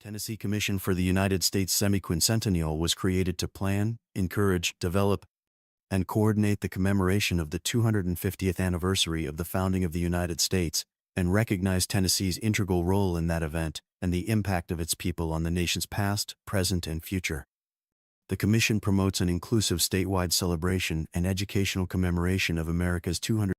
Tennessee Commission for the United States Semiquincentennial was created to plan, encourage, develop, and coordinate the commemoration of the 250th anniversary of the founding of the United States, and recognize Tennessee's integral role in that event and the impact of its people on the nation's past, present, and future. The Commission promotes an inclusive statewide celebration and educational commemoration of America's 200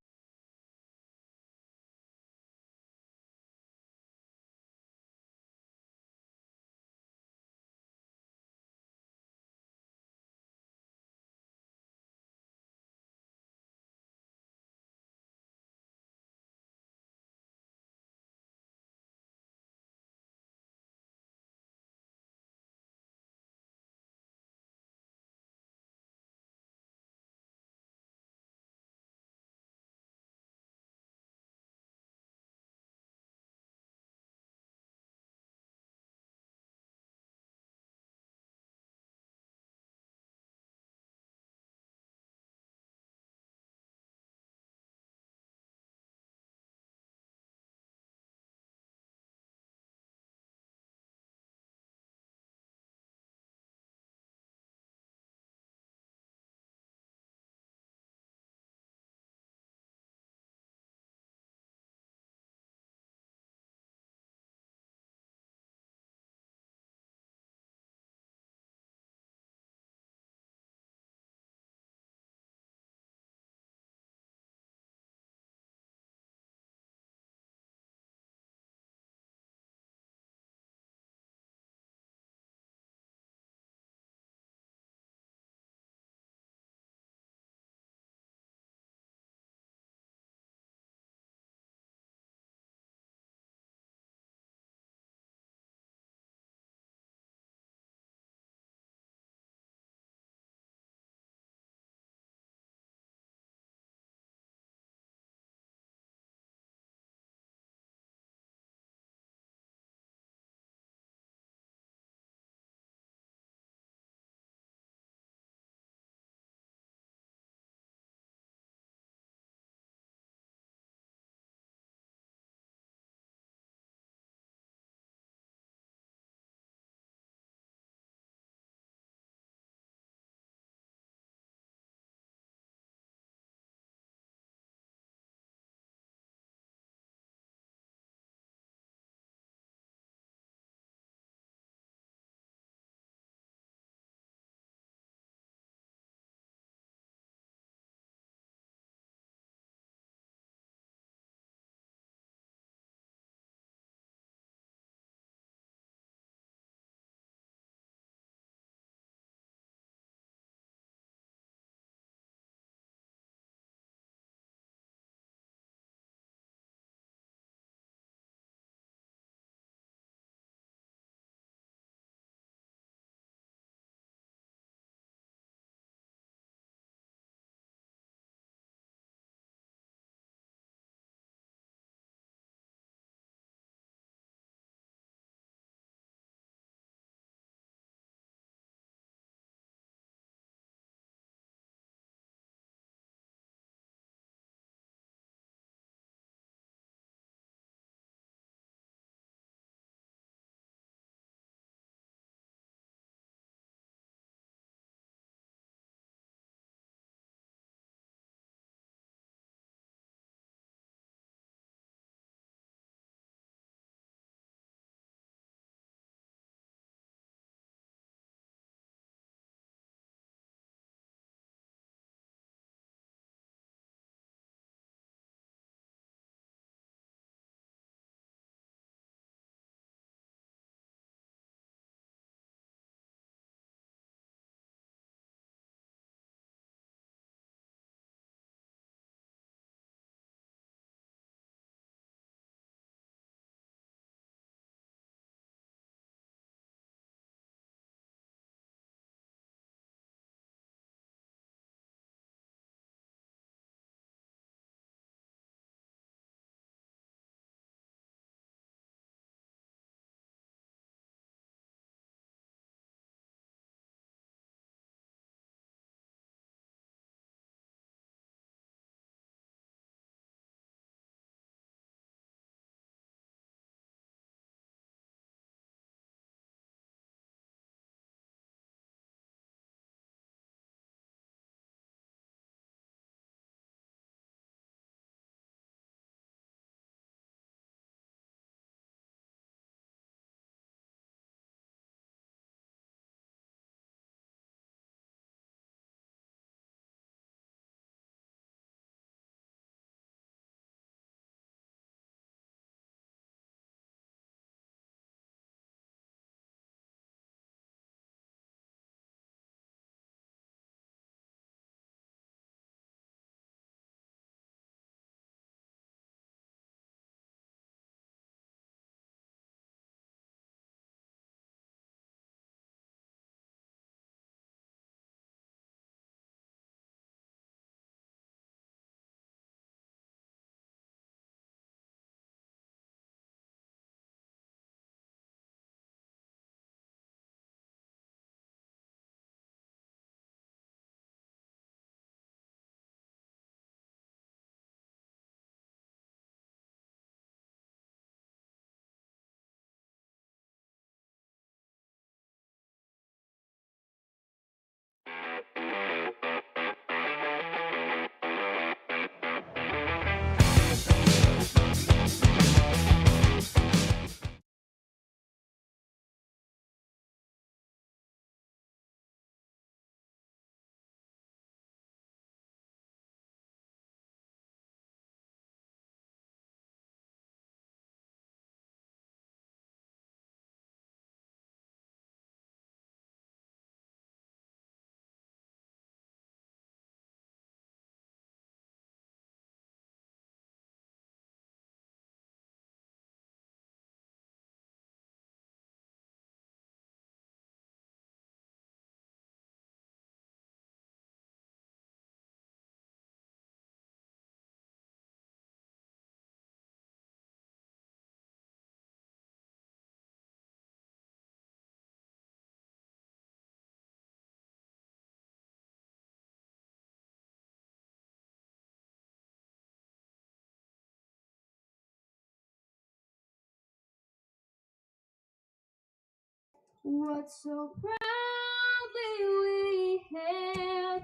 what so proudly we hailed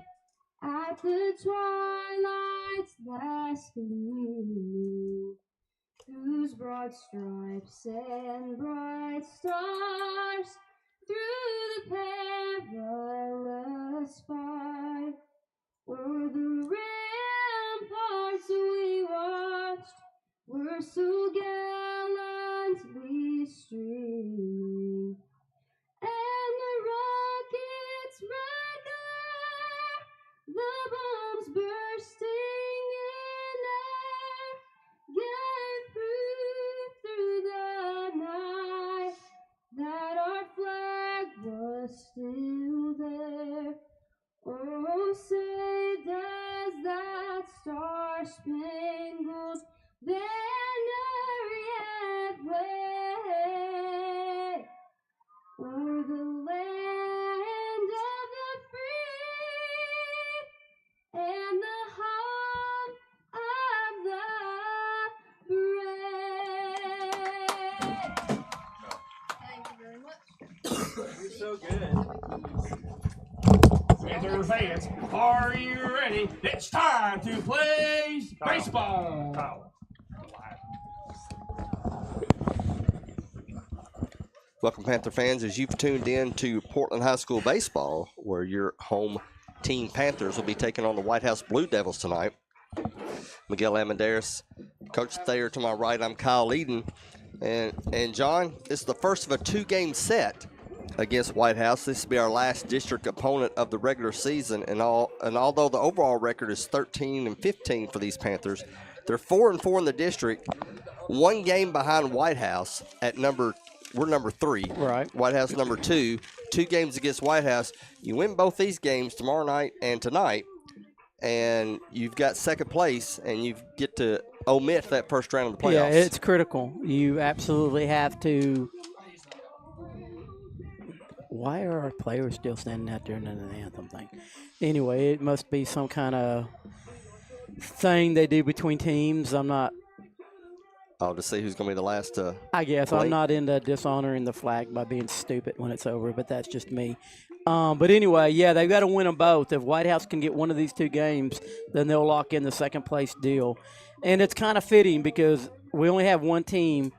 at the twilight's last gleaming, whose broad stripes and bright stars through the perilous fight o'er the ramparts we watched were so gallantly streaming, and the rocket's red glare, the bombs bursting in air, gave proof through the night that our flag was still there. Oh, say does that star-spangled banner yet wave o'er the land of the free and the home of the brave? Thank you very much. You're so good. Panther fans, are you ready? It's time to play baseball. Welcome, Panther fans, as you've tuned in to Portland High School Baseball, where your home team Panthers will be taking on the White House Blue Devils tonight. Miguel Amandaris, Coach Thayer to my right, I'm Kyle Eden. And John, this is the first of a two-game set against White House. This will be our last district opponent of the regular season, and although the overall record is 13-15 for these Panthers, they're 4-4 in the district, one game behind White House at we're number 3. Right. White House number 2. 2 games against White House. You win both these games tomorrow night and tonight, and you've got second place, and you get to omit that first round of the playoffs. Yeah, it's critical. You absolutely have to. Why are our players still standing out there in the anthem thing? Anyway, it must be some kind of thing they do between teams. I'm not. Oh, to see who's going to be the last to I guess play? I'm not into dishonoring the flag by being stupid when it's over, but that's just me. But anyway, yeah, they've got to win them both. If White House can get one of these 2 games, then they'll lock in the second place deal. And it's kind of fitting because we only have one team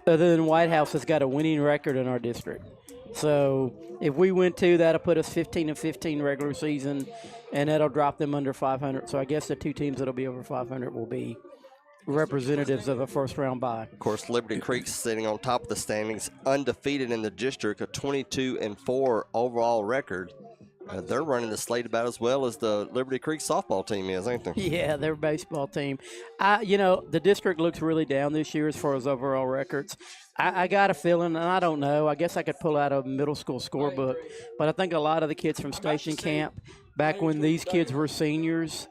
other than White House that's got a winning record in our district. So if we win 2, that'll put us 15-15 regular season, and that'll drop them under 500. So I guess the 2 teams that'll be over 500 will be representatives of a first-round bye. Of course, Liberty Creek's sitting on top of the standings, undefeated in the district, a 22-4 overall record. They're running the slate about as well as the Liberty Creek softball team is, ain't they? Yeah, their baseball team. The district looks really down this year as far as overall records. I got a feeling, and I don't know, I guess I could pull out a middle school scorebook, but I think a lot of the kids from Station Camp, back when these kids were seniors,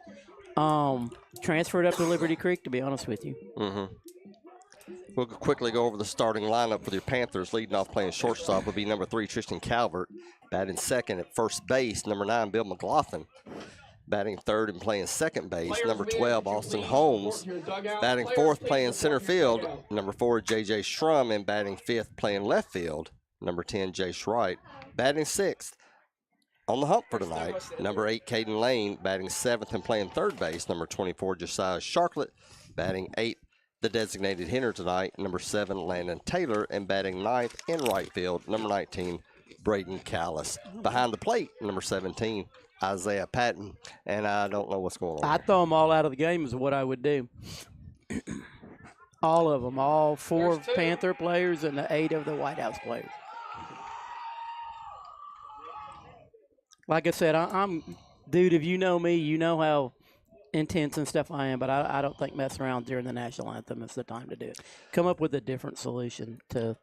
transferred up to Liberty Creek, to be honest with you. Mm-hmm. We'll quickly go over the starting lineup for your Panthers. Leading off playing shortstop will be number 3, Tristan Calvert. Batting second at first base, number 9, Bill McLaughlin. Batting third and playing second base, number 12, Austin Holmes. Batting fourth, playing center field, number 4, J.J. Shrum. And batting fifth, playing left field, number 10, Jay Schreight. Batting sixth, on the hump for tonight, number 8, Caden Lane. Batting seventh and playing third base, number 24, Josiah Sharklet. Batting eighth, the designated hitter tonight, number 7, Landon Taylor. And batting ninth in right field, number 19, Braden Callis. Behind the plate, number 17, Isaiah Patton. And I don't know what's going on. I'd throw them all out of the game is what I would do. All of them, all 4 Panther players and the 8 of the White House players. Like I said, dude, if you know me, you know how intense and stuff I am, but I don't think messing around during the national anthem is the time to do it. Come up with a different solution to.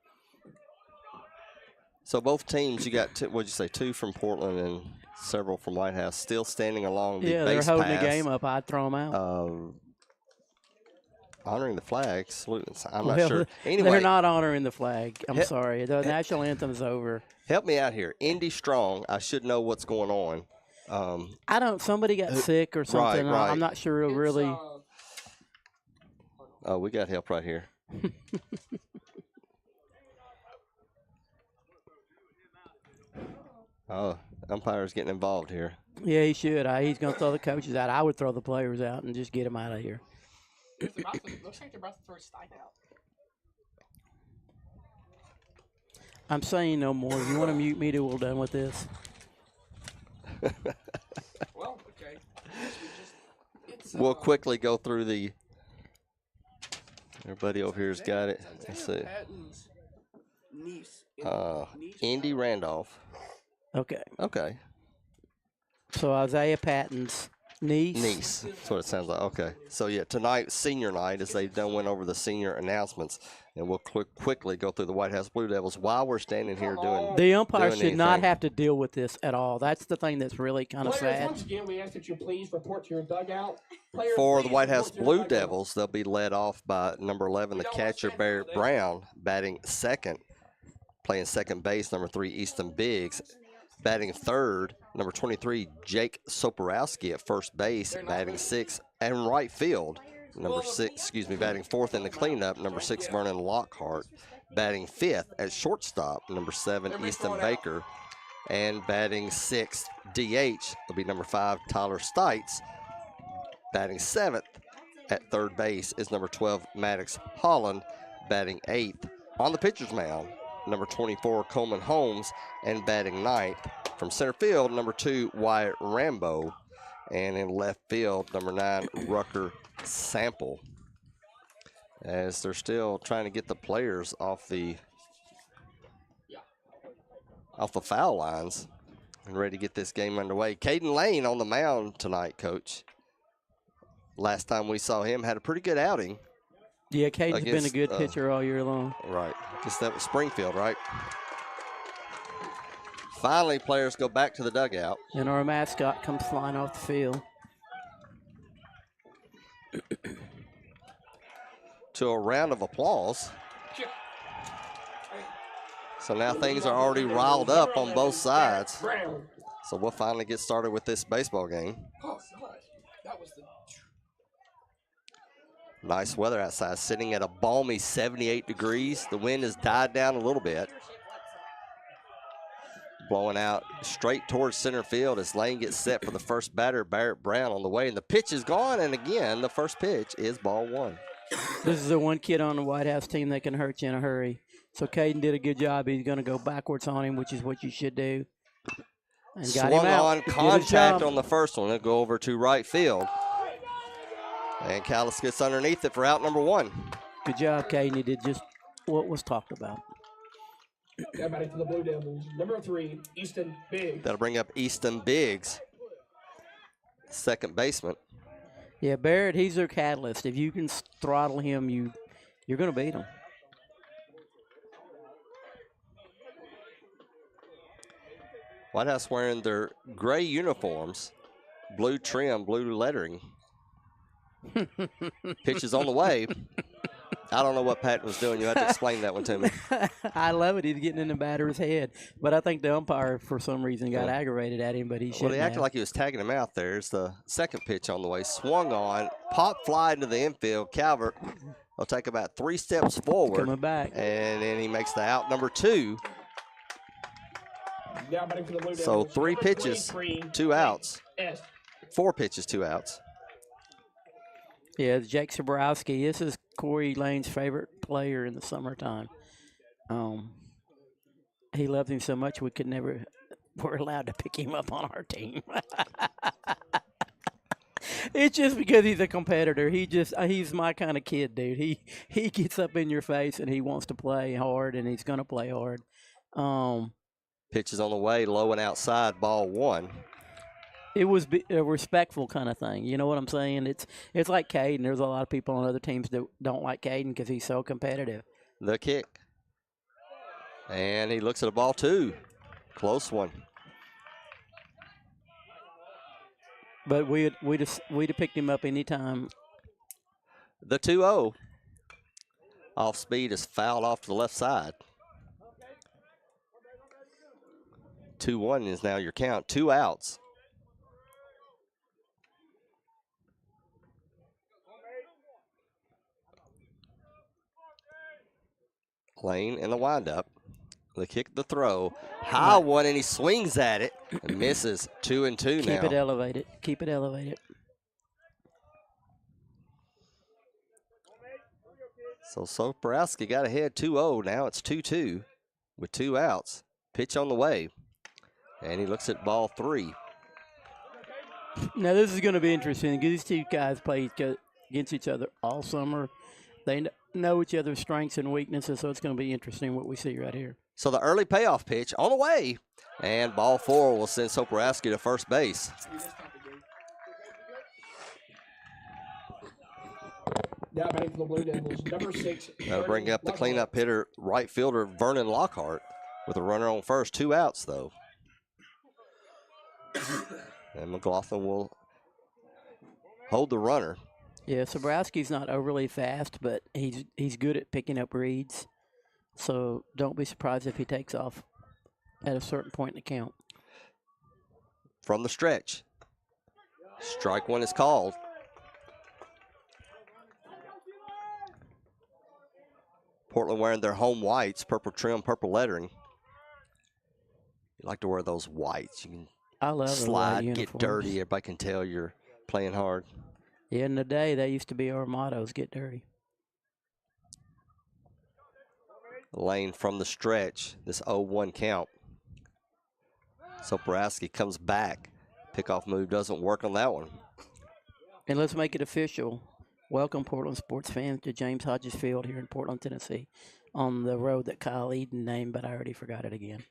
So both teams, you got, what'd you say, 2 from Portland and several from White House, still standing along the base pass. Yeah, they're holding the game up. I'd throw them out. Honoring the flag. I'm not sure. Anyway, they're not honoring the flag. I'm sorry. The national anthem's over. Help me out here. Indy Strong, I should know what's going on. Somebody got sick or something. Right. I'm not sure really. Oh, we got help right here. Oh, umpire's getting involved here. Yeah, he should. He's going to throw the coaches out. I would throw the players out and just get them out of here. Looks like they're about to throw a strike out. I'm saying no more. If you want to mute me, we're done with this. Well, okay. It's, We'll quickly go through the. Everybody over here's got it. Let's see. Patton's niece. Indy Randolph. Okay. Okay. So Isaiah Patton's niece. Niece. That's what it sounds like. Okay. So, yeah, tonight, senior night, as they done went over the senior announcements. And we'll quickly go through the White House Blue Devils while we're standing here doing. The umpire doing should not anything. have to deal with this at all. That's the thing that's really kind of Players, sad. once again, we ask that you please report to your dugout. Players, For the please White report House to your Blue dugout. Devils, they'll be led off by number 11, the catcher, Barrett Brown, batting second. Playing second base, number 3, Easton Biggs. Batting third, number 23, Jake Soporowski at first base, batting sixth, and right field, batting fourth in the cleanup, number 6, Vernon Lockhart. Batting fifth at shortstop, number 7, Easton Baker. And batting sixth, DH, will be number 5, Tyler Stites. Batting seventh at third base is number 12, Maddox Holland. Batting eighth on the pitcher's mound, number 24, Coleman Holmes. And batting ninth from center field, number 2, Wyatt Rambo. And in left field, number 9, Rucker Sample. As they're still trying to get the players off the foul lines and ready to get this game underway. Caden Lane on the mound tonight, Coach. Last time we saw him had a pretty good outing. Yeah, Caden's been a against, good pitcher all year long. Right. Guess that was Springfield, right? Finally, players go back to the dugout. And our mascot comes flying off the field. To a round of applause. So now things are already riled up on both sides. Brown. So we'll finally get started with this baseball game. Oh, God. That was the. Nice weather outside, sitting at a balmy 78 degrees. The wind has died down a little bit. Blowing out straight towards center field as Lane gets set for the first batter, Barrett Brown, on the way. And the pitch is gone, and again, the first pitch is ball one. This is the one kid on the White House team that can hurt you in a hurry. So Caden did a good job. He's going to go backwards on him, which is what you should do. And got Swung him out. on, He did his contact job. on the first one. It'll go over to right field. And Callis gets underneath it for out number 1. Good job, Caden. He did just what was talked about. Got back to the Blue Devils. Number 3, Easton Biggs. That'll bring up Easton Biggs, second baseman. Yeah, Barrett, he's their catalyst. If you can throttle him, you're going to beat him. White House wearing their gray uniforms, blue trim, blue lettering. Pitch is on the way. I don't know what Patton was doing. You have to explain that one to me. I love it. He's getting in the batter's head. But I think the umpire, for some reason, got aggravated at him, but he Well, shouldn't he acted have. like he was tagging him out there. It's the second pitch on the way. Swung on, pop fly into the infield. Calvert will take about 3 steps forward. Coming back. And then he makes the out number 2. Now batting for the Blue Devils. So 3 Number pitches, 23, 2 outs. S. 4 pitches, 2 outs. Yeah, it's Jake Soborowski. This is Corey Lane's favorite player in the summertime. He loved him so much we're allowed to pick him up on our team. It's just because he's a competitor. He's my kind of kid, dude. He gets up in your face and he wants to play hard and he's gonna play hard. Pitch is on the way, low and outside, ball 1. It was a respectful kind of thing. You know what I'm saying? It's like Caden. There's a lot of people on other teams that don't like Caden because he's so competitive. The kick. And he looks at a ball 2. Close one. But we'd have picked him up anytime. The 2-0. Off speed is fouled off to the left side. 2-1 is now your count. 2 outs. Lane in the windup. The kick, the throw. High one, and he swings at it and misses. 2-2 now. Keep it elevated. Keep it elevated. So Soprowski got ahead 2-0. Now it's 2-2 with 2 outs. Pitch on the way. And he looks at ball 3. Now, this is going to be interesting. These two guys play against each other all summer. They know each other's strengths and weaknesses, so it's going to be interesting what we see right here. So the early payoff pitch on the way. And ball 4 will send Soprowski to first base. Now batting for the Blue Devils, number 6. That'll bring up the cleanup hitter, right fielder Vernon Lockhart, with a runner on first. 2 outs, though. And McLaughlin will hold the runner. Yeah, Sobrowski's not overly fast, but he's good at picking up reads. So don't be surprised if he takes off at a certain point in the count. From the stretch. Strike 1 is called. Portland wearing their home whites, purple trim, purple lettering. You like to wear those whites. You can I love slide, the white get uniforms. dirty. Everybody can tell you're playing hard. Yeah, in the day, that used to be our mottos, get dirty. Lane from the stretch, this 0-1 count. Soprowski comes back. Pickoff move doesn't work on that one. And let's make it official. Welcome, Portland sports fans, to James Hodges Field here in Portland, Tennessee, on the road that Kyle Eden named, but I already forgot it again.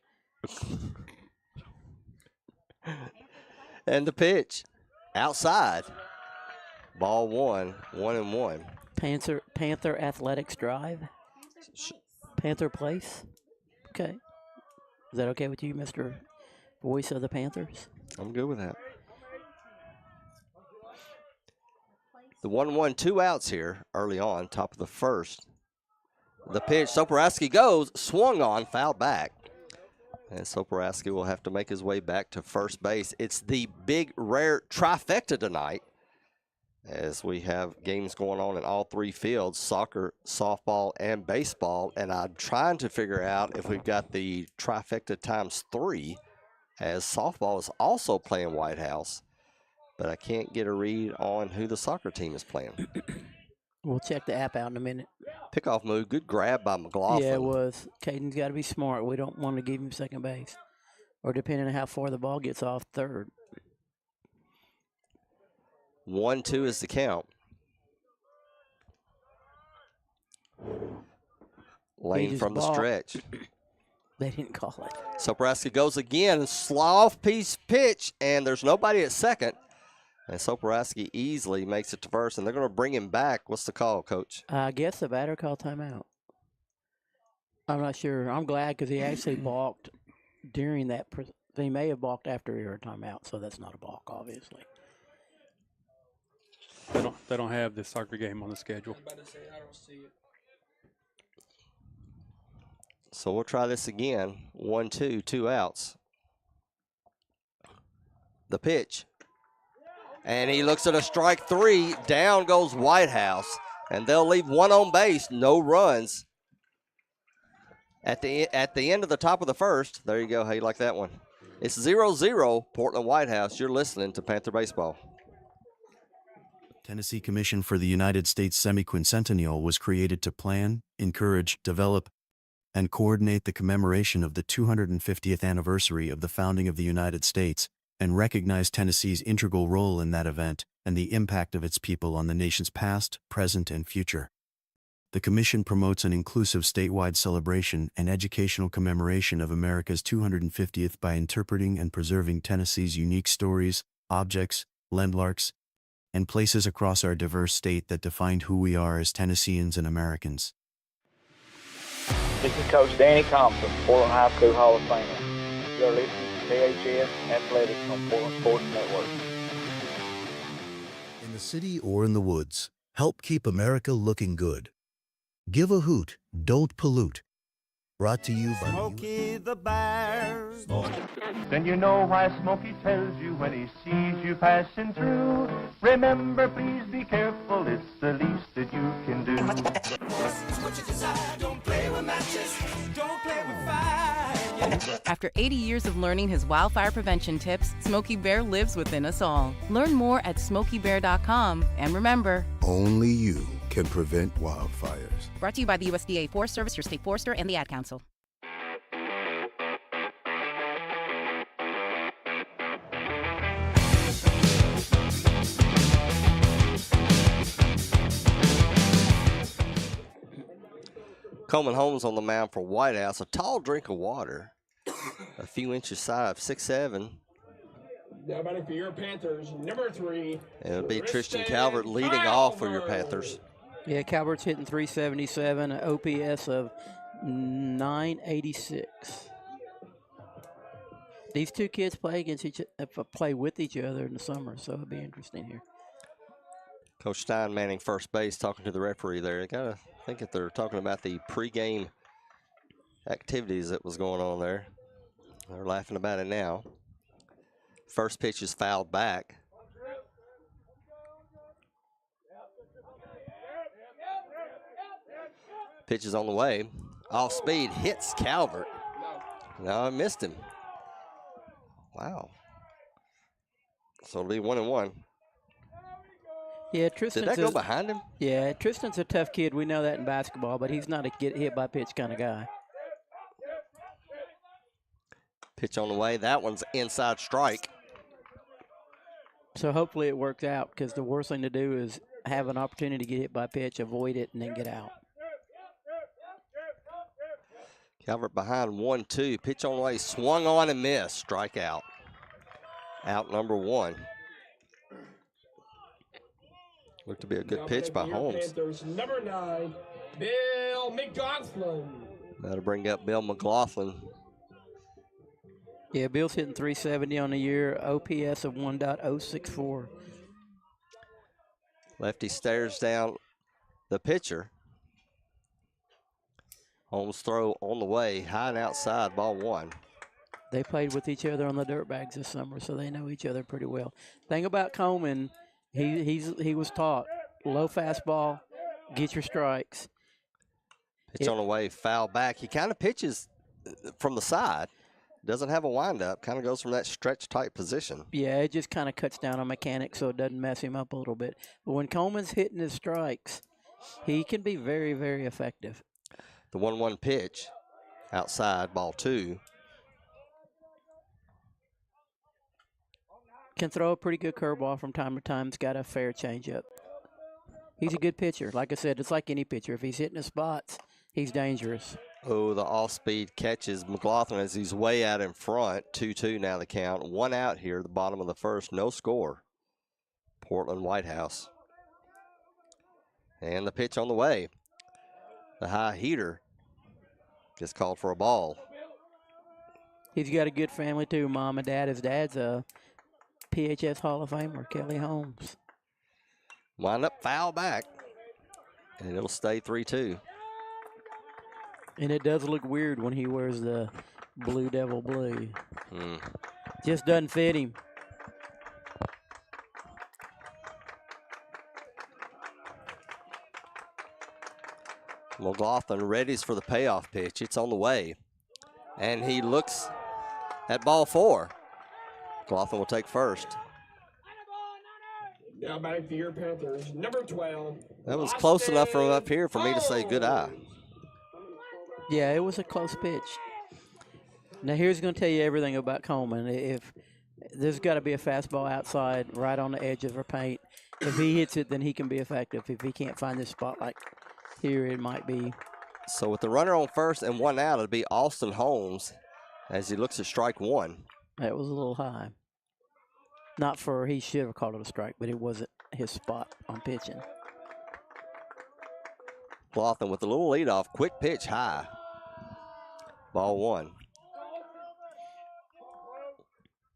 And the pitch. Outside. Ball 1, 1-1. Panther Athletics Drive. Panther Place. Okay. Is that okay with you, Mr. Voice of the Panthers? I'm good with that. The 1-1, 2 outs here early on, top of the first. The pitch, Soprowski goes, swung on, foul back. And Soprowski will have to make his way back to first base. It's the big, rare trifecta tonight, as we have games going on in all 3 fields, soccer, softball, and baseball. And I'm trying to figure out if we've got the trifecta times 3, as softball is also playing White House. But I can't get a read on who the soccer team is playing. We'll check the app out in a minute. Pickoff move, good grab by McLaughlin. Yeah, it was. Caden's got to be smart. We don't want to give him second base. Or depending on how far the ball gets off, third. 1-2 is the count. Lane from the stretch. They didn't call it. Soprowski goes again, off-piece pitch, and there's nobody at second. And Soprowski easily makes it to first, and they're going to bring him back. What's the call, Coach? I guess the batter called timeout. I'm not sure. I'm glad because he actually balked during that. He may have balked after he heard timeout, so that's not a balk, obviously. They don't have the soccer game on the schedule. I don't see it. So we'll try this again. 1-2, 2 outs. The pitch. And he looks at a strike 3. Down goes Whitehouse. And they'll leave 1 on base. No runs. At the end of the top of the first. There you go. How you like that one? It's 0-0, Portland Whitehouse. You're listening to Panther Baseball. Tennessee Commission for the United States Semiquincentennial was created to plan, encourage, develop, and coordinate the commemoration of the 250th anniversary of the founding of the United States, and recognize Tennessee's integral role in that event and the impact of its people on the nation's past, present, and future. The Commission promotes an inclusive statewide celebration and educational commemoration of America's 250th by interpreting and preserving Tennessee's unique stories, objects, landmarks, and places across our diverse state that define who we are as Tennesseans and Americans. This is Coach Danny Thompson, Portland High School Hall of Famer. You're listening to PHS Athletics on Portland Sports Network. In the city or in the woods, help keep America looking good. Give a hoot, don't pollute. Brought to you by Smokey the Bear. Then you know why Smokey tells you when he sees you passing through. Remember, please be careful, it's the least that you can do. What you desire, don't play with matches, don't play with fire. After 80 years of learning his wildfire prevention tips, Smokey Bear lives within us all. Learn more at SmokeyBear.com. And remember, Only you can prevent wildfires. brought to you by the USDA Forest Service, your state forester, and the Ad Council. Coleman Holmes on the mound for White House. A tall drink of water. A few inches shy of 6'7". Now batting for your Panthers, number 3. And it'll be Tristan Calvert leading off for your Panthers. Yeah, Calvert's hitting 377, an OPS of 986. These two kids play with each other in the summer, so it'll be interesting here. Coach Stein manning first base, talking to the referee there. I gotta think that they're talking about the pregame activities that was going on there. They're laughing about it now. First pitch is fouled back. Pitch is on the way. Off speed, hits Calvert. No, I missed him. Wow. So it'll be 1-1. Yeah, Tristan. Did that go behind him? Yeah, Tristan's a tough kid. We know that in basketball, but he's not a get hit by pitch kind of guy. Pitch on the way. That one's inside strike. So hopefully it works out, because the worst thing to do is have an opportunity to get hit by pitch, avoid it, and then get out. Calvert behind 1-2. Pitch on the way. Swung on and missed. Strikeout. Out number 1. Looked to be a good pitch by Holmes. Panthers, number 9, Bill McLaughlin. That'll bring up Bill McLaughlin. Yeah, Bill's hitting 370 on the year, OPS of 1.064. Lefty stares down the pitcher. Holmes throw on the way, high and outside, ball 1. They played with each other on the dirt bags this summer, so they know each other pretty well. Thing about Coleman, he was taught low fastball, get your strikes. Pitch on the way, foul back. He kind of pitches from the side. Doesn't have a windup. Kind of goes from that stretch type position. Yeah, it just kind of cuts down on mechanics so it doesn't mess him up a little bit. But when Coleman's hitting his strikes, he can be very, very effective. The 1-1 pitch, outside, ball 2. Can throw a pretty good curveball from time to time. He's got a fair changeup. He's a good pitcher. Like I said, it's like any pitcher. If he's hitting his spots, he's dangerous. Oh, the off-speed catches McLaughlin as he's way out in front. 2-2 now the count. 1 out here, the bottom of the first. No score. Portland White House. And the pitch on the way. The high heater gets called for a ball. He's got a good family, too. Mom and dad. His dad's a PHS Hall of Famer, Kelly Holmes. Wind up foul back. And it'll stay 3-2. And it does look weird when he wears the Blue Devil blue. Just doesn't fit him. McLaughlin readies for the payoff pitch. It's on the way. And he looks at ball 4. McLaughlin will take first. Now back to your Panthers, number 12. That was close enough from up here for me to say good eye. Yeah, it was a close pitch. Now here's going to tell you everything about Coleman. If there's got to be a fastball outside, right on the edge of her paint. If he hits it, then he can be effective. If he can't find this spot like here, it might be. So with the runner on first and 1 out, it'll be Austin Holmes as he looks at strike 1. That was a little high. Not for he should have called it a strike, but it wasn't his spot on pitching. McLaughlin with a little leadoff, quick pitch high. Ball 1.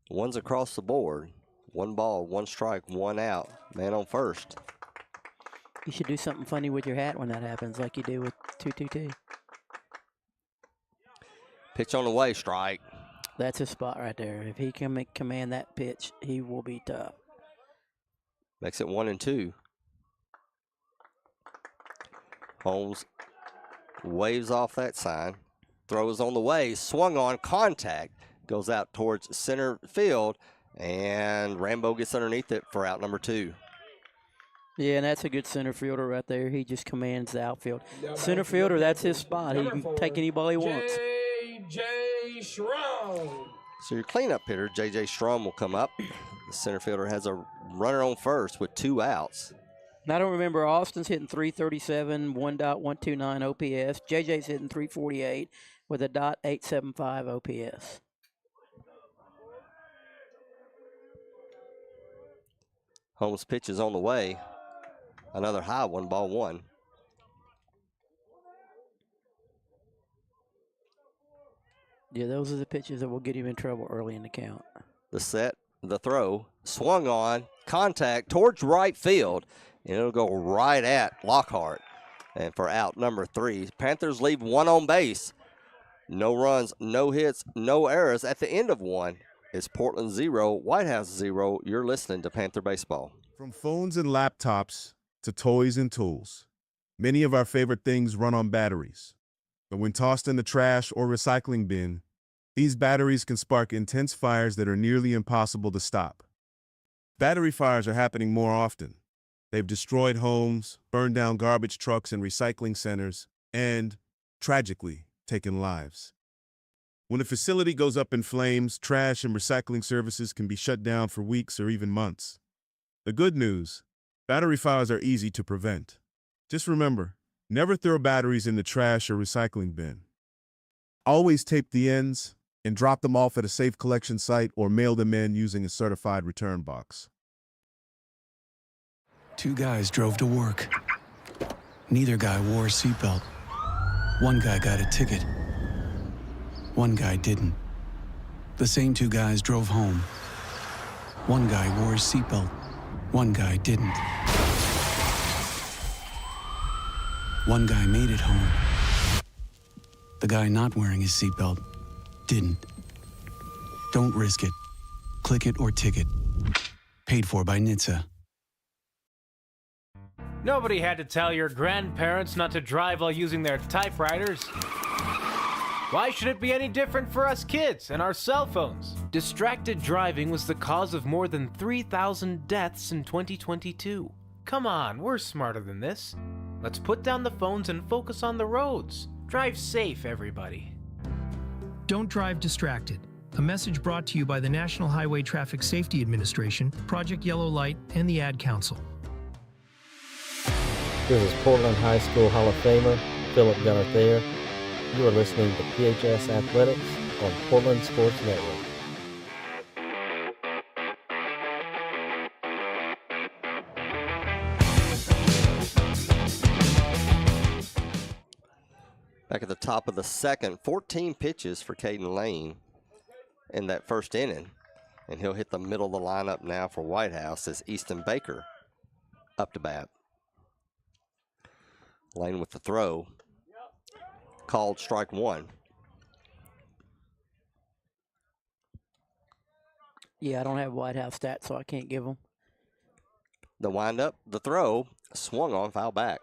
One's across the board. 1 ball, 1 strike, 1 out. Man on first. You should do something funny with your hat when that happens, like you do with 2-2-2. Pitch on the way, strike. That's his spot right there. If he can command that pitch, he will be tough. Makes it 1-2. Holmes waves off that sign. throw is on the way. Swung on, contact. Goes out towards center field, and Rambo gets underneath it for out number 2. Yeah, and that's a good center fielder right there. He just commands the outfield. Now Center back to fielder, the that's his Panthers. spot. He Number can 4, take any ball he wants. J.J. Schramm. So your cleanup hitter, J.J. Strom, will come up. The center fielder has a runner on first with 2 outs. And I don't remember, Austin's hitting 337, 1.129 OPS. JJ's hitting 348 with a .875 OPS. Holmes' pitch is on the way. Another high one, ball 1. Yeah, those are the pitches that will get him in trouble early in the count. The set, the throw, swung on, contact towards right field, and it'll go right at Lockhart. And for out number 3, Panthers leave 1 on base. No runs, no hits, no errors. At the end of 1, it's Portland 0, White House 0. You're listening to Panther Baseball. From phones and laptops to toys and tools, many of our favorite things run on batteries. But when tossed in the trash or recycling bin, these batteries can spark intense fires that are nearly impossible to stop. Battery fires are happening more often. They've destroyed homes, burned down garbage trucks and recycling centers, and, tragically, taken lives. When a facility goes up in flames, trash and recycling services can be shut down for weeks or even months. The good news, battery fires are easy to prevent. Just remember, never throw batteries in the trash or recycling bin. Always tape the ends and drop them off at a safe collection site or mail them in using a certified return box. 2 guys drove to work. Neither guy wore a seatbelt. One guy got a ticket. One guy didn't. The same 2 guys drove home. One guy wore his seatbelt. One guy didn't. One guy made it home. The guy not wearing his seatbelt didn't. Don't risk it. Click it or ticket. Paid for by NHTSA. Nobody had to tell your grandparents not to drive while using their typewriters. Why should it be any different for us kids and our cell phones? Distracted driving was the cause of more than 3,000 deaths in 2022. Come on, we're smarter than this. Let's put down the phones and focus on the roads. Drive safe, everybody. Don't drive distracted. A message brought to you by the National Highway Traffic Safety Administration, Project Yellow Light, and the Ad Council. This is Portland High School Hall of Famer Philip Gunnar. You are listening to PHS Athletics on Portland Sports Network. Back at the top of the second, 14 pitches for Caden Lane in that first inning. And he'll hit the middle of the lineup now for White House as Easton Baker up to bat. Lane with the throw. Called strike 1. Yeah, I don't have White House stats, so I can't give them. The windup, the throw, swung on, foul back.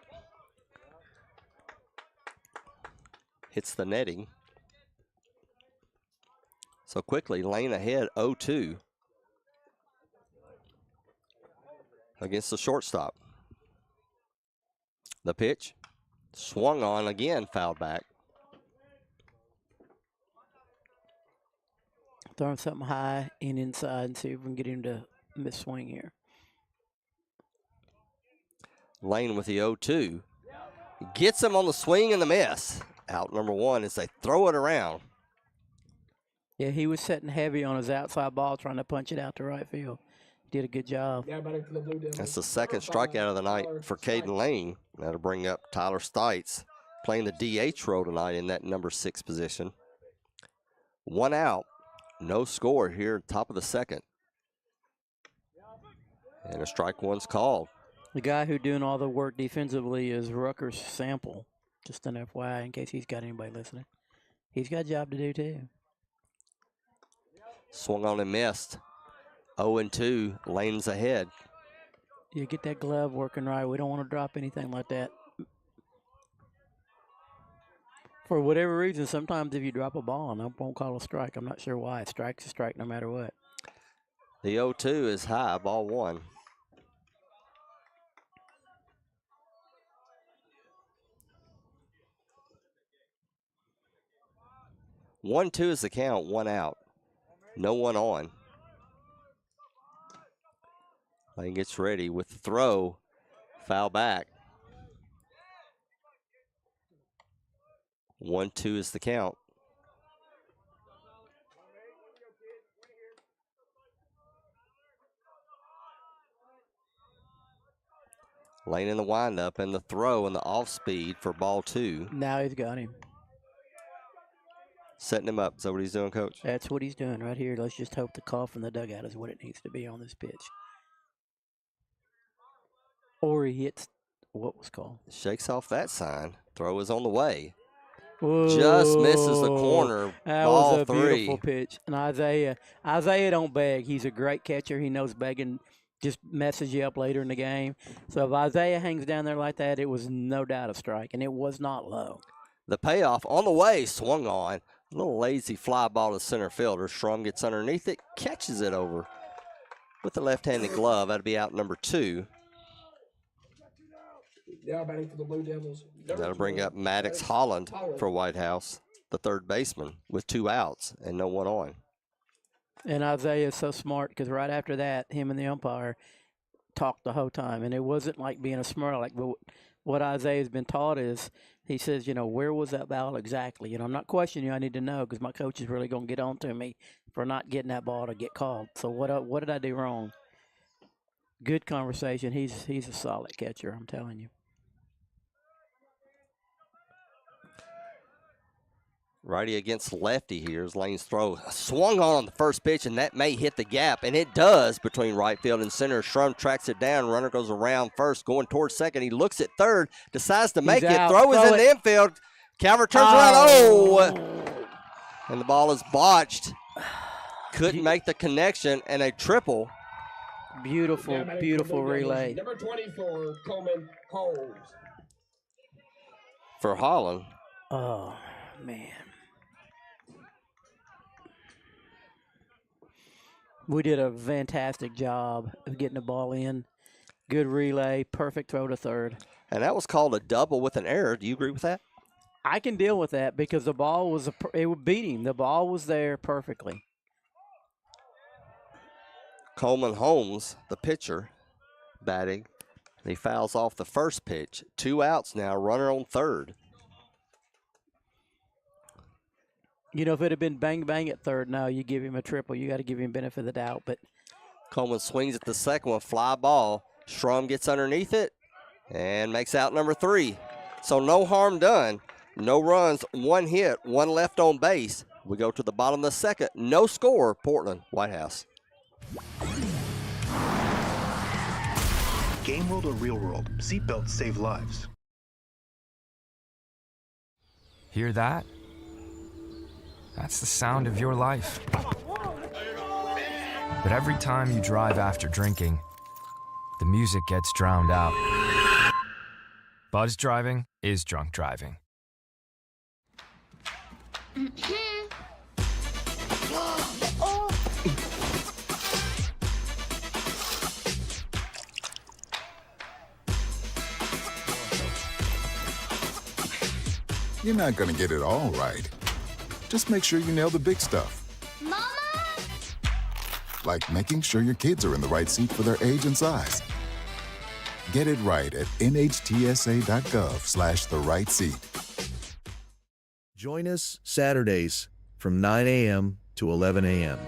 Hits the netting. So quickly, Lane ahead 0-2 against the shortstop. The pitch, swung on again, fouled back. Throwing something high and inside and see if we can get him to miss swing here. Lane with the 0-2. Gets him on the swing and the miss. Out number 1 as they throw it around. Yeah, he was setting heavy on his outside ball, trying to punch it out to right field. Did a good job. That's the second strikeout of the night for Caden Lane. That'll bring up Tyler Stites, playing the DH role tonight in that number 6 position. 1 out, no score here, top of the second. And a strike 1's called. The guy who's doing all the work defensively is Rutgers Sample. Just an FYI in case he's got anybody listening. He's got a job to do too. Swung on and missed. 0-2, Lane's ahead. You get that glove working right. We don't want to drop anything like that. For whatever reason, sometimes if you drop a ball and I won't call a strike, I'm not sure why. Strike's a strike no matter what. The 0-2 is high, ball one. One, two is the count, one out. No one on. Lane gets ready with the throw. Foul back. 1-2 is the count. Lane in the windup and the throw and the off speed for ball two. Now he's got him. Setting him up. Is that what he's doing, Coach? That's what he's doing right here. Let's just hope the call from the dugout is what it needs to be on this pitch. Or he hits what was called. Shakes off that sign. Throw is on the way. Whoa. Just misses the corner. That ball was a three. beautiful pitch. And Isaiah don't beg. He's a great catcher. He knows begging just messes you up later in the game. So if Isaiah hangs down there like that, it was no doubt a strike, and it was not low. The payoff on the way, swung on. A little lazy fly ball to center fielder. Strum gets underneath it, catches it over with the left-handed glove. That'll be out number two. Now batting for the Blue Devils. That'll bring up Maddox Holland for White House, the third baseman, with 2 outs and no one on. And Isaiah is so smart because right after that, him and the umpire talked the whole time. And it wasn't like being a smart, but what Isaiah's been taught is, he says, where was that ball exactly? I'm not questioning you. I need to know because my coach is really going to get on to me for not getting that ball to get called. So what did I do wrong? Good conversation. He's a solid catcher, I'm telling you. Righty against lefty here is Lane's throw. Swung on the first pitch, and that may hit the gap, and it does between right field and center. Strum tracks it down. Runner goes around first, going towards second. He looks at third, decides to make it. Throw is in the infield. Calvert turns around. Oh! And the ball is botched. Couldn't make the connection, and a triple. Beautiful, beautiful relay. Number 24, Coleman Holmes. For Holland. Oh, man. We did a fantastic job of getting the ball in. Good relay, perfect throw to third. And that was called a double with an error. Do you agree with that? I can deal with that because the ball was, it would beat him. The ball was there perfectly. Coleman Holmes, the pitcher, batting. And he fouls off the first pitch. 2 outs now, runner on third. If it had been bang at third, no, you give him a triple. You got to give him benefit of the doubt. But Coleman swings at the second one, fly ball. Strum gets underneath it and makes out number 3. So no harm done. No runs, 1 hit, 1 left on base. We go to the bottom of the second. No score, Portland, White House. Game world or real world, seatbelts save lives. Hear that? That's the sound of your life. But every time you drive after drinking, the music gets drowned out. Buzz driving is drunk driving. You're not gonna get it all right. Just make sure you nail the big stuff. Mama! Like making sure your kids are in the right seat for their age and size. Get it right at nhtsa.gov/the-right-seat. Join us Saturdays from 9 a.m. to 11 a.m.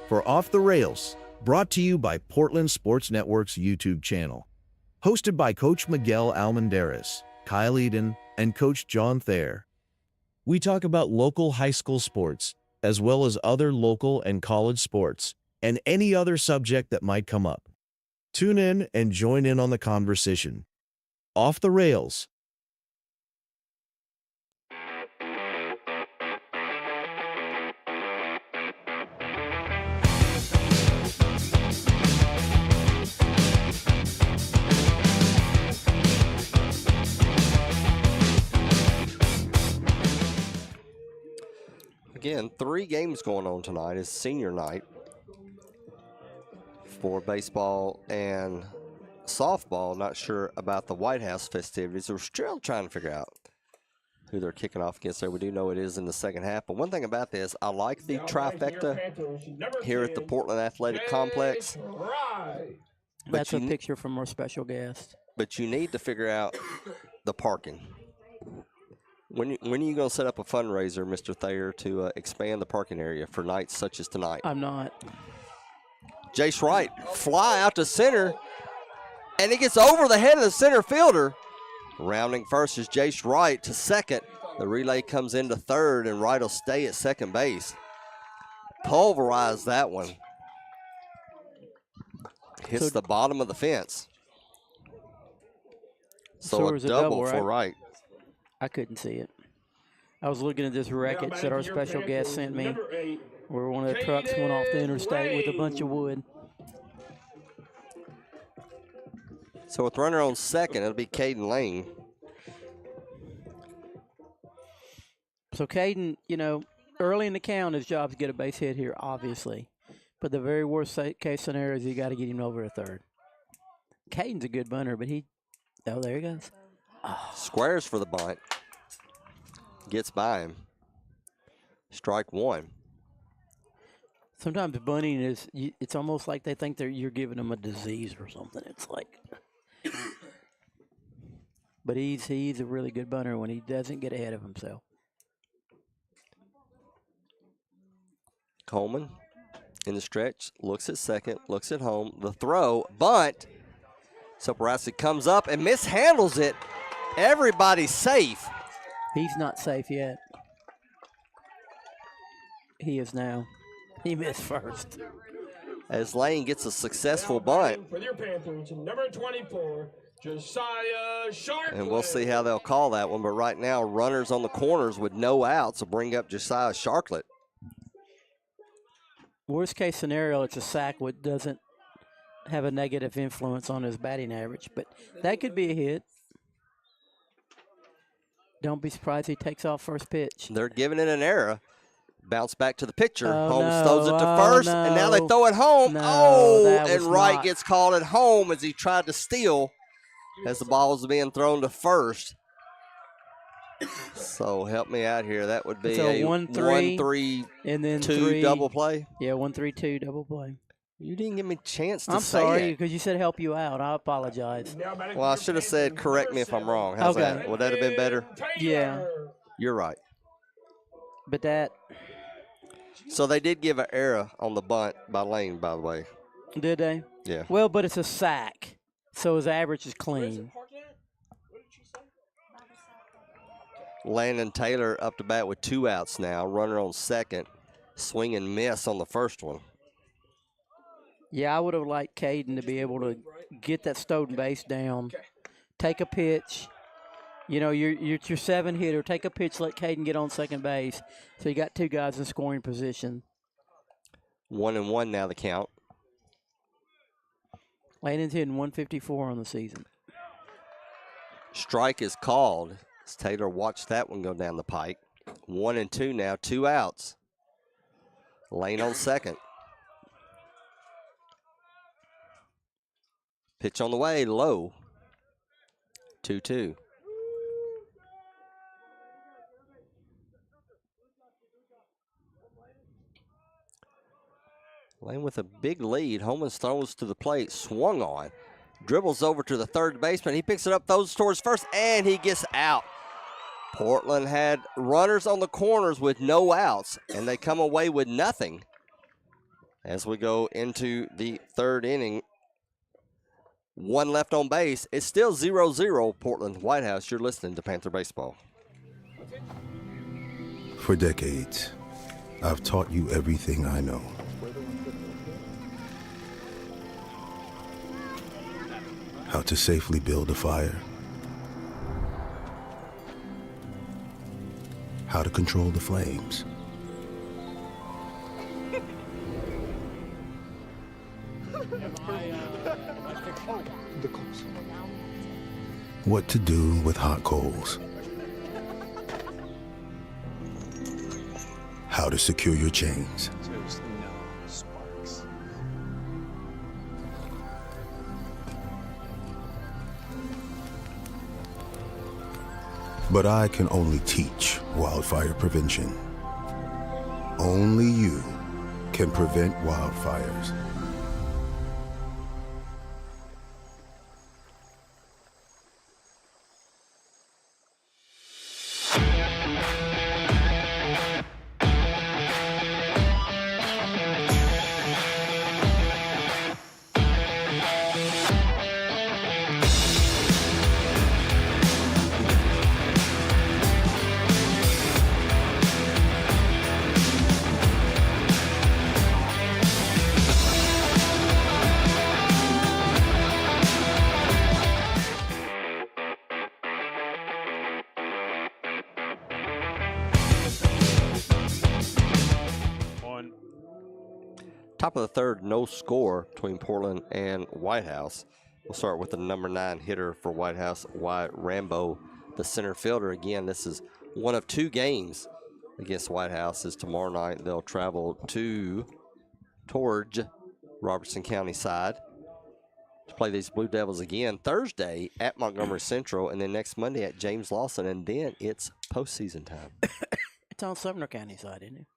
for Off the Rails, brought to you by Portland Sports Network's YouTube channel. Hosted by Coach Miguel Almendarez, Kyle Eden, and Coach John Thayer. We talk about local high school sports, as well as other local and college sports, and any other subject that might come up. Tune in and join in on the conversation. Off the Rails. And 3 games going on tonight. Is senior night for baseball and softball. Not sure about the White House festivities. We're still trying to figure out who they're kicking off against there. We do know it is in the second half. But one thing about this, I like the trifecta here at the Portland Athletic Complex. That's a picture from our special guest. But you need to figure out the parking. When are you going to set up a fundraiser, Mr. Thayer, to expand the parking area for nights such as tonight? I'm not. Jace Wright, fly out to center, and he gets over the head of the center fielder. Rounding first is Jace Wright to second. The relay comes into third, and Wright will stay at second base. Pulverize that one. Hits the bottom of the fence. So a double for Wright. I couldn't see it. I was looking at this wreckage that our special guest sent me, where one of the trucks went off the interstate with a bunch of wood. So with runner on second, it'll be Caden Lane. So Caden, you know, early in the count, his job is to get a base hit here, obviously. But the very worst case scenario is you got to get him over a third. Caden's a good bunter, but oh, there he goes. Oh. Squares for the bunt. Gets by him. Strike one. Sometimes bunting is, it's almost like they think you're giving them a disease or something. It's like, but he's a really good bunter when he doesn't get ahead of himself. Coleman in the stretch, looks at second, looks at home. The throw, bunt. Soporowski comes up and mishandles it. Everybody's safe. He's not safe yet. He is now. He missed first. As Lane gets a successful bunt. For your Panthers, number 24, Josiah Sharp. And we'll see how they'll call that one. But right now, runners on the corners with no outs will bring up Josiah Sharklet. Worst case scenario, it's a sack which doesn't have a negative influence on his batting average, but that could be a hit. Don't be surprised he takes off first pitch. They're giving it an error. Bounce back to the pitcher. Holmes throws it to first, and now they throw it home. And Wright gets called at home as he tried to steal as the ball was being thrown to first. So help me out here. That would be a 1-3 and then 2 double play. Yeah, 1-3-2 double play. You didn't give me a chance to I'm say sorry, it. because you said help you out. I apologize. Well, I should have said correct me if I'm wrong. How's that? Would that have been better? Yeah. You're right. But that. So they did give an error on the bunt by Lane, by the way. Did they? Yeah. Well, but it's a sack, so his average is clean. Landon Taylor up to bat with 2 outs now. Runner on second. Swing and miss on the first one. Yeah, I would have liked Caden to be able to get that stolen base down, take a pitch. You know, you're your 7-hitter. Take a pitch, let Caden get on second base. So you got 2 guys in scoring position. 1-1 now the count. Landon's hitting 154 on the season. Strike is called. As Taylor watched that one go down the pike. 1-2 now, 2 outs. Lane on second. Pitch on the way, low. 2-2. Lane with a big lead. Holman's throws to the plate, swung on. Dribbles over to the third baseman. He picks it up, throws towards first, and he gets out. Portland had runners on the corners with no outs, and they come away with nothing. As we go into the third inning, 1 left on base. It's still 0-0 Portland White House. You're listening to Panther Baseball. For decades, I've taught you everything I know. How to safely build a fire. How to control the flames. What to do with hot coals. how to secure your chains. Just no sparks. But I can only teach wildfire prevention. Only you can prevent wildfires. Top of the third, no score between Portland and White House. We'll start with the number 9 hitter for White House, Wyatt Rambo, the center fielder. Again, this is one of 2 games against White House. Is tomorrow night they'll travel towards Robertson County side to play these Blue Devils again Thursday at Montgomery Central, and then next Monday at James Lawson, and then it's postseason time. It's on Sumner County side, isn't it?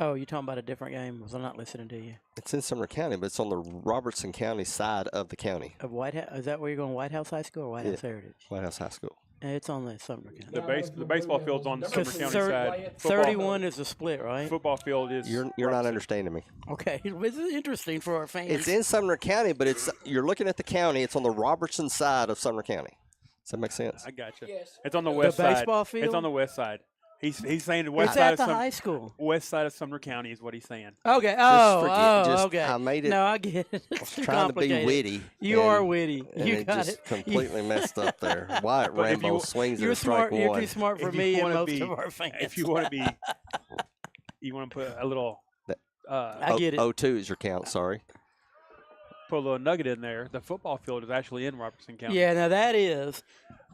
Oh, you're talking about a different game? Was I not listening to you? It's in Sumner County, but it's on the Robertson County side of the county. Of White House? Is that where you're going, White House High School or White House Heritage? White House High School. And it's on the Sumner County. The baseball field's on the Sumner County side. 31 is the split, right? Football field is. You're not understanding me. Okay, this is interesting for our fans. It's in Sumner County, but you're looking at the county. It's on the Robertson side of Sumner County. Does that make sense? I got you. Yes. It's on the west side. baseball field? It's on the west side. He's saying the west It's side at of the high school. West side of Sumner County is what he's saying. Okay. Okay. I made it. No, I get it. I was trying to be witty. You are witty. And You it got just it. completely messed up there. Wyatt But if Rambo you- swings You're at strike smart. You're one. too smart for If you me and wanna most be- of our fans. If you want to be, you want to put a little. I get it. 0-2 is your count. Sorry. Put a little nugget in there. The football field is actually in Robertson County. Yeah, now that is.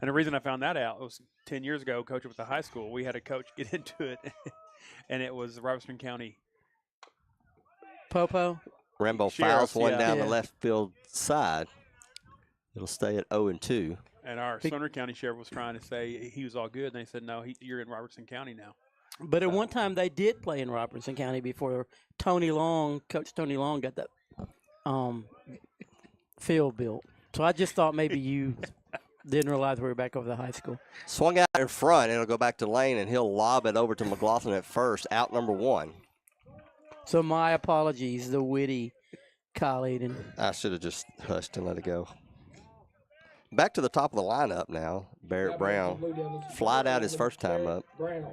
And the reason I found that out was 10 years ago, coaching with the high school. We had a coach get into it, and it was Robertson County. Popo. Rambo Sheriff, fouls one yeah. down Yeah. the left field side. It'll stay at 0-2. And our Sumner County sheriff was trying to say he was all good, and they said, no, you're in Robertson County now. But at one time they did play in Robertson County before Coach Tony Long got that field built. So I just thought maybe you didn't realize we were back over the high school. Swung out in front, and it'll go back to Lane, and he'll lob it over to McLaughlin at first, out number 1. So my apologies, the witty Kyle Eden. I should have just hushed and let it go. Back to the top of the lineup now. Barrett Brown flied out his first time up. Brown.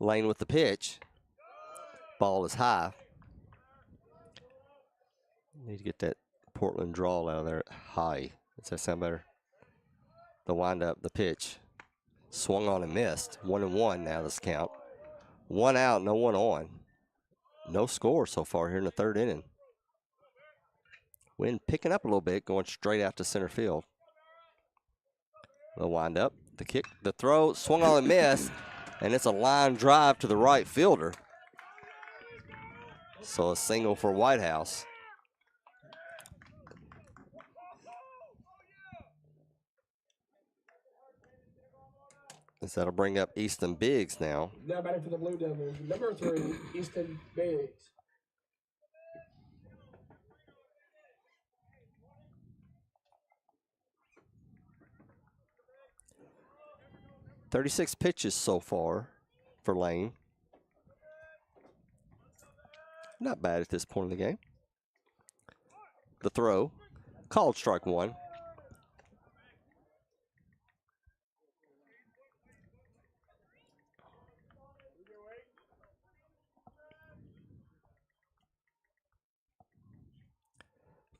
'Lane with the pitch. Ball is high. Need to get that Portland drawl out of there. High. Does that sound better? The windup, the pitch. Swung on and missed. 1-1 now this count. 1 out, no one on. No score so far here in the third inning. Wind picking up a little bit, going straight out to center field. The windup, the kick, the throw, swung on and missed, and it's a line drive to the right fielder. So a single for White House. As that'll bring up Easton Biggs now. Now batting for the Blue Devils, number 3, Easton Biggs. .36 pitches so far for Lane. Not bad at this point in the game. The throw, called strike 1.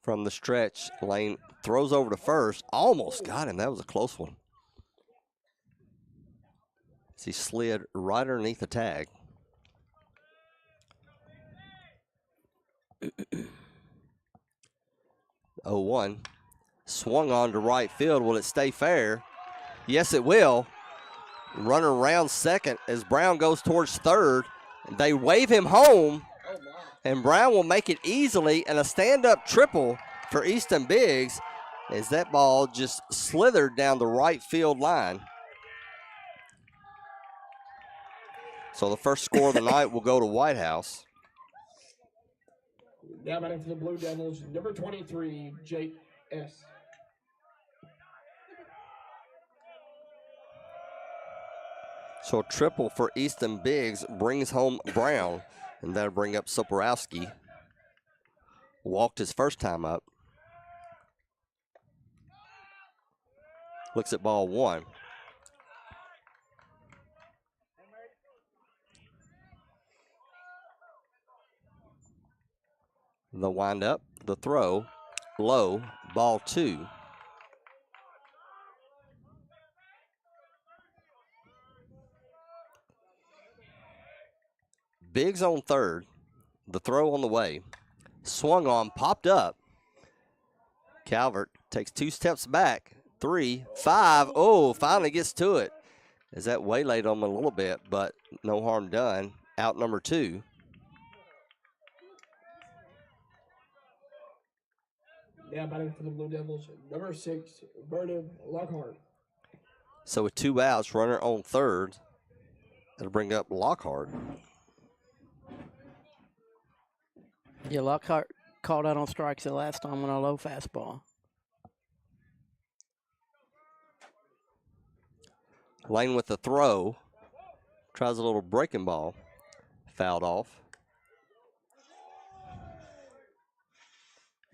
From the stretch, Lane throws over to first. Almost got him. That was a close one. As he slid right underneath the tag. 0-1. Swung on to right field. Will it stay fair? Yes, it will. Runner around second as Brown goes towards third. They wave him home, and Brown will make it easily, and a stand-up triple for Easton Biggs as that ball just slithered down the right field line. So the first score of the night will go to White House. Now batting for the Blue Devils, number 23, Jake S. So a triple for Easton Biggs brings home Brown, and that'll bring up Soporowski. Walked his first time up. Looks at ball one. The windup, the throw, low, ball two. Biggs on third, the throw on the way. Swung on, popped up. Calvert takes 2 steps back, 3, 5. Oh, finally gets to it. As that waylaid him a little bit, but no harm done. Out number 2. Now batting for the Blue Devils, number 6, Vernon Lockhart. So with 2 outs, runner on third. That'll bring up Lockhart. Yeah, Lockhart called out on strikes the last time on a low fastball. Lane with the throw. Tries a little breaking ball. Fouled off.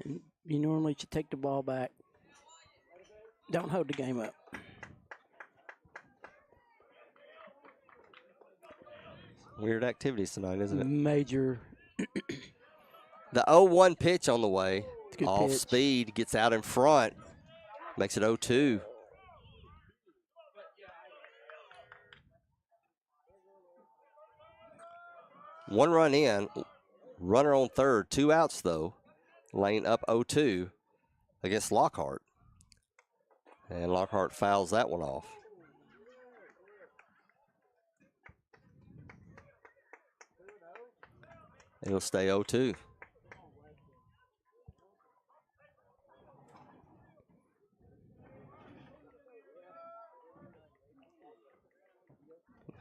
And you normally should take the ball back. Don't hold the game up. Weird activities tonight, isn't it? Major. The 0-1 pitch on the way. Off pitch. speed, gets out in front. Makes it 0-2. One run in. Runner on third. 2 outs, though. Lane up 0-2 against Lockhart. And Lockhart fouls that one off. It'll stay 0-2.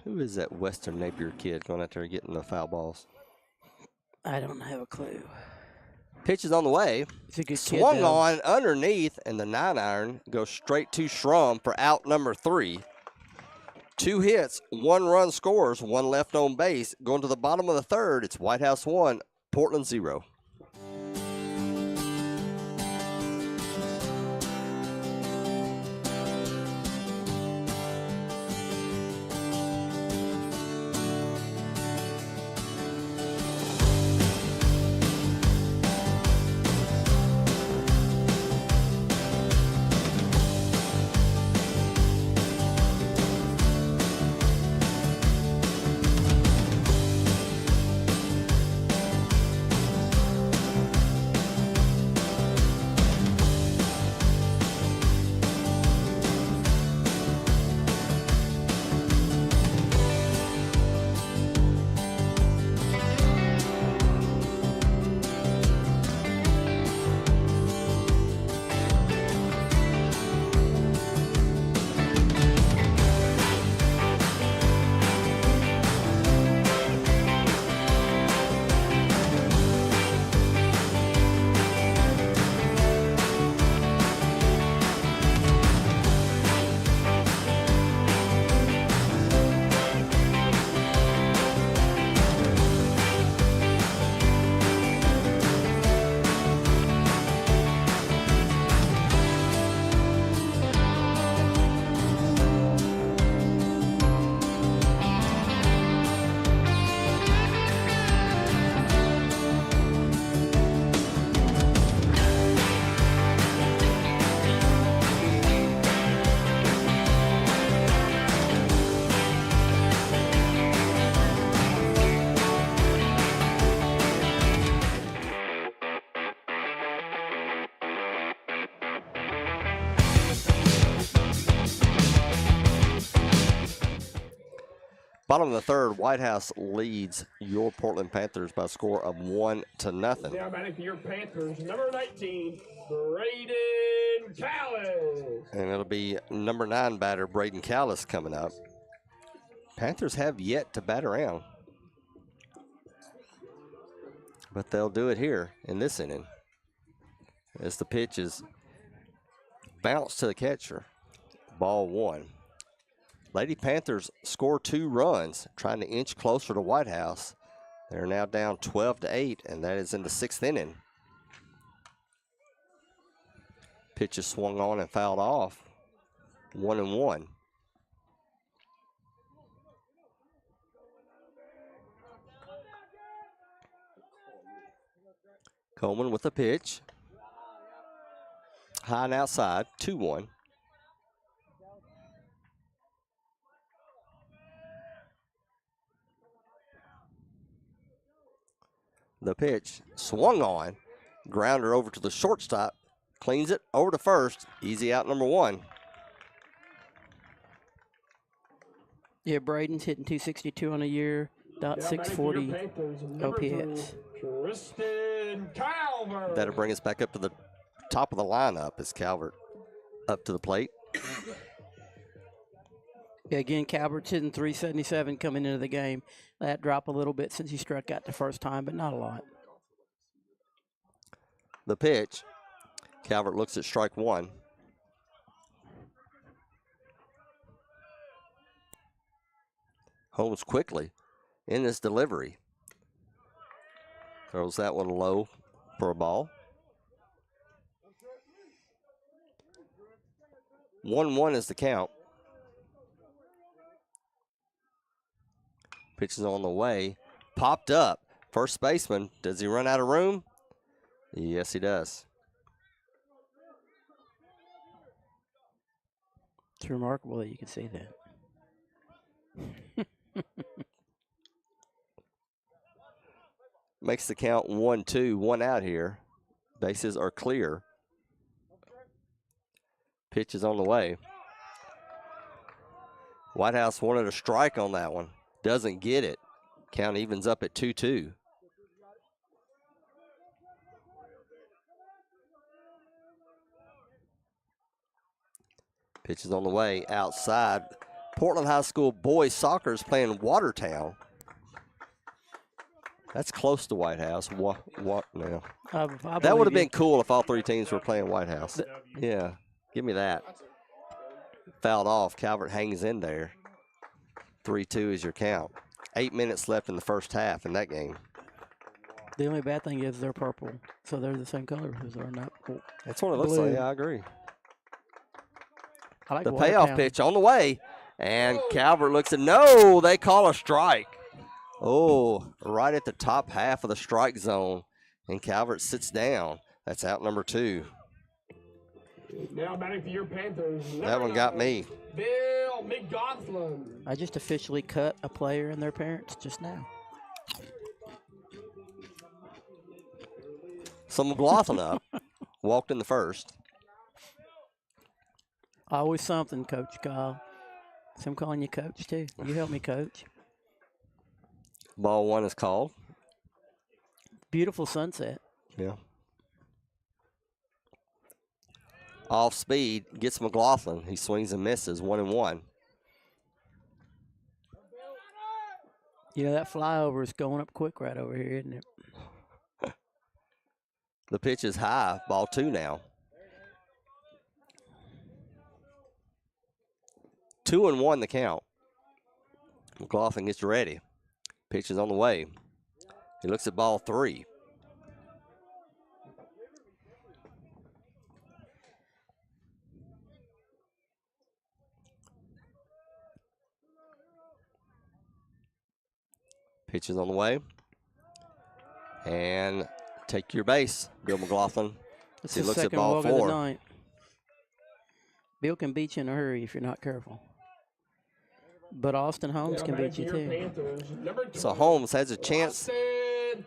Who is that Western Napier kid going out there getting the foul balls? I don't have a clue. Pitch is on the way. It's a good Swung kid, though. on underneath, and the 9-iron goes straight to Schrum for out number 3. 2 hits, 1 run scores, 1 left on base. Going to the bottom of the third, it's White House 1, Portland 0. Bottom of the third, White House leads your Portland Panthers by a score of 1-0. Now batting for your Panthers, number 19, Braden Callis. And it'll be number 9 batter, Braden Callis, coming up. Panthers have yet to bat around, but they'll do it here in this inning as the pitch is bounced to the catcher. Ball 1. Lady Panthers score 2 runs, trying to inch closer to White House. They're now down 12-8, and that is in the 6th inning. Pitch is swung on and fouled off. 1-1. Coleman with the pitch. High and outside, 2-1. The pitch swung on. Grounder over to the shortstop. Cleans it over to first. Easy out number 1. Yeah, Braden's hitting 262 on a year. .640 OPS. Tristan Calvert. That'll bring us back up to the top of the lineup as Calvert up to the plate. Yeah, again, Calvert's hitting 377 coming into the game. That dropped a little bit since he struck out the first time, but not a lot. The pitch. Calvert looks at strike 1. Holmes quickly in this delivery. Throws that one low for a ball. 1-1 is the count. Pitch is on the way. Popped up. First baseman. Does he run out of room? Yes, he does. It's remarkable that you can see that. Makes the count 1-2, 1 out here. Bases are clear. Pitch is on the way. White House wanted a strike on that one. Doesn't get it. Count evens up at 2-2. Pitch is on the way outside. Portland High School boys soccer is playing Watertown. That's close to White House. What now? That would have been cool if all 3 teams were playing White House. Yeah, give me that. Fouled off. Calvert hangs in there. 3-2 is your count. 8 minutes left in the first half in that game. The only bad thing is they're purple, so they're the same color as they're not. That's what it looks like. Yeah, I agree. I like The Watertown. payoff pitch on the way, and Calvert looks at no. They call a strike. Oh, right at the top half of the strike zone, and Calvert sits down. That's out number 2. Now batting for your Panthers. That one got me. Bill McGoughlin. I just officially cut a player and their parents just now. So McLaughlin up, walked in the first. Always something, Coach Kyle. So I'm calling you Coach, too. You help me, Coach. Ball 1 is called. Beautiful sunset. Yeah. Off speed, gets McLaughlin. He swings and misses, 1-1. You know, that flyover is going up quick right over here, isn't it? The pitch is high, ball 2 now. 2-1 the count. McLaughlin gets ready. Pitch is on the way. He looks at ball 3. Pitch is on the way. And take your base, Bill McLaughlin. It's He the looks at second ball walk of the 4. night. Bill can beat you in a hurry if you're not careful. But Austin Holmes can beat you too. So Holmes has a chance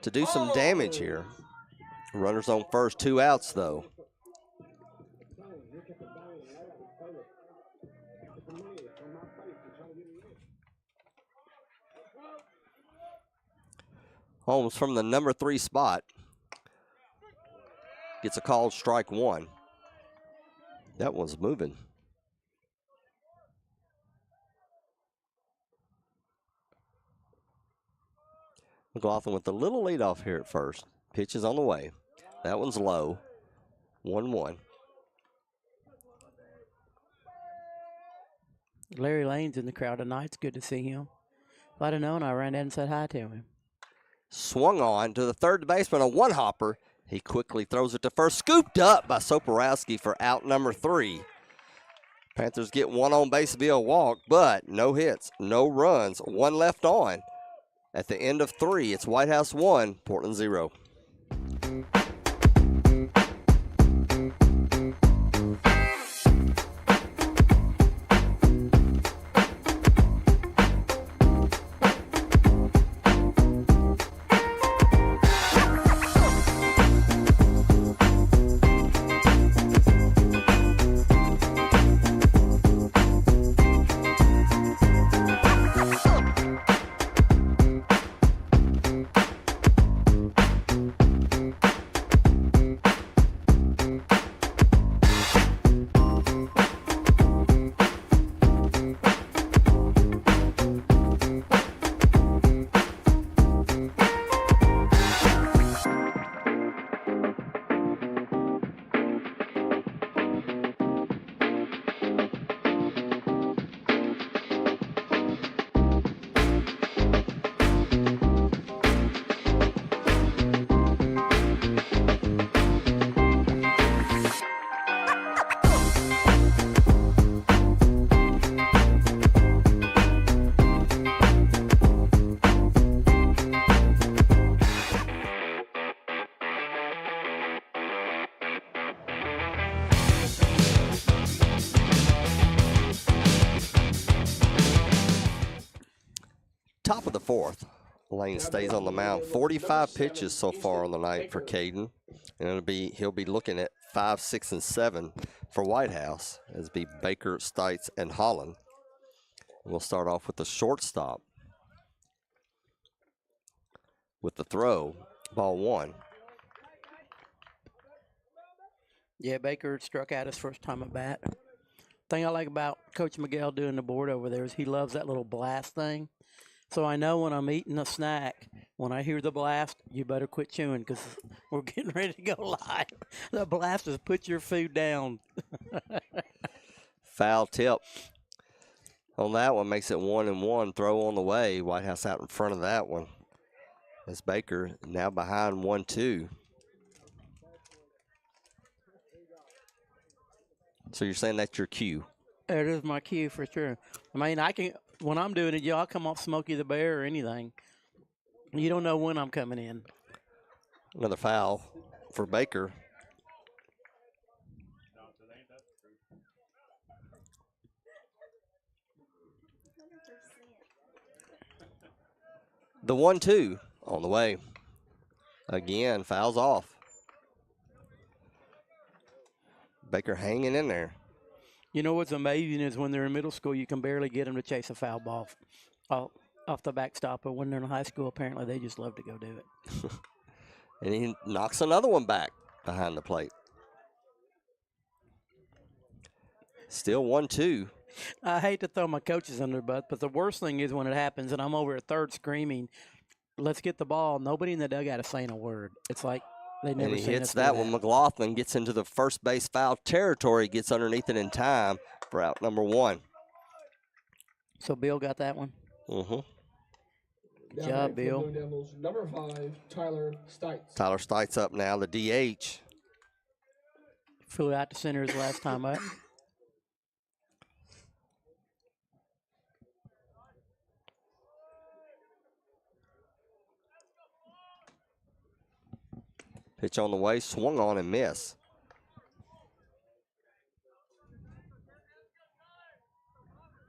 to do some damage here. Runners on first, 2 outs though. Holmes from the number 3 spot gets a called strike 1. That one's moving. McLaughlin with a little lead off here at first. Pitch is on the way. That one's low. 1-1. Larry Lane's in the crowd tonight. It's good to see him. If I'd have known, I ran down and said hi to him. Swung on to the third baseman, a one-hopper. He quickly throws it to first. Scooped up by Soporowski for out number 3. Panthers get one on base via walk, but no hits, no runs, 1 left on. At the end of 3, it's White House 1, Portland 0. Top of the 4th, Lane stays on the mound. 45 pitches so far on the night for Caden, and he'll be looking at 5, 6, and 7 for White House, as be Baker, Stites, and Holland. We'll start off with the shortstop with the throw, ball 1. Yeah, Baker struck out his first time at bat. Thing I like about Coach Miguel doing the board over there is he loves that little blast thing. So I know when I'm eating a snack, when I hear the blast, you better quit chewing because we're getting ready to go live. The blast is put your food down. Foul tip on that one makes it 1-1. Throw on the way. White House out in front of that one. As Baker now behind 1-2. So you're saying that's your cue? It is my cue for sure. I mean, when I'm doing it, I'll come off Smokey the Bear or anything. You don't know when I'm coming in. Another foul for Baker. The 1-2 on the way. Again, fouls off. Baker hanging in there. You know what's amazing is when they're in middle school, you can barely get them to chase a foul ball off the backstop. But when they're in high school, apparently they just love to go do it. And he knocks another one back behind the plate. Still 1-2. I hate to throw my coaches under the bus, but the worst thing is when it happens and I'm over at third screaming, let's get the ball. Nobody in the dugout is saying a word. It's like they never And he seen hits us do that one. McLaughlin gets into the first base foul territory, gets underneath it in time for out number 1. So Bill got that one? Mm-hmm. Good job, Bill. Blue Devils, number 5, Tyler Stites. Tyler Stites up now, the DH. Flew out to center his last time up. Pitch on the way, swung on and miss.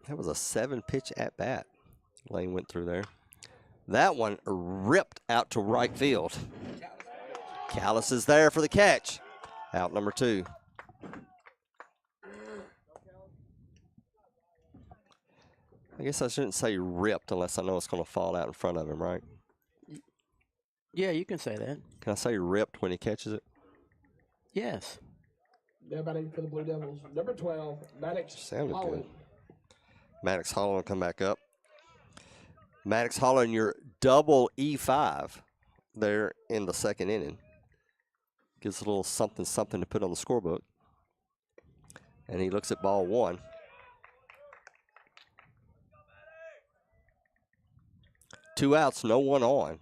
That was a 7-pitch at bat. Lane went through there. That one ripped out to right field. Callis is there for the catch. Out number 2. I guess I shouldn't say ripped unless I know it's going to fall out in front of him, right? Yeah, you can say that. Can I say ripped when he catches it? Yes. Now batting for the Blue Devils, number 12, Maddox Sounded Holland. good. Maddox Holland will come back up. Maddox Holland, your double E5 there in the second inning. Gives a little something to put on the scorebook. And he looks at ball one. Two outs, no one on.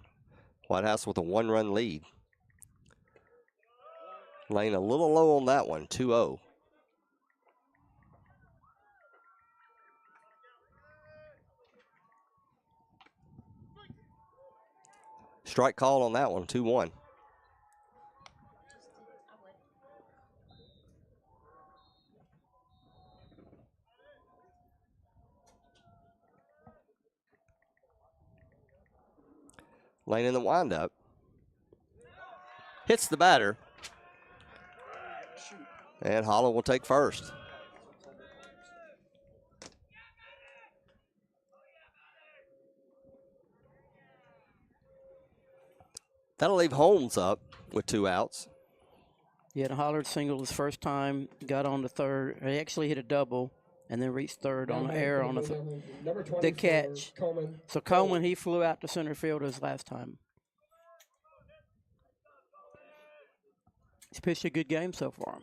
White House with a one-run lead. Lane a little low on that one, 2-0. Strike call on that one, 2-1. Lane in the windup. Hits the batter. And Holland will take first. That'll leave Holmes up with two outs. Yeah, the Hollard singled his first time, got on to third. He actually hit a double and then reached third on the air on the catch. Coleman. So Coleman, he flew out to center field his last time. He's pitched a good game so far,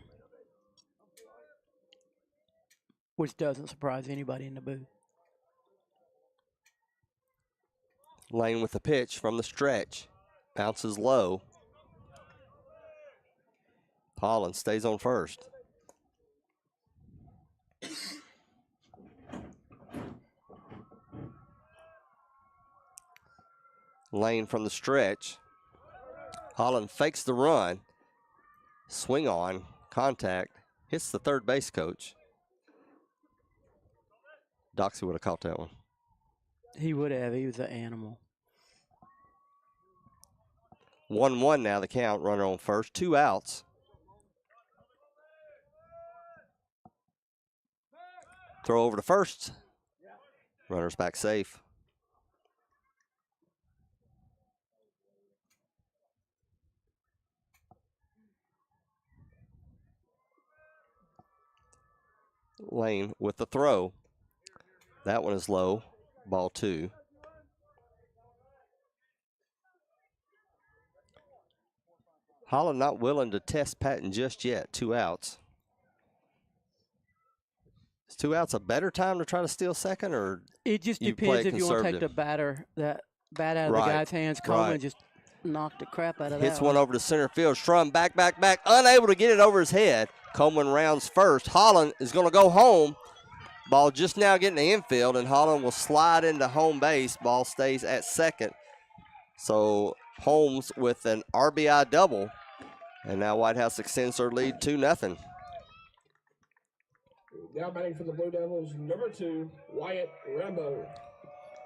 which doesn't surprise anybody in the booth. Lane with the pitch from the stretch. Bounces low. Holland stays on first. Lane from the stretch. Holland fakes the run. Swing on, contact, hits the third base coach. Doxey would have caught that one. He would have. He was an animal. 1-1 now the count, runner on first, two outs. Throw over to first. Runner's back safe. Lane with the throw. That one is low, ball two. Holland not willing to test Patton just yet, two outs. Is two outs a better time to try to steal second, or it just you play depends if you want to take the bat out of the guy's hands. Coleman just knocked the crap out of that. Hits one over to center field. Strum back, unable to get it over his head. Coleman rounds first. Holland is going to go home. Ball just now getting the infield, and Holland will slide into home base. Ball stays at second. So Holmes with an RBI double, and now White House extends their lead 2-0. Now batting for the Blue Devils, number 2, Wyatt Rambo.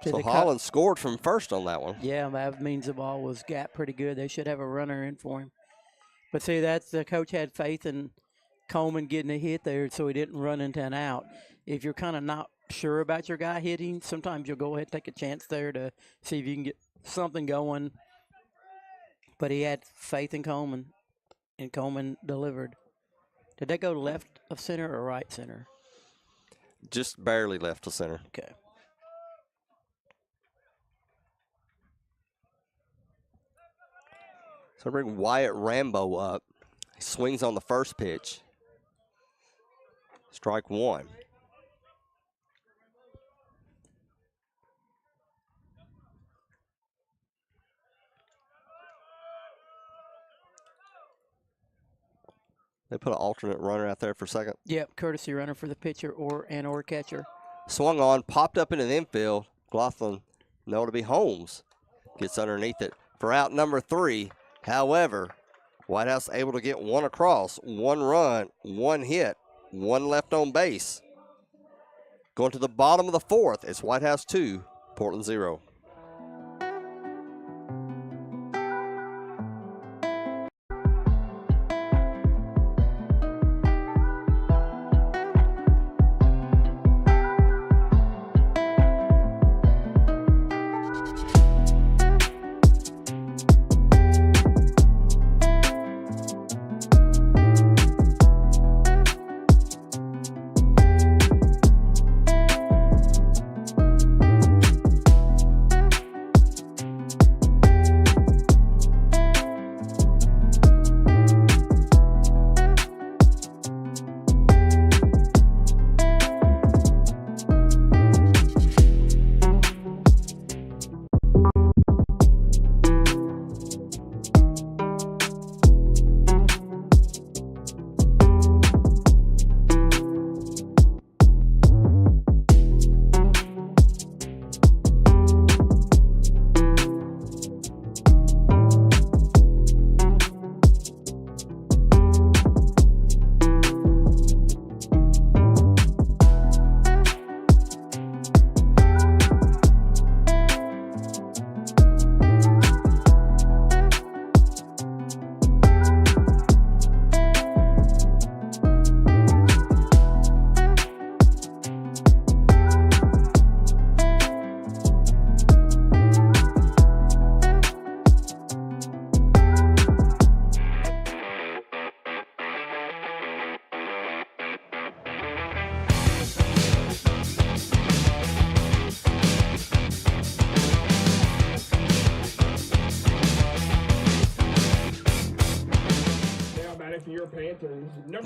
So Holland scored from first on that one. Yeah, that means the ball was gapped pretty good. They should have a runner in for him. But see, that's the coach had faith in Coleman getting a hit there, so he didn't run into an out. If you're kind of not sure about your guy hitting, sometimes you'll go ahead and take a chance there to see if you can get something going. But he had faith in Coleman, and Coleman delivered. Did they go left of center or right center? Just barely left of center. Okay. So bring Wyatt Rambo up. He swings on the first pitch. Strike one. They put an alternate runner out there for second. Yep, courtesy runner for the pitcher or catcher. Swung on, popped up into the infield. McLaughlin, no to be Holmes. Gets underneath it for out number 3. However, White House able to get one across, one run, one hit, one left on base. Going to the bottom of the 4th, it's White House 2, Portland 0.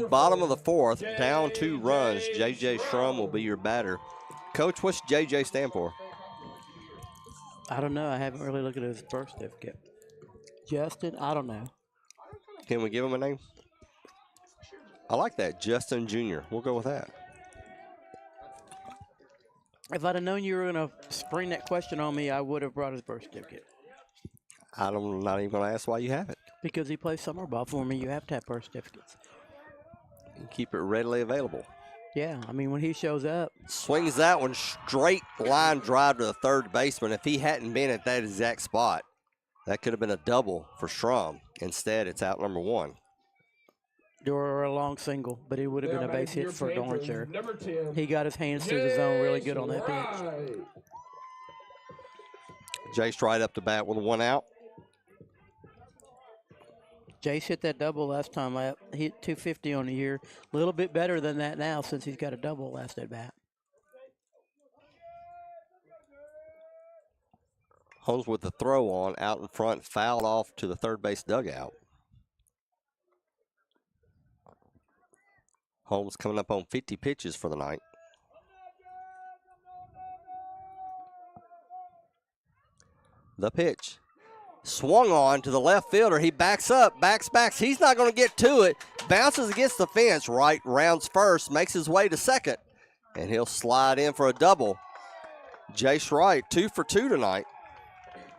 Bottom of the fourth, down 2 runs. J.J. Shrum will be your batter. Coach, what's J.J. stand for? I don't know. I haven't really looked at his birth certificate. Justin, I don't know. Can we give him a name? I like that, Justin Jr. We'll go with that. If I'd have known you were going to spring that question on me, I would have brought his birth certificate. I'm not even going to ask why you have it. Because he plays summer ball for me, you have to have birth certificates. You keep it readily available. Yeah, I mean, when he shows up. Swings that one straight line drive to the third baseman. If he hadn't been at that exact spot, that could have been a double for Shrum. Instead, it's out number 1. Or a long single, but it would have been a base hit for Dorncher. He got his hands through the zone really good on that pitch. Jace right up to bat with 1 out. Jace hit that double last time. He hit 250 on the year. A little bit better than that now since he's got a double last at bat. Holmes with the throw on out in front, fouled off to the third base dugout. Holmes coming up on 50 pitches for the night. The pitch. Swung on to the left fielder. He backs up, backs. He's not going to get to it. Bounces against the fence. Right rounds first, makes his way to second. And he'll slide in for a double. Jace Wright, 2 for 2 tonight.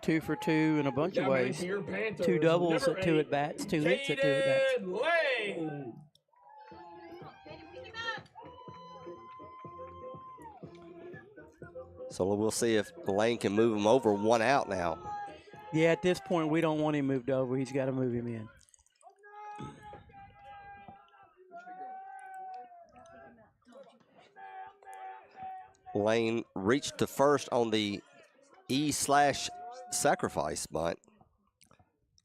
2 for 2 in a bunch of ways. 2 doubles at 2 at bats, 2 hits at 2 at bats. So we'll see if Lane can move him over 1 out now. Yeah, at this point, we don't want him moved over. He's got to move him in. Lane reached to first on the E/sacrifice bunt.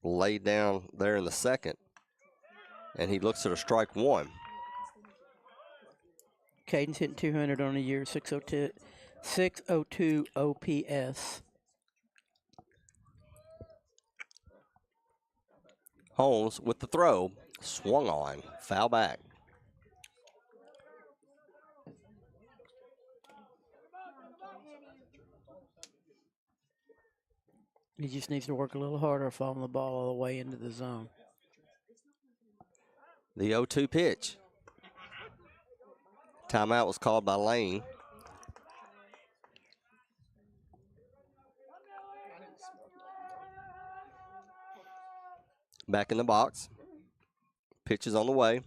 Laid down there in the second. And he looks at a strike 1. Caden's hitting 200 on the year, 602 OPS. Holmes with the throw, swung on, foul back. He just needs to work a little harder, following the ball all the way into the zone. The 0-2 pitch. Timeout was called by Lane. Back in the box. Pitch is on the way.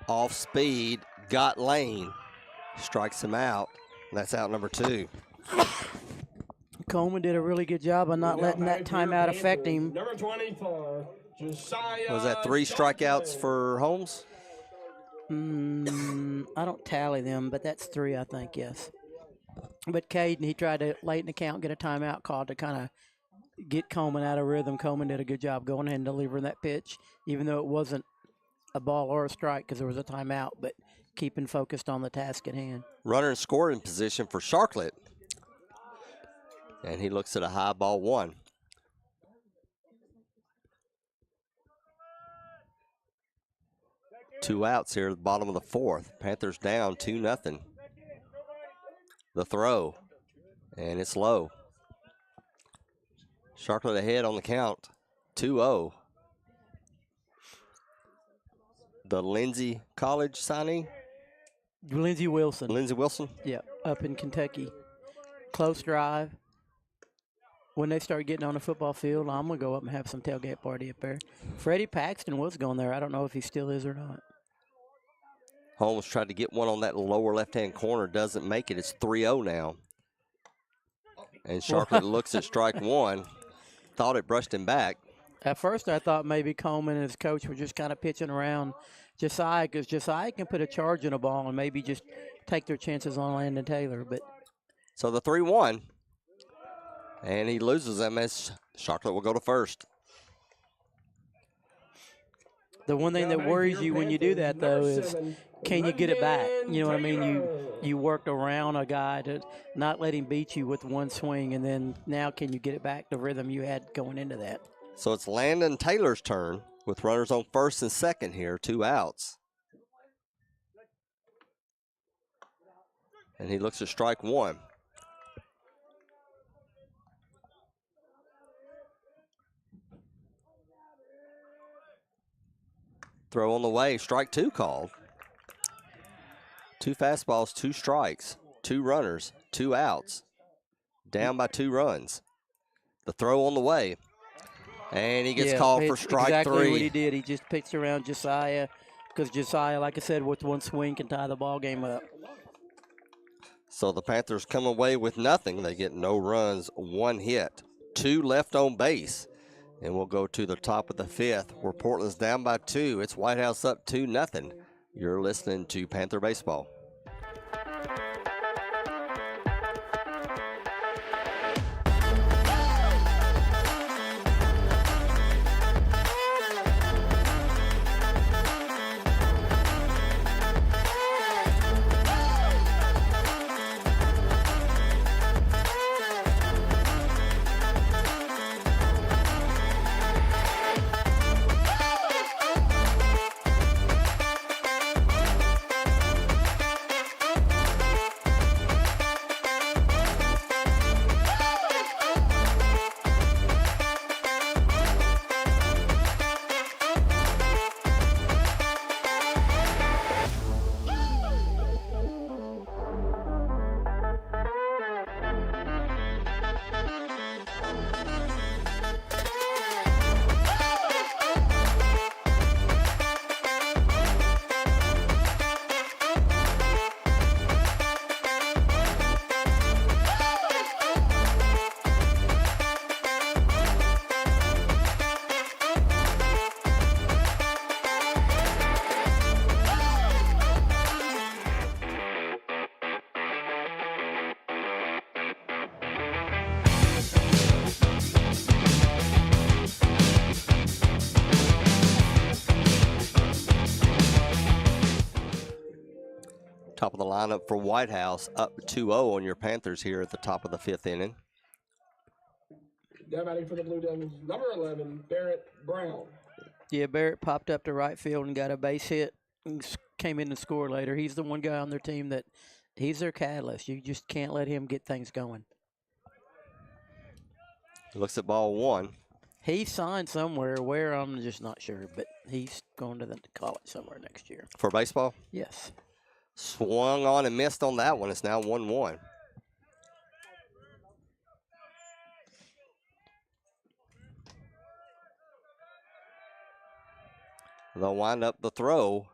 Off speed, got Lane. Strikes him out. That's out number 2. Coleman did a really good job of not letting that timeout affect him. Number 24, Josiah. Was that 3 strikeouts for Holmes? I don't tally them, but that's 3, I think, yes. But Caden, he tried to, late in the count, get a timeout called to kind of get Coleman out of rhythm. Coleman did a good job going ahead and delivering that pitch, even though it wasn't a ball or a strike because there was a timeout, but keeping focused on the task at hand. Runner in scoring position for Sharklet. And he looks at a high ball 1. Two outs here at the bottom of the fourth. Panthers down 2-0. The throw, and it's low. Sharklet ahead on the count, 2-0. The Lindsay College signee? Lindsey Wilson. Lindsey Wilson? Yeah, up in Kentucky. Close drive. When they start getting on the football field, I'm going to go up and have some tailgate party up there. Freddie Paxton was going there. I don't know if he still is or not. Holmes tried to get one on that lower left-hand corner. Doesn't make it. It's 3-0 now. And Sharklet looks at strike 1. Thought it brushed him back. At first, I thought maybe Coleman and his coach were just kind of pitching around Josiah because Josiah can put a charge in a ball and maybe just take their chances on Landon Taylor. But so the 3-1. And he loses them as Sharklet will go to first. The one thing that worries you when you do that, though, is can you get it back? You know what I mean? You worked around a guy to not let him beat you with one swing, and then now can you get it back the rhythm you had going into that? So it's Landon Taylor's turn with runners on first and second here, 2 outs. And he looks at strike one. Throw on the way, strike two called. 2 fastballs, 2 strikes, 2 runners, 2 outs. Down by 2 runs. The throw on the way. And he gets called for strike exactly 3. What he did. He just pitched around Josiah because Josiah, like I said, with one swing can tie the ball game up. So the Panthers come away with nothing. They get no runs, 1 hit, 2 left on base. And we'll go to the top of the 5th where Portland's down by 2. It's White House up 2-0. You're listening to Panther Baseball. Top of the lineup for White House, up 2-0 on your Panthers here at the top of the 5th inning. Down batting for the Blue Devils, number 11, Barrett Brown. Yeah, Barrett popped up to right field and got a base hit and came in to score later. He's the one guy on their team that he's their catalyst. You just can't let him get things going. Looks at ball 1. He signed somewhere. Where, I'm just not sure, but he's going to the college somewhere next year. For baseball? Yes. Swung on and missed on that one. It's now 1-1. They'll wind up the throw.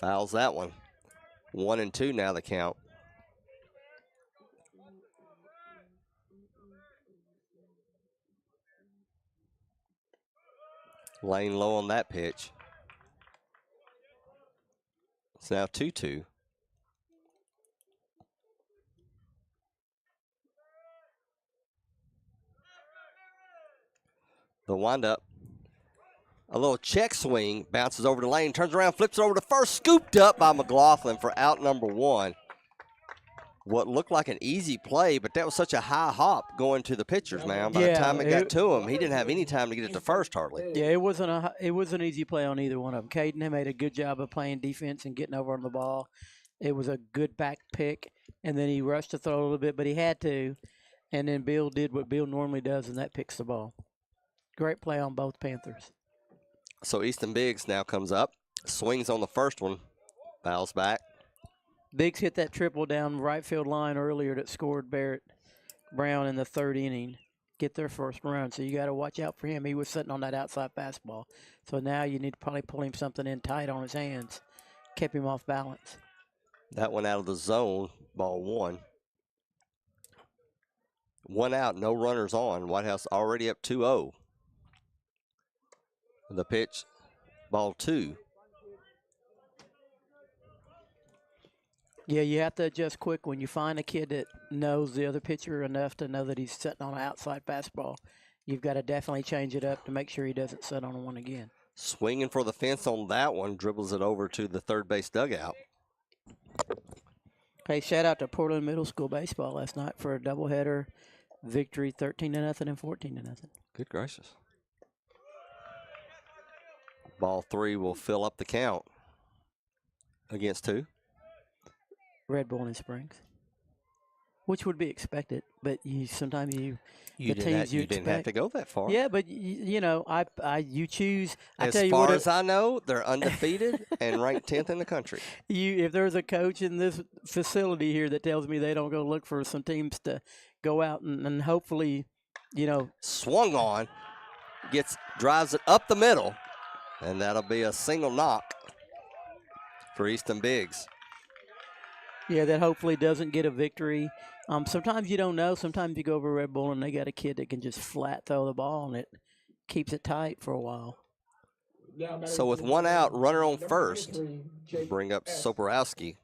Fouls that one. 1-2 now the count. Laying low on that pitch. It's now 2-2. The windup. A little check swing, bounces over the lane, turns around, flips it over to first, scooped up by McLaughlin for out number 1. What looked like an easy play, but that was such a high hop going to the pitchers, man. By the time it got to him, he didn't have any time to get it to first hardly. Yeah, it wasn't an easy play on either one of them. Caden had made a good job of playing defense and getting over on the ball. It was a good back pick, and then he rushed to throw a little bit, but he had to. And then Bill did what Bill normally does, and that picks the ball. Great play on both Panthers. So Easton Biggs now comes up, swings on the first one, fouls back. Biggs hit that triple down right field line earlier that scored Barrett Brown in the 3rd inning. Get their first run, so you got to watch out for him. He was sitting on that outside fastball. So now you need to probably pull him something in tight on his hands. Kept him off balance. That one out of the zone, ball 1. 1 out, no runners on. White House already up 2-0. The pitch, ball 2. Yeah, you have to adjust quick when you find a kid that knows the other pitcher enough to know that he's sitting on an outside fastball. You've got to definitely change it up to make sure he doesn't sit on one again. Swinging for the fence on that one, dribbles it over to the third base dugout. Hey, shout out to Portland Middle School baseball last night for a doubleheader victory, 13-0 and 14-0. Good gracious. Ball 3 will fill up the count. Against 2? Red Bull in Springs, which would be expected. But sometimes the teams you didn't have to go that far. Yeah, but you choose. As far as I know, they're undefeated and ranked 10th in the country. If there's a coach in this facility here that tells me they don't go look for some teams to go out and hopefully, swung on, drives it up the middle, and that'll be a single knock for Easton Biggs. Yeah, that hopefully doesn't get a victory. Sometimes you don't know. Sometimes you go over Red Bull and they got a kid that can just flat throw the ball and it keeps it tight for a while. So with one out, runner on first, bring up Soporowski.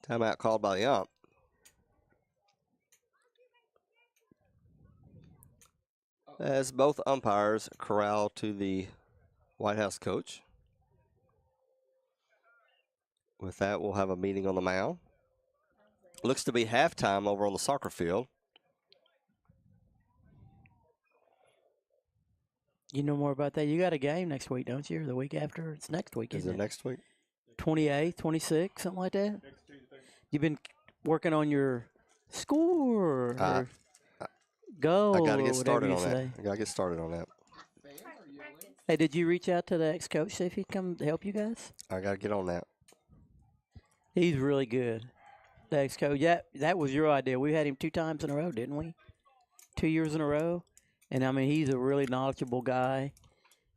Timeout called by the ump. As both umpires corral to the White House coach. With that, we'll have a meeting on the mound. Looks to be halftime over on the soccer field. You know more about that. You got a game next week, don't you? Or the week after? It's next week, isn't it? Is it next week? 28th, 26th, something like that? You've been working on your score or goal I got to or get started whatever on you that. say. I got to get started on that. Hey, did you reach out to the ex-coach, see if he'd come help you guys? I got to get on that. He's really good. The ex-coach. Yeah, that was your idea. We had him 2 times in a row, didn't we? 2 years in a row. And, I mean, he's a really knowledgeable guy.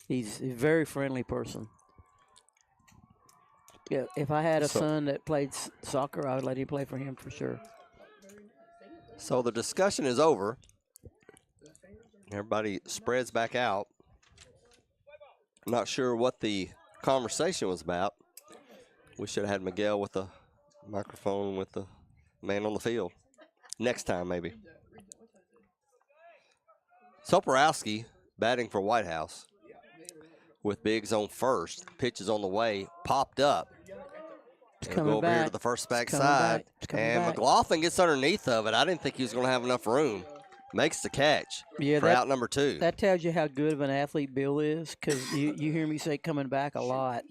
He's a very friendly person. Yeah, if I had a son that played soccer, I would let him play for him for sure. So the discussion is over. Everybody spreads back out. I'm not sure what the conversation was about. We should have had Miguel with the microphone with the man on the field. Next time, maybe. Soporowski batting for White House with Biggs on first. Pitch is on the way. Popped up. It'll go over here to the first back side. And McLaughlin gets underneath of it. I didn't think he was going to have enough room. Makes the catch for out number 2. That tells you how good of an athlete Bill is, because you hear me say coming back a lot.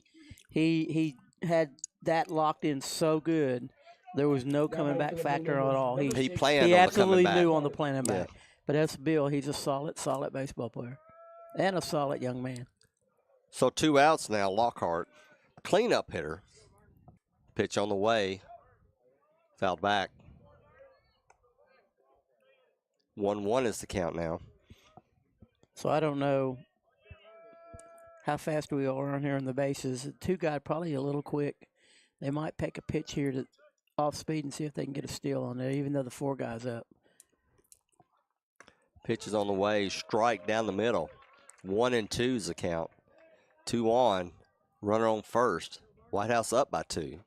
He had that locked in so good, there was no coming back factor at all. He planned He on absolutely the coming back. knew on the planning back. Yeah. But that's Bill. He's a solid baseball player and a solid young man. So 2 outs now. Lockhart, cleanup hitter. Pitch on the way. Fouled back. 1-1 is the count now. So I don't know how fast we are on here on the bases. The 2 guy probably a little quick. They might pick a pitch here to off speed and see if they can get a steal on there, even though the 4 guy's up. Pitch is on the way. Strike down the middle. 1-2 is the count. 2 on. Runner on first. White House up by 2.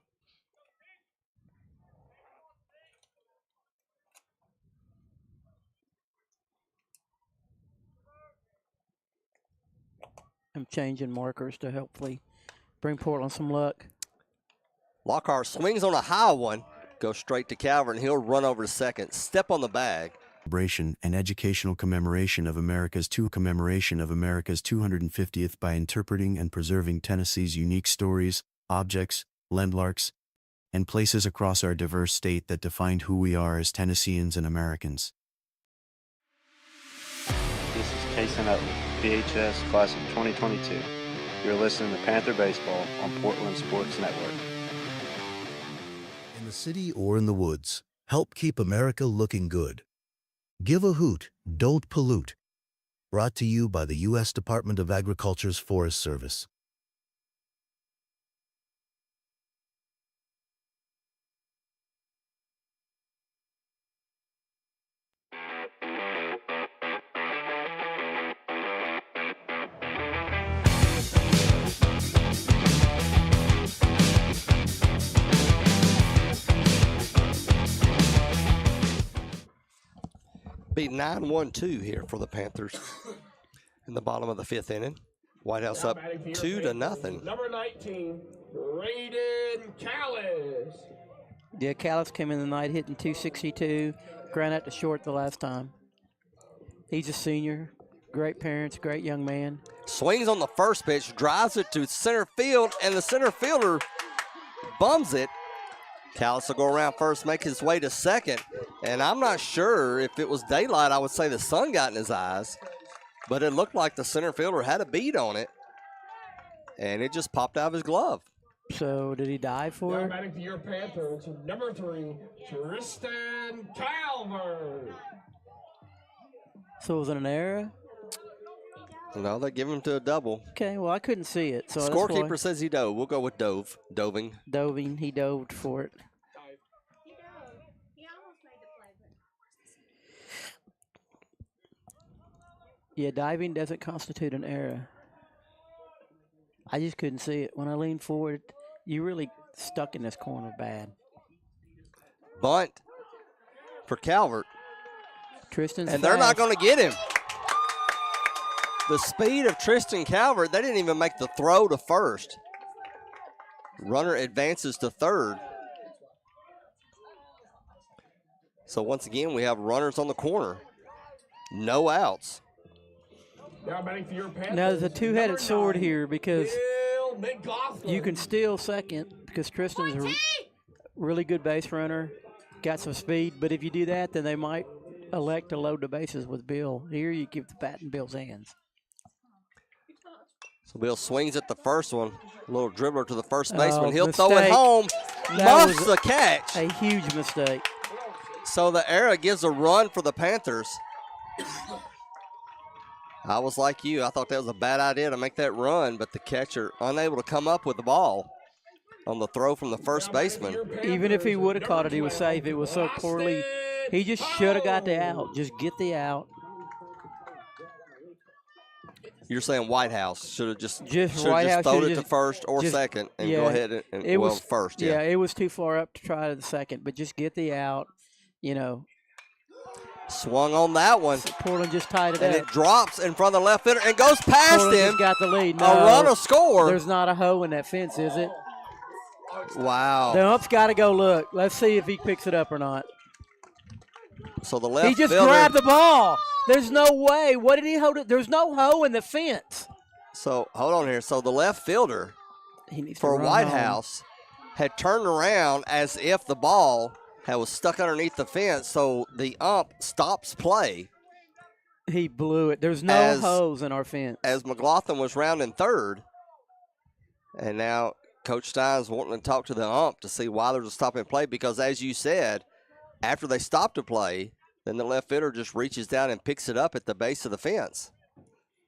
I'm changing markers to hopefully bring Portland some luck. Lockhart swings on a high one. Goes straight to Calvert, and he'll run over to second. Step on the bag. Celebration and educational commemoration of America's 250th by interpreting and preserving Tennessee's unique stories, objects, landmarks, and places across our diverse state that defined who we are as Tennesseans and Americans. This is Kason Utley, PHS Class of 2022. You're listening to Panther Baseball on Portland Sports Network. In the city or in the woods, help keep America looking good. Give a hoot, don't pollute. Brought to you by the U.S. Department of Agriculture's Forest Service. Be 9-1-2 here for the Panthers in the bottom of the 5th inning. White House up 2-0. Number 19, Braden Callis. Yeah, Callis came in the night hitting 262. Ground out to short the last time. He's a senior. great parents, great young man. Swings on the first pitch, drives it to center field, and the center fielder bums it. Callis will go around first, make his way to second. And I'm not sure if it was daylight, I would say the sun got in his eyes. But it looked like the center fielder had a bead on it. And it just popped out of his glove. So did he dive for Now it? batting for your Panthers, number 3, Tristan Calvert. So was it an error? No, they give him to a double. Okay, well, I couldn't see it. So Scorekeeper says he dove. We'll go with doving. Doving, he dove for it. Yeah, diving doesn't constitute an error. I just couldn't see it. When I leaned forward, you really stuck in this corner bad. Bunt for Calvert. Tristan's And they're not fast. going to get him. The speed of Tristan Calvert, they didn't even make the throw to first. Runner advances to third. So once again, we have runners on the corner. No outs. Now batting for your Panthers. Now, there's a two-headed sword here because Bill McLaughlin. you can steal second because Tristan's a really good base runner, got some speed, but if you do that, then they might elect to load the bases with Bill. Here you give the bat in Bill's hands. So Bill swings at the first one. A little dribbler to the first baseman. Oh, He'll throw it mistake. home. That Muffs was the catch. A huge mistake. So the error gives a run for the Panthers. I was like you. I thought that was a bad idea to make that run, but the catcher unable to come up with the ball on the throw from the first baseman. Even if he would have caught it, he was safe. It was so poorly. He just should have got the out. Just get the out. You're saying Whitehouse should have just Whitehouse thrown should've it to just- first or just- second and yeah, go ahead and it was first. Yeah, it was too far up to try to the second, but just get the out. You know, Swung on that one. Portland just tied it And up. it drops in front of the left fielder and goes past Portland him. just got the lead. A run will score. There's not a hole in that fence, is it? Wow. The ump's got to go look. Let's see if he picks it up or not. So the left He just fielder, grabbed the ball. There's no way. What did he hold it? There's no hole in the fence. So hold on here. So the left fielder for to run Whitehouse had turned around as if the ball was stuck underneath the fence. So the ump stops play. He blew it. There's no holes in our fence. As McLaughlin was rounding third. And now Coach Stein's wanting to talk to the ump to see why there's a stop in play, because as you said, after they stop to play, then the left fielder just reaches down and picks it up at the base of the fence.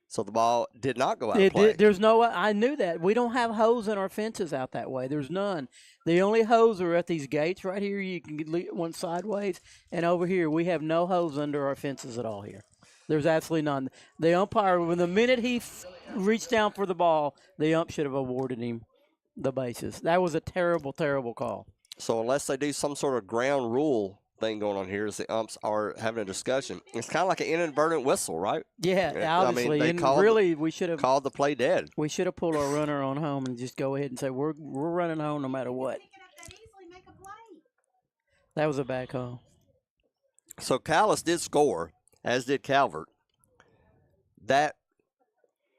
So the ball did not go out of play. There's no. I knew that. We don't have holes in our fences out that way. There's none. The only holes are at these gates right here. You can get one sideways, and over here we have no holes under our fences at all here. There's absolutely none. The umpire, when the minute he reached down for the ball, the ump should have awarded him the bases. That was a terrible, terrible call. So unless they do some sort of ground rule thing going on here, as the umps are having a discussion, it's kind of like an inadvertent whistle, right? Yeah, obviously. they and called really, we should have called the play dead. We should have pulled our runner on home and just go ahead and say we're running home no matter what. That was a bad call. So Callis did score, as did Calvert. That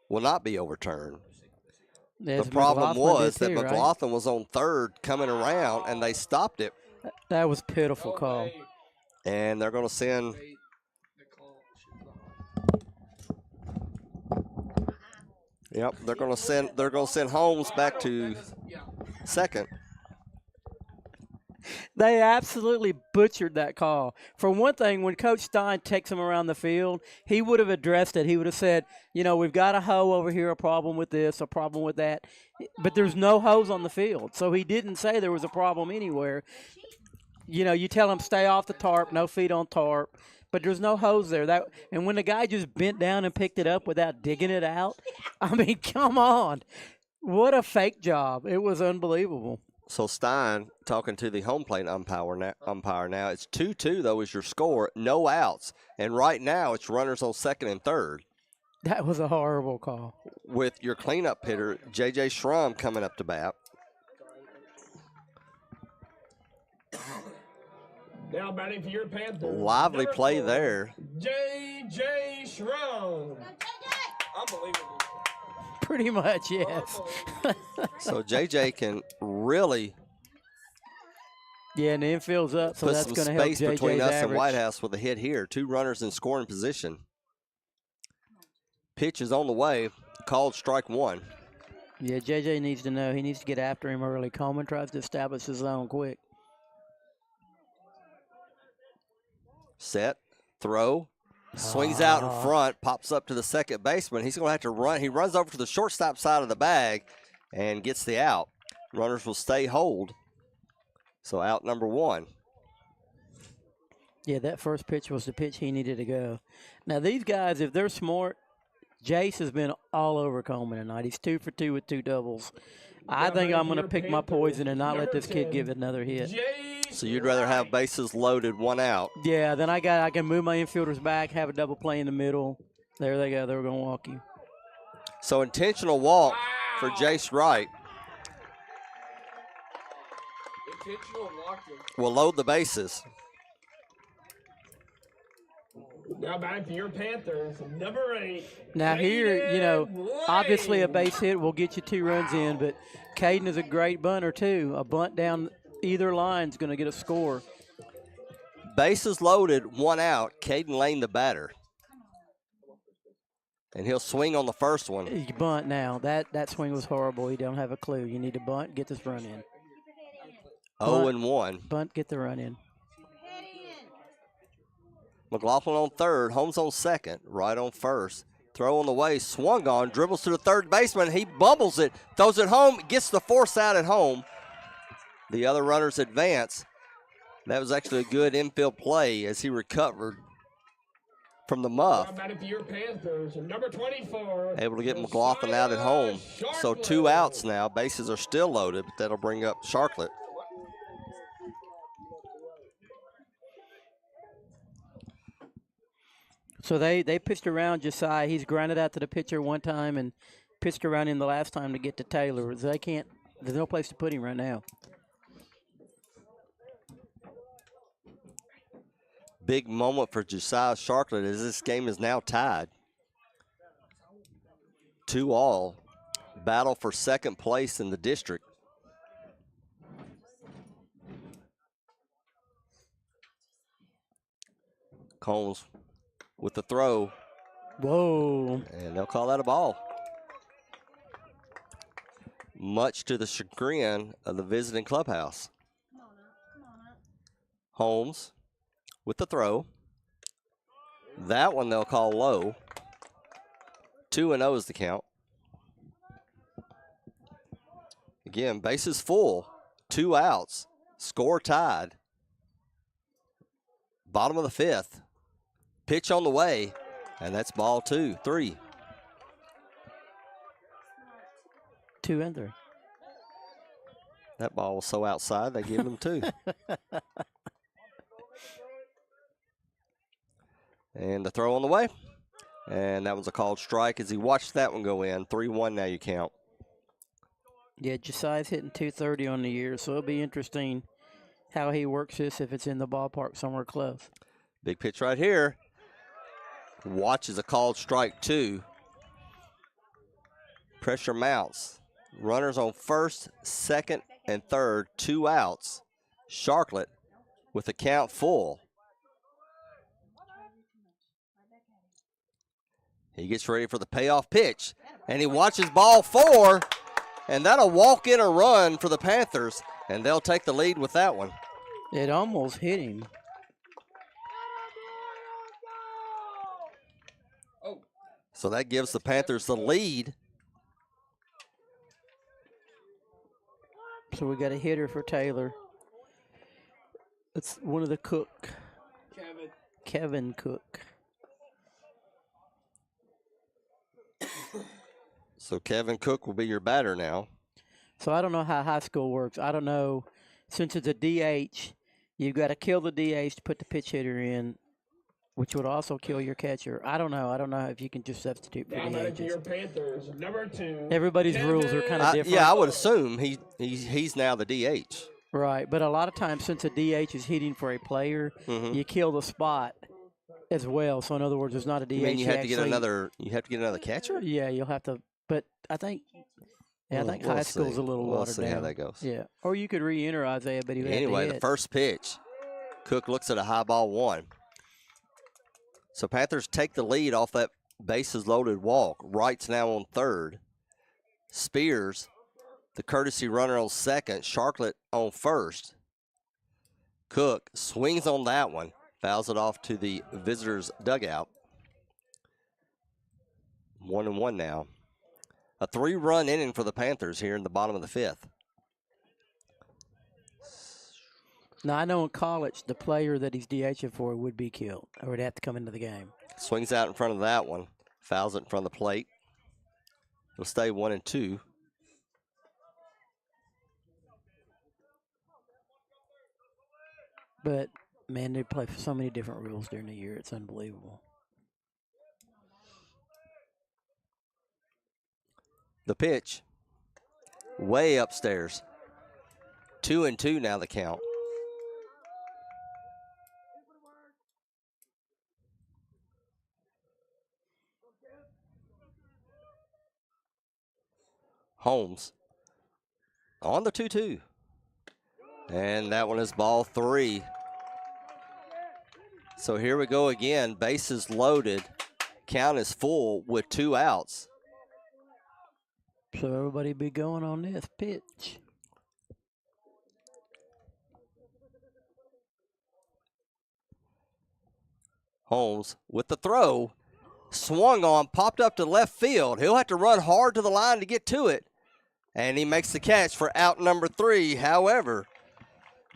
will not be overturned. Yes, the problem McLaughlin was did that too, right? McLaughlin was on third coming around, and they stopped it. That was a pitiful call. And they're going to send Yep, they're going to send Holmes back to second. They absolutely butchered that call. For one thing, when Coach Stein takes him around the field, he would have addressed it. He would have said, you know, we've got a hoe over here, a problem with this, a problem with that. But there's no hoes on the field. So he didn't say there was a problem anywhere. You know, you tell him stay off the tarp, no feet on tarp. But there's no hose there. And when the guy just bent down and picked it up without digging it out, I mean, come on. What a fake job. It was unbelievable. So Stein talking to the home plate umpire now. It's 2-2, though, is your score. No outs. And right now it's runners on second and third. That was a horrible call. With your cleanup hitter, J.J. Schrum, coming up to bat. Now batting for your Panthers. Lively number play 4, there. J.J. Schroen. Unbelievable. Pretty much, yes. So JJ can really Yeah, and the infield's up, so put that's some going to help space JJ's between us average. and White House with a hit here. 2 runners in scoring position. Pitch is on the way. Called strike 1. Yeah, JJ needs to know. He needs to get after him early. Coleman tries to establish his zone quick. Set, throw, swings out in front, pops up to the second baseman. He's going to have to run. He runs over to the shortstop side of the bag and gets the out. Runners will stay hold. So out number 1. Yeah, that first pitch was the pitch he needed to go. Now, these guys, if they're smart, Jace has been all over Coleman tonight. He's 2 for 2 with 2 doubles. I think I'm going to pick my poison and not let this kid give another hit. So you'd rather have bases loaded, 1 out. Yeah, then I can move my infielders back, have a double play in the middle. There they go. They're going to walk you. So intentional walk for Jace Wright. Intentional walking. Will load the bases. Now back to your Panthers, number 8. Now here, you know, obviously a base hit will get you 2 runs in, but Caden is a great bunter too. A bunt down either line is going to get a score. Bases loaded, 1 out. Caden Lane the batter. And he'll swing on the first one. You bunt now. That swing was horrible. You don't have a clue. You need to bunt, get this run in. 0-1. Bunt, get the run in. McLaughlin on third, Holmes on second, Wright on first. Throw on the way, swung on, dribbles to the third baseman. He bubbles it, throws it home, gets the force out at home. The other runners advance. That was actually a good infield play as he recovered from the muff. Now batting for your Panthers, number 24. Able to get McLaughlin out at home. So 2 outs now. Bases are still loaded, but that'll bring up Sharklet. So they pitched around Josiah. He's grounded out to the pitcher one time and pitched around him the last time to get to Taylor. They can't. There's no place to put him right now. Big moment for Josiah Sharklet as this game is now tied. 2-2. Battle for second place in the district. Combs with the throw. Whoa. And they'll call that a ball. Much to the chagrin of the visiting clubhouse. Holmes with the throw. That one they'll call low. 2-0 is the count. Again, bases full. 2 outs. Score tied. Bottom of the 5th. Pitch on the way, and that's ball 2-3. 2 and 3. That ball was so outside, they give him 2. And the throw on the way. And that was a called strike as he watched that one go in. 3-1 now you count. Yeah, Josiah's hitting 230 on the year, so it'll be interesting how he works this if it's in the ballpark somewhere close. Big pitch right here. Watches a called strike 2. Pressure mounts. Runners on first, second, and third. 2 outs. Sharklet with the count full. He gets ready for the payoff pitch, and he watches ball 4, and that'll walk in a run for the Panthers, and they'll take the lead with that one. It almost hit him. So that gives the Panthers the lead. So we got a hitter for Taylor. It's one of the Cook. Kevin Cook. So Kevin Cook will be your batter now. So I don't know how high school works. I don't know. Since it's a DH, you've got to kill the DH to put the pitch hitter in, which would also kill your catcher. I don't know. I don't know if you can just substitute for Now batting for DHs. your Panthers, number 2. Everybody's rules are kind of different. Yeah, I would assume he's now the DH. Right, but a lot of times since a DH is hitting for a player, you kill the spot as well. So in other words, there's not a DH. You mean you have to get another? You have to get another catcher? Yeah, you'll have to. But I think, I think high school's a little We'll watered see down. how that goes. Yeah, or you could re-enter Isaiah, but he would have to Anyway, the hit. first pitch, Cook looks at a high ball 1. So Panthers take the lead off that bases loaded walk. Wright's now on third. Spears, the courtesy runner, on second. Sharklet on first. Cook swings on that one, fouls it off to the visitors' dugout. 1-1 now. A 3-run inning for the Panthers here in the bottom of the 5th. Now, I know in college, the player that he's DHing for would be killed or would have to come into the game. Swings out in front of that one. Fouls it in front of the plate. It'll stay 1-2. But, man, they play for so many different rules during the year. It's unbelievable. The pitch, way upstairs. 2-2 now the count. Holmes on the 2-2. And that one is ball 3. So here we go again. Bases loaded. Count is full with 2 outs. So everybody be going on this pitch. Holmes with the throw. Swung on, popped up to left field. He'll have to run hard to the line to get to it. And he makes the catch for out number 3. However,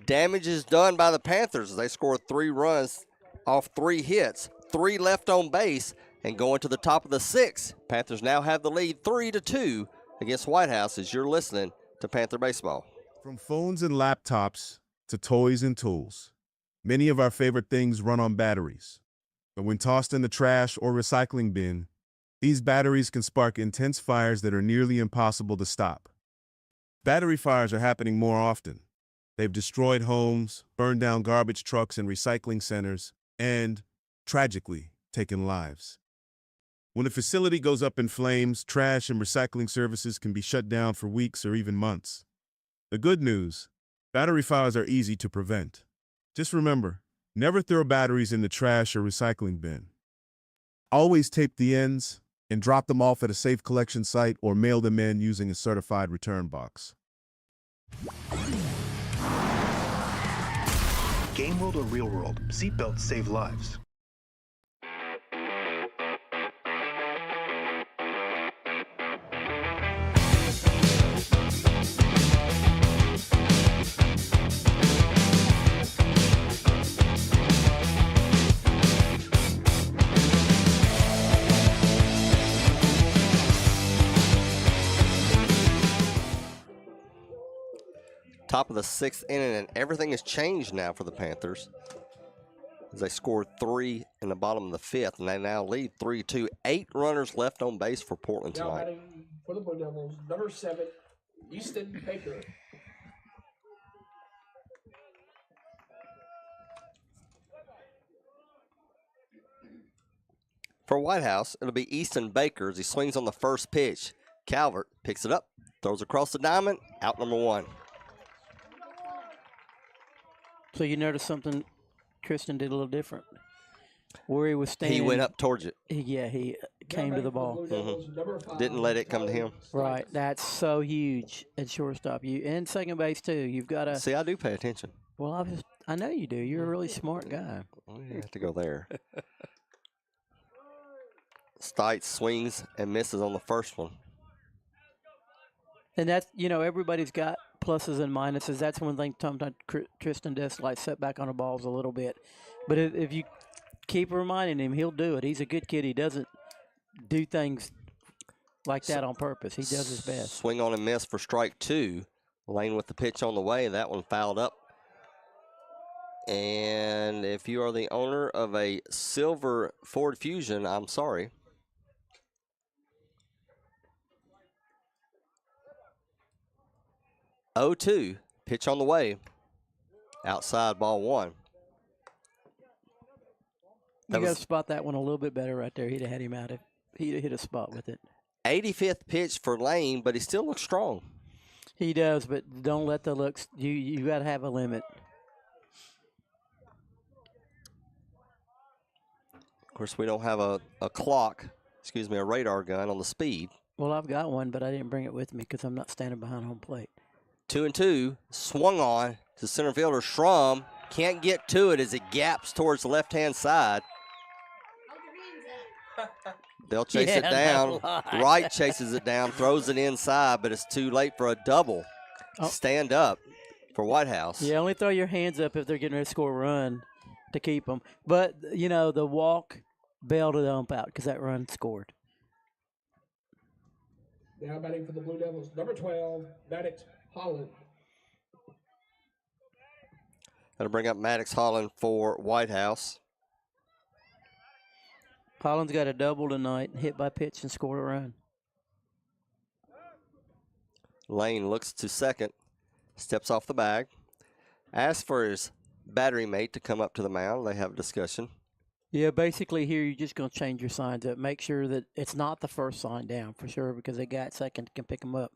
damage is done by the Panthers. They score 3 runs off 3 hits. 3 left on base. And going to the top of the 6th, Panthers now have the lead 3-2 against White House as you're listening to Panther Baseball. From phones and laptops to toys and tools, many of our favorite things run on batteries. But when tossed in the trash or recycling bin, these batteries can spark intense fires that are nearly impossible to stop. Battery fires are happening more often. They've destroyed homes, burned down garbage trucks and recycling centers, and, tragically, taken lives. When a facility goes up in flames, trash and recycling services can be shut down for weeks or even months. The good news, battery fires are easy to prevent. Just remember, never throw batteries in the trash or recycling bin. Always tape the ends and drop them off at a safe collection site or mail them in using a certified return box. Game world or real world, seatbelts save lives. Top of the 6th inning, and everything has changed now for the Panthers as they scored 3 in the bottom of the 5th, and they now lead 3-2. 8 runners left on base for Portland Now tonight. batting for the Blue Devils, number 7, Easton Baker. For White House, it'll be Easton Baker as he swings on the first pitch. Calvert picks it up, throws across the diamond, out number 1. So you notice something Tristan did a little different. Where he was standing. He went up towards it. He came to the ball. Didn't let it come to him. Right, that's so huge at shortstop. You and second base too. You've got to see. I do pay attention. Well, I know you do. You're a really smart guy. We have to go there. Stites swings and misses on the first one. And that's, everybody's got pluses and minuses. That's one thing sometimes Tristan does, like set back on the balls a little bit. But if you keep reminding him, he'll do it. He's a good kid. He doesn't do things like that on purpose. He does his best. Swing on and miss for strike 2. Lane with the pitch on the way. That one fouled up. And if you are the owner of a silver Ford Fusion, I'm sorry. Oh, 2 Pitch on the way. Outside, ball 1. You got to spot that one a little bit better right there. He'd have had him out if he'd have hit a spot with it. 85th pitch for Lane, but he still looks strong. He does, but don't let the looks. You got to have a limit. Of course, we don't have a clock, a radar gun on the speed. Well, I've got one, but I didn't bring it with me because I'm not standing behind home plate. 2-2, swung on to center fielder Schrum. Can't get to it as it gaps towards the left-hand side. They'll chase it down. Wright chases it down, throws it inside, but it's too late for a double. Stand up for White House. Yeah, only throw your hands up if they're getting ready to score a run to keep them. But, the walk bailed the ump out because that run scored. Now batting for the Blue Devils, number 12, Maddox Holland. Got to bring up Maddox Holland for White House. Holland's got a double tonight, hit by pitch and scored a run. Lane looks to second, steps off the bag, asks for his battery mate to come up to the mound. They have a discussion. Yeah, basically here you're just going to change your signs up. Make sure that it's not the first sign down for sure because the guy at second can pick them up.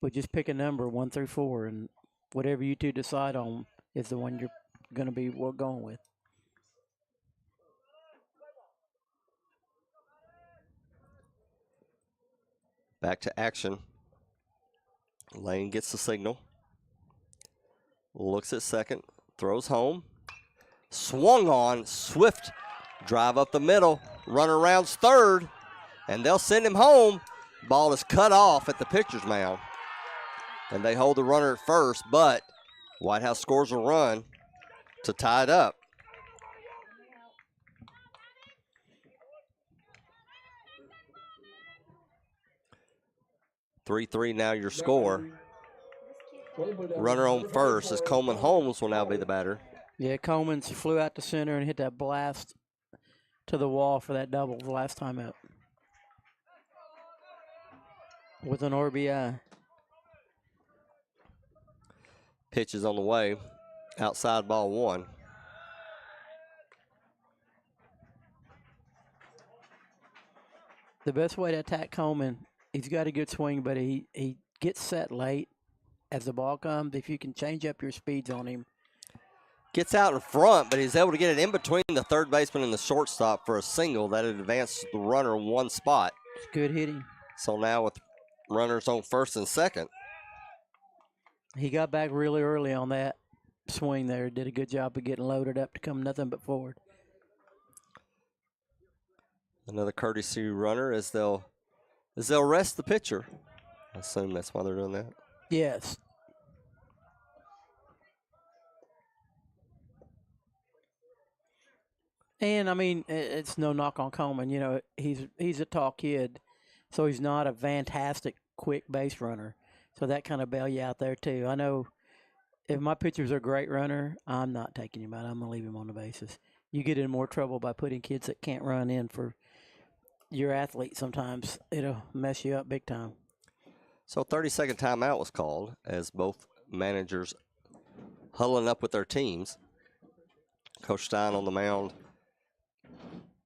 But just pick a number 1 through 4, and whatever you two decide on is the one you're going to be going with. Back to action. Lane gets the signal. Looks at second. Throws home. Swung on. Swift drive up the middle. Runner rounds third. And they'll send him home. Ball is cut off at the pitcher's mound. And they hold the runner at first, but White House scores a run to tie it up. 3-3 now your score. Runner on first as Coleman Holmes will now be the batter. Yeah, Coleman's flew out to center and hit that blast to the wall for that double the last time out with an RBI. Pitch is on the way. Outside, ball 1. The best way to attack Coleman, he's got a good swing, but he gets set late as the ball comes. If you can change up your speeds on him. Gets out in front, but he's able to get it in between the third baseman and the shortstop for a single that advances the runner 1 spot. It's good hitting. So now with runners on first and second. He got back really early on that swing there. Did a good job of getting loaded up to come nothing but forward. Another courtesy runner as they'll rest the pitcher. I assume that's why they're doing that. Yes. And I mean, it's no knock on Coleman. You know, he's a tall kid, so he's not a fantastic quick base runner. So that kind of bail you out there too. I know if my pitcher's a great runner, I'm not taking him out. I'm gonna leave him on the bases. You get in more trouble by putting kids that can't run in for your athlete. Sometimes it'll mess you up big time. So 30-second timeout was called as both managers huddling up with their teams. Coach Stein on the mound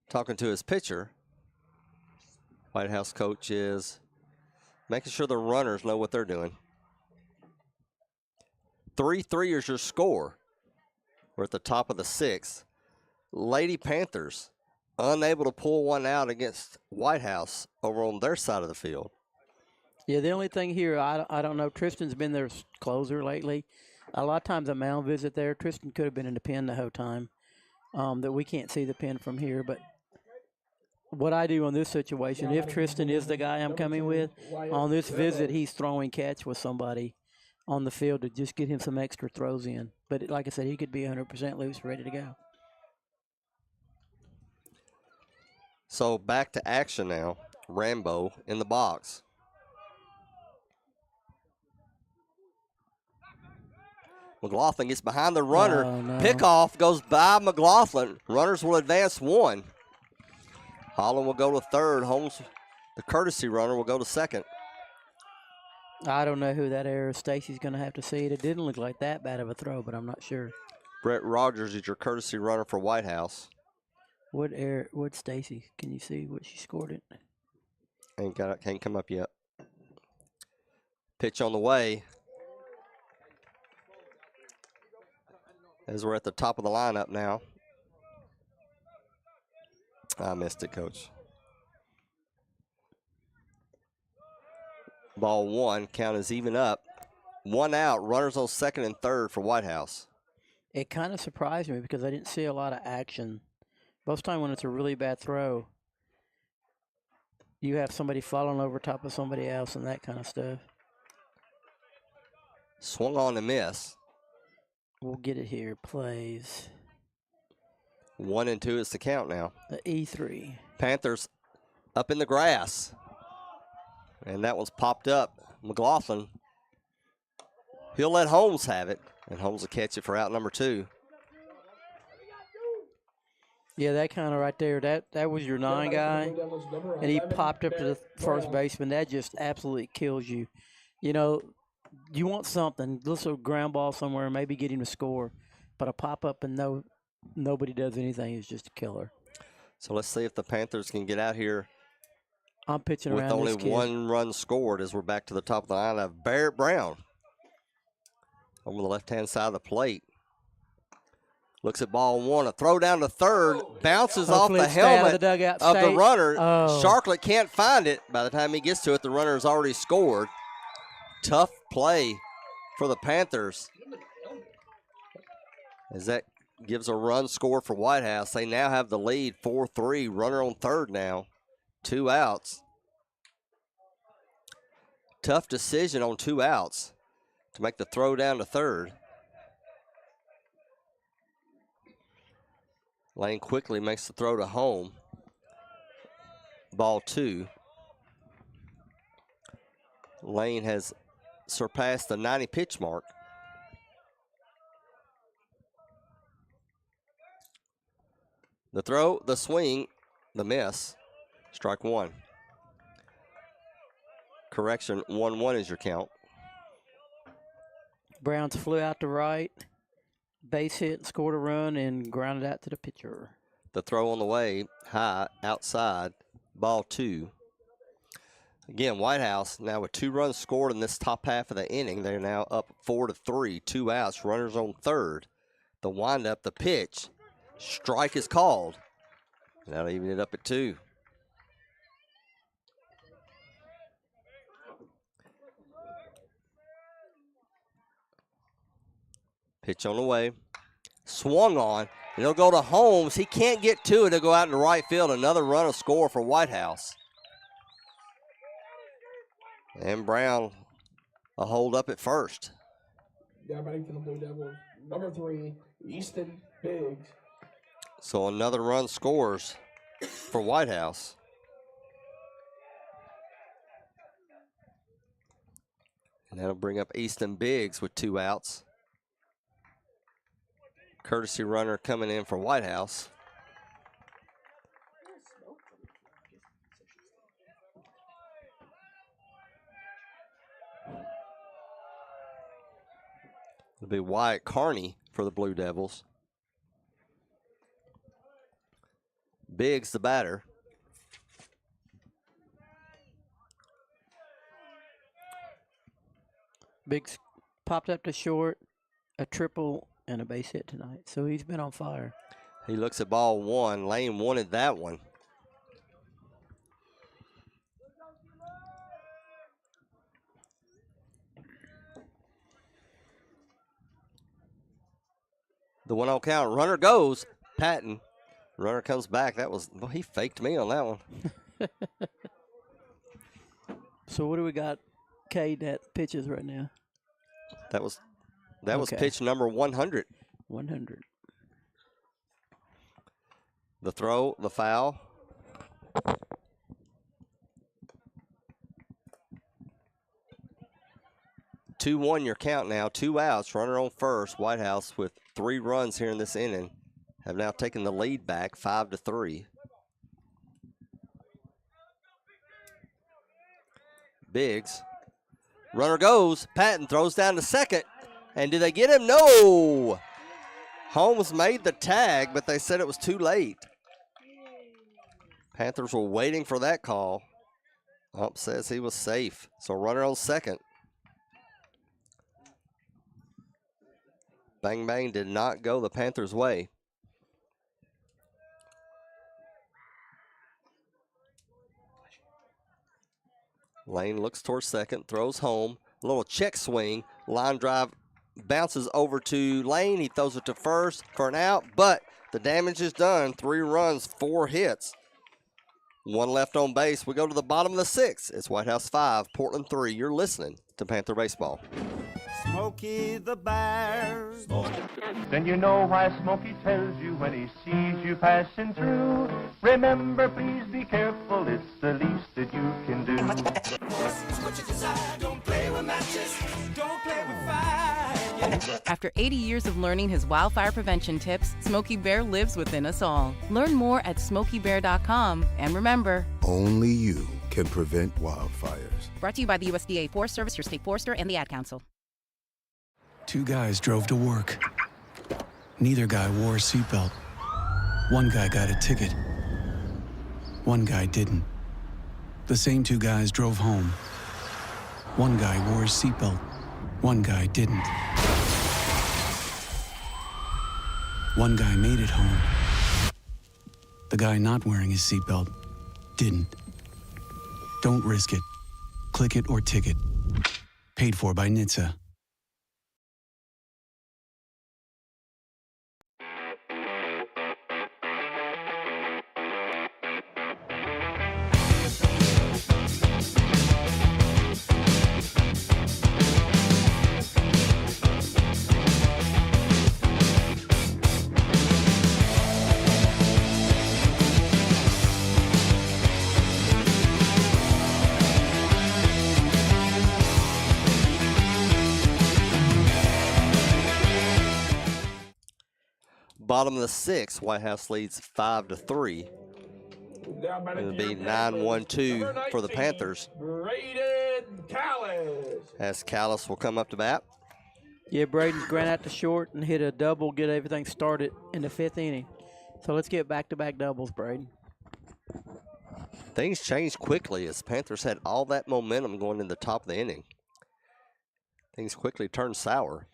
talking to his pitcher. White House coach is making sure the runners know what they're doing. 3-3 is your score. We're at the top of the 6th. Lady Panthers unable to pull one out against White House over on their side of the field. Yeah, the only thing here, I don't know, Tristan's been their closer lately. A lot of times a mound visit there, Tristan could have been in the pen the whole time. That we can't see the pen from here, but what I do on this situation, if Tristan is the guy I'm coming with, on this visit he's throwing catch with somebody on the field to just get him some extra throws in. But like I said, he could be 100% loose, ready to go. So back to action now. Rambo in the box. McLaughlin gets behind the runner. Oh, no. Pickoff goes by McLaughlin. Runners will advance 1. Holland will go to third. Holmes, the courtesy runner, will go to second. I don't know who that error. Stacy's going to have to see it. It didn't look like that bad of a throw, but I'm not sure. Brett Rogers is your courtesy runner for White House. What error? What Stacy? Can you see what she scored it? Can't come up yet. Pitch on the way. As we're at the top of the lineup now. I missed it, Coach. Ball one, count is even up. 1 out, runners on second and third for White House. It kind of surprised me because I didn't see a lot of action. Most time when it's a really bad throw, you have somebody falling over top of somebody else and that kind of stuff. Swung on to miss. We'll get it here. Plays. 1 and 2 is the count now. The E3. Panthers up in the grass. And that one's popped up. McLaughlin. He'll let Holmes have it. And Holmes will catch it for out number 2. Yeah, that kind of right there, that was your 9 guy. And he popped up to the first baseman. That just absolutely kills you. You know, you want something, little ground ball somewhere, maybe get him to score. But a pop-up and nobody does anything is just a killer. So let's see if the Panthers can get out here. I'm pitching with around only this kid. 1 run scored as we're back to the top of the lineup. Barrett Brown over the left-hand side of the plate. Looks at ball 1. A throw down to third. Bounces Hopefully off the it's stay out helmet of the dugout. of the Stay. runner. Oh. Sharklet can't find it. By the time he gets to it, the runner has already scored. Tough play for the Panthers. As that gives a run score for White House. They now have the lead 4-3. Runner on third now. 2 outs. Tough decision on 2 outs to make the throw down to third. Lane quickly makes the throw to home. Ball 2. Lane has surpassed the 90 pitch mark. The throw, the swing, the miss. Strike 1. Correction, 1-1 is your count. Browns flew out to right. Base hit, scored a run, and grounded out to the pitcher. The throw on the way, high, outside, ball 2. Again, White House now with 2 runs scored in this top half of the inning. They're now up 4-3, 2 outs, runners on third. The windup, the pitch, strike is called. That'll even it up at 2. Pitch on the way. Swung on. It'll go to Holmes. He can't get to it. It'll go out in the right field. Another run of score for White House. And Brown a hold up at first. Yeah, batting for the Blue Devils. Number 3, Easton Biggs. So another run scores for White House. And that'll bring up Easton Biggs with 2 outs. Courtesy runner coming in for White House. It'll be Wyatt Carney for the Blue Devils. Biggs the batter. Biggs popped up to short, a triple, and a base hit tonight. So he's been on fire. He looks at ball 1. Lane wanted that one. The 1-0 count. Runner goes. Patton. Runner comes back. That was, well, he faked me on that one. So what do we got Cade at pitches right now? That was Okay. pitch number 100. 100. The throw, the foul. Two 2-1 your count now. 2 outs. Runner on first. White House with 3 runs here in this inning have now taken the lead back 5-3. Biggs Runner goes. Patton throws down to second. And do they get him? No. Holmes made the tag, but they said it was too late. Panthers were waiting for that call. Ump says he was safe. So runner on second. Bang Bang did not go the Panthers' way. Lane looks towards second, throws home. A little check swing. Line drive bounces over to Lane. He throws it to first for an out, but the damage is done. 3 runs, 4 hits. 1 left on base. We go to the bottom of the 6th. It's White House 5, Portland 3. You're listening to Panther Baseball. Smokey the Bear. Then you know why Smokey tells you when he sees you passing through. Remember, please be careful, it's the least that you can do. Don't play with matches, don't play with fire. After 80 years of learning his wildfire prevention tips, Smokey Bear lives within us all. Learn more at SmokeyBear.com. And remember, Only you can prevent wildfires. brought to you by the USDA Forest Service, your state forester, and the Ad Council. 2 guys drove to work. Neither guy wore a seatbelt. One guy got a ticket. One guy didn't. The same 2 guys drove home. One guy wore his seatbelt. One guy didn't. One guy made it home. The guy not wearing his seatbelt didn't. Don't risk it. Click it or ticket. Paid for by NHTSA. Bottom of the 6th, White House leads 5-3. It'll be 9-1-2 for the Panthers. Braden Callis. As Callis will come up to bat. Yeah, Braden's ran out to short and hit a double, get everything started in the 5th inning. So let's get back-to-back doubles, Braden. Things changed quickly as Panthers had all that momentum going in the top of the inning. Things quickly turned sour.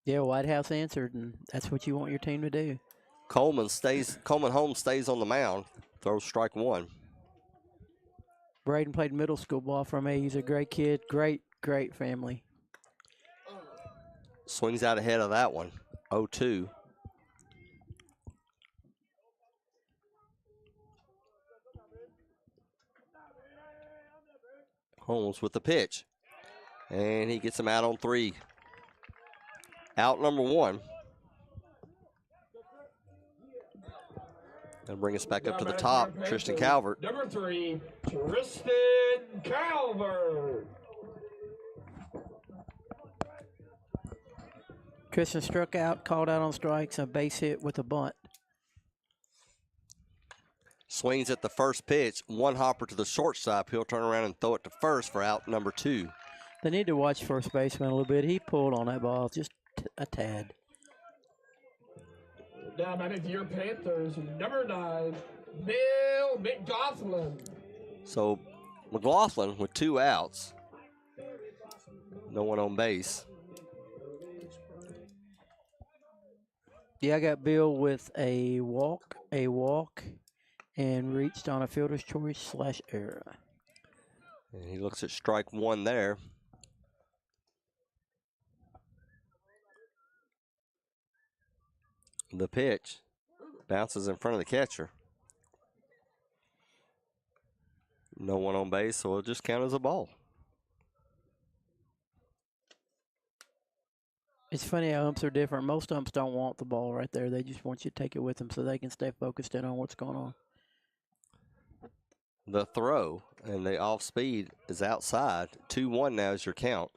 Yeah, White House answered, and that's what you want your team to do. Coleman Holmes stays on the mound, throws strike 1. Braden played middle school ball for me. He's a great kid, great family. Swings out ahead of that one, 0-2. Holmes with the pitch, and he gets him out on 3. Out number 1. And bring us back up to the top. Tristan Calvert. Number 3, Tristan Calvert. Tristan struck out, called out on strikes, a base hit with a bunt. Swings at the first pitch. 1 hopper to the shortstop. He'll turn around and throw it to first for out number 2. They need to watch first baseman a little bit. He pulled on that ball just a tad. Now batting for your Panthers, number 9, Bill McLaughlin. So McLaughlin with 2 outs. No one on base. Yeah, I got Bill with a walk, and reached on a fielder's choice / error. And he looks at strike 1 there. The pitch bounces in front of the catcher. No one on base, so it'll just count as a ball. It's funny how umps are different. Most umps don't want the ball right there. They just want you to take it with them so they can stay focused in on what's going on. The throw and the off speed is outside. 2-1 now is your count.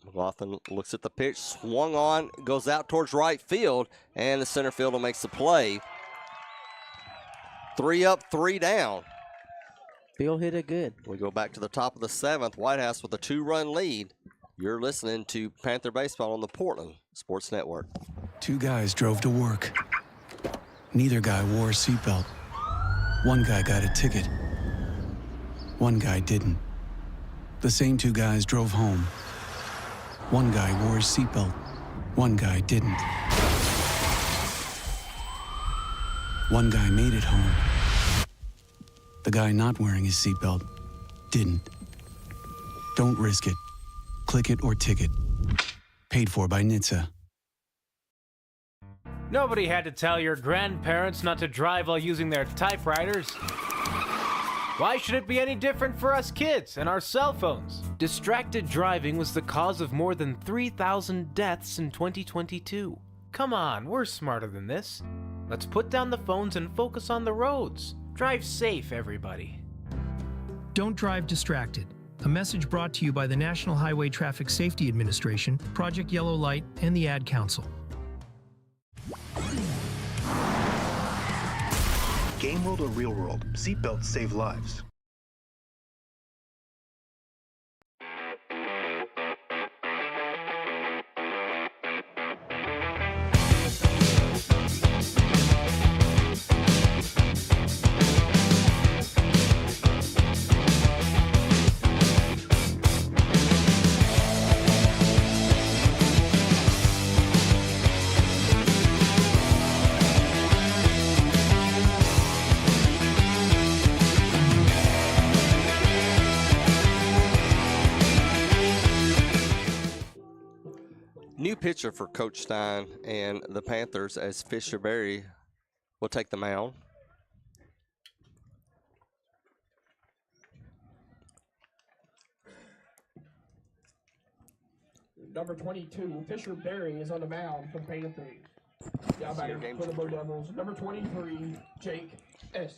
McLaughlin looks at the pitch, swung on, goes out towards right field, and the center fielder makes the play. 3 up, 3 down. Bill hit it good. We go back to the top of the 7th. White House with a 2-run lead. You're listening to Panther Baseball on the Portland Sports Network. 2 guys drove to work. Neither guy wore a seatbelt. One guy got a ticket. One guy didn't. The same 2 guys drove home. One guy wore his seatbelt. One guy didn't. One guy made it home. The guy not wearing his seatbelt didn't. Don't risk it. Click it or ticket. Paid for by NHTSA. Nobody had to tell your grandparents not to drive while using their typewriters. Why should it be any different for us kids and our cell phones? Distracted driving was the cause of more than 3,000 deaths in 2022. Come on, we're smarter than this. Let's put down the phones and focus on the roads. Drive safe, everybody. Don't drive distracted. A message brought to you by the National Highway Traffic Safety Administration, Project Yellow Light, and the Ad Council. Game world or real world, seatbelts save lives. New pitcher for Coach Stein and the Panthers as Fisher Berry will take the mound. Number 22, Fisher Berry is on the mound for Panthers. Now batting for the Blue Devils, number 23, Jake S.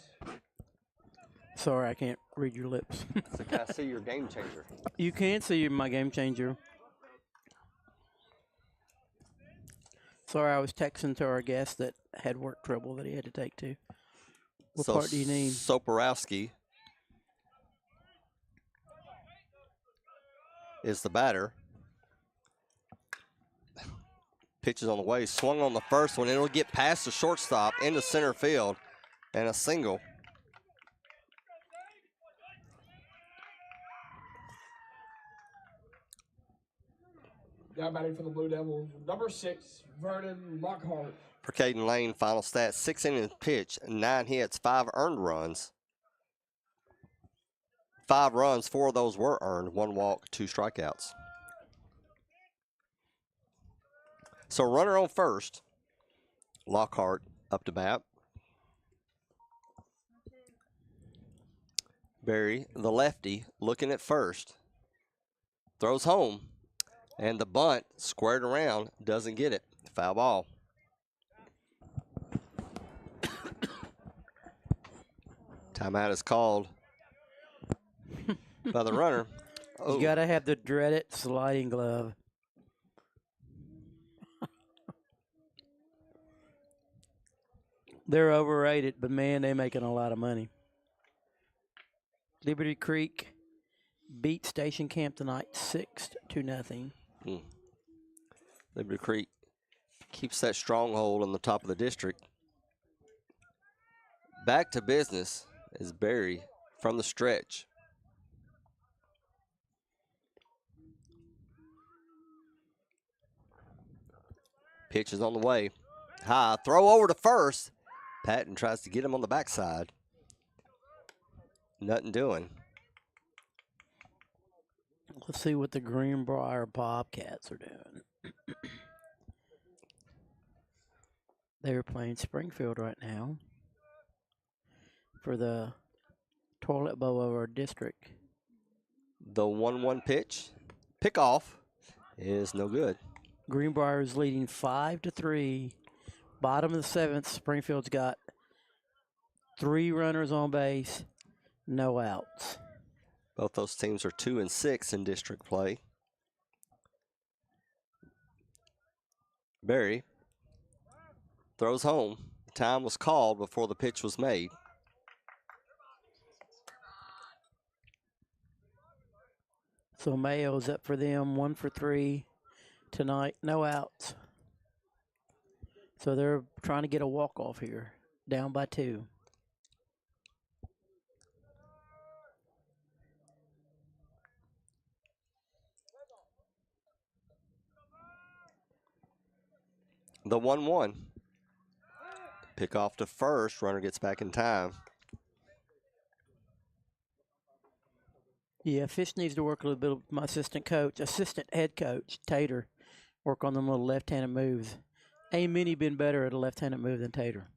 Sorry, I can't read your lips. So can I see your game changer? You can see my game changer. Sorry, I was texting to our guest that had work trouble that he had to take to. What part do you need? Soporowski is the batter. Pitch is on the way, swung on the first one, and it'll get past the shortstop into center field, and a single. Now batting for the Blue Devils, number 6, Vernon Lockhart. For Caden Lane, final stats, 6 innings pitched, 9 hits, 5 earned runs. 5 runs, 4 of those were earned, 1 walk, 2 strikeouts. So runner on first, Lockhart up to bat. Berry, the lefty, looking at first, throws home, and the bunt squared around, doesn't get it. Foul ball. Timeout is called by the runner. Oh. You got to have the dreaded sliding glove. They're overrated, but man, they're making a lot of money. Liberty Creek beat Station Camp tonight 6-0. Liberty Creek keeps that stronghold on the top of the district. Back to business is Berry from the stretch. Pitch is on the way. High, throw over to first. Patton tries to get him on the backside. Nothing doing. Let's see what the Greenbrier Bobcats are doing. They're playing Springfield right now for the toilet bowl of our district. The 1-1 pitch, pickoff, is no good. Greenbrier is leading 5-3. Bottom of the 7th, Springfield's got 3 runners on base, no outs. Both those teams are 2-6 in district play. Berry throws home. Time was called before the pitch was made. So Mayo's up for them, 1 for 3 tonight, no outs. So they're trying to get a walk-off here, down by 2. The 1-1. Pick off to first. Runner gets back in time. Yeah, Fish needs to work a little bit with my assistant head coach, Tater, work on them little left-handed moves. Ain't many been better at a left-handed move than Tater.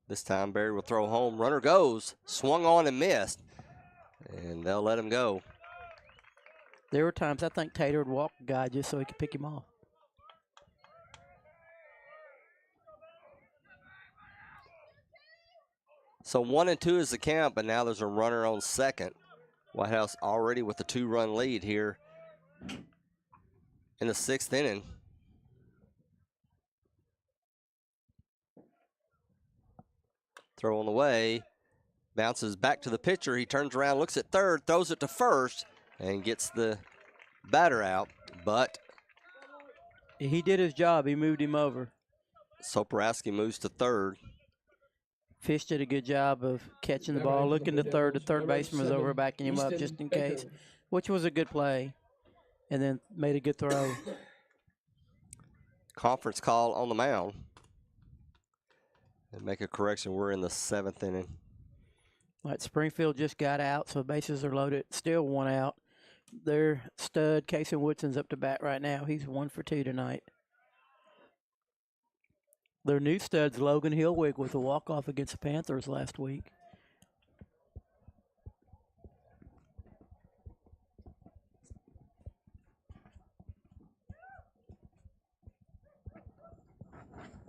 This time Barry will throw home. Runner goes. Swung on and missed. And they'll let him go. There were times I think Tater would walk a guy just so he could pick him off. So 1-2 is the count, but now there's a runner on second. White House already with a 2-run lead here in the 6th inning. Throw on the way. Bounces back to the pitcher. He turns around, looks at third, throws it to first, and gets the batter out. But he did his job. He moved him over. Soporowski moves to third. Fish did a good job of catching the ball, looking to third. The third baseman was over, backing him up just in case, which was a good play, and then made a good throw. Conference call on the mound. And make a correction, we're in the 7th inning. All right, Springfield just got out, so bases are loaded. Still 1 out. Their stud, Casey Woodson's up to bat right now. He's 1 for 2 tonight. Their new stud's Logan Hillwig with a walk-off against the Panthers last week.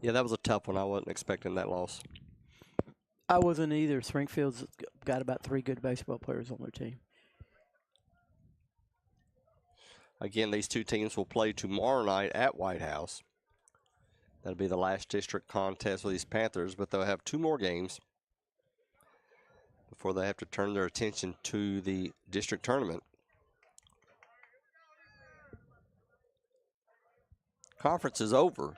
Yeah, that was a tough one. I wasn't expecting that loss. I wasn't either. Springfield's got about 3 good baseball players on their team. Again, these two teams will play tomorrow night at White House. That'll be the last district contest with these Panthers, but they'll have 2 more games before they have to turn their attention to the district tournament. Conference is over.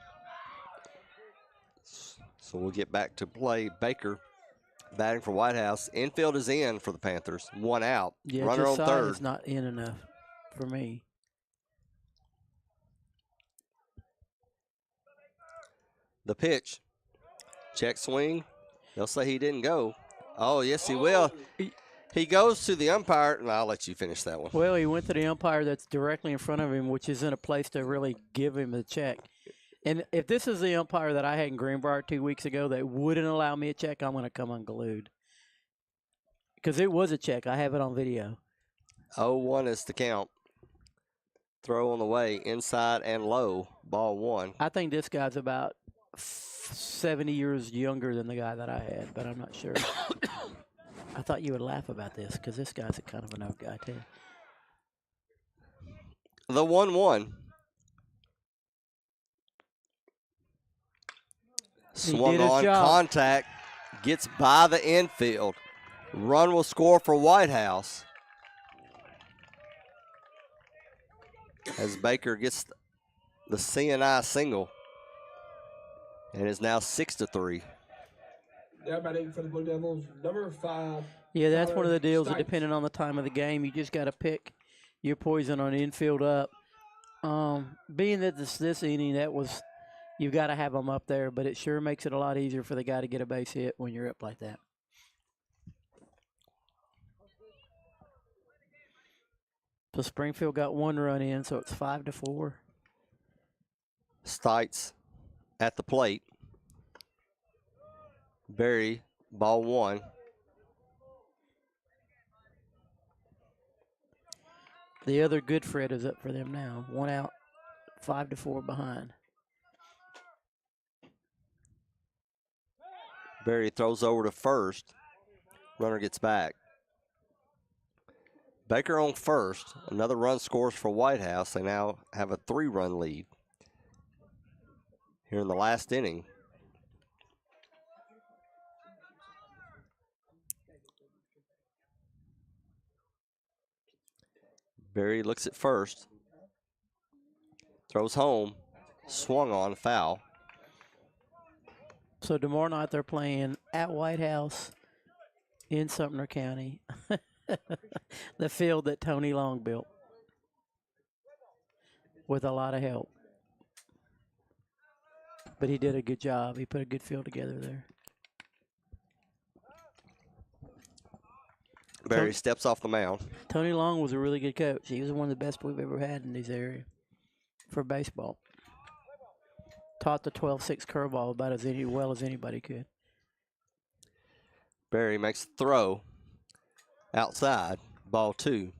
So we'll get back to play. Baker batting for White House. Infield is in for the Panthers. 1 out. Yeah, runner on Josiah third. is not in enough for me. The pitch. Check swing. They'll say he didn't go. Oh, yes, he will. He goes to the umpire, and I'll let you finish that one. Well, he went to the umpire that's directly in front of him, which is in a place to really give him a check. And if this is the umpire that I had in Greenbrier 2 weeks ago that wouldn't allow me a check, I'm going to come unglued. Because it was a check. I have it on video. 0-1 is the count. Throw on the way, inside and low, ball 1. I think this guy's about 70 years younger than the guy that I had, but I'm not sure. I thought you would laugh about this because this guy's a kind of an old guy, too. The 1-1. Swung on, contact, gets by the infield. Run will score for White House. As Baker gets the CNI single. And is now 6-3. Now batting for the Blue Devils, number 5. Yeah, that's one of the deals that depending on the time of the game, you just got to pick your poison on infield up. Being that this inning, you got to have them up there, but it sure makes it a lot easier for the guy to get a base hit when you're up like that. So Springfield got 1 run in, so it's 5-4. Stites at the plate. Barry, ball 1. The other good Fred is up for them now. 1 out, 5-4 behind. Barry throws over to first. Runner gets back. Baker on first. Another run scores for White House. They now have a 3-run lead here in the last inning. Berry looks at first. Throws home. Swung on, foul. So tomorrow night they're playing at White House in Sumner County, the field that Tony Long built with a lot of help. But he did a good job. He put a good field together there. Berry steps off the mound. Tony Long was a really good coach. He was one of the best we've ever had in this area for baseball. Taught the 12-6 curveball about as well as anybody could. Berry makes the throw outside. Ball 2.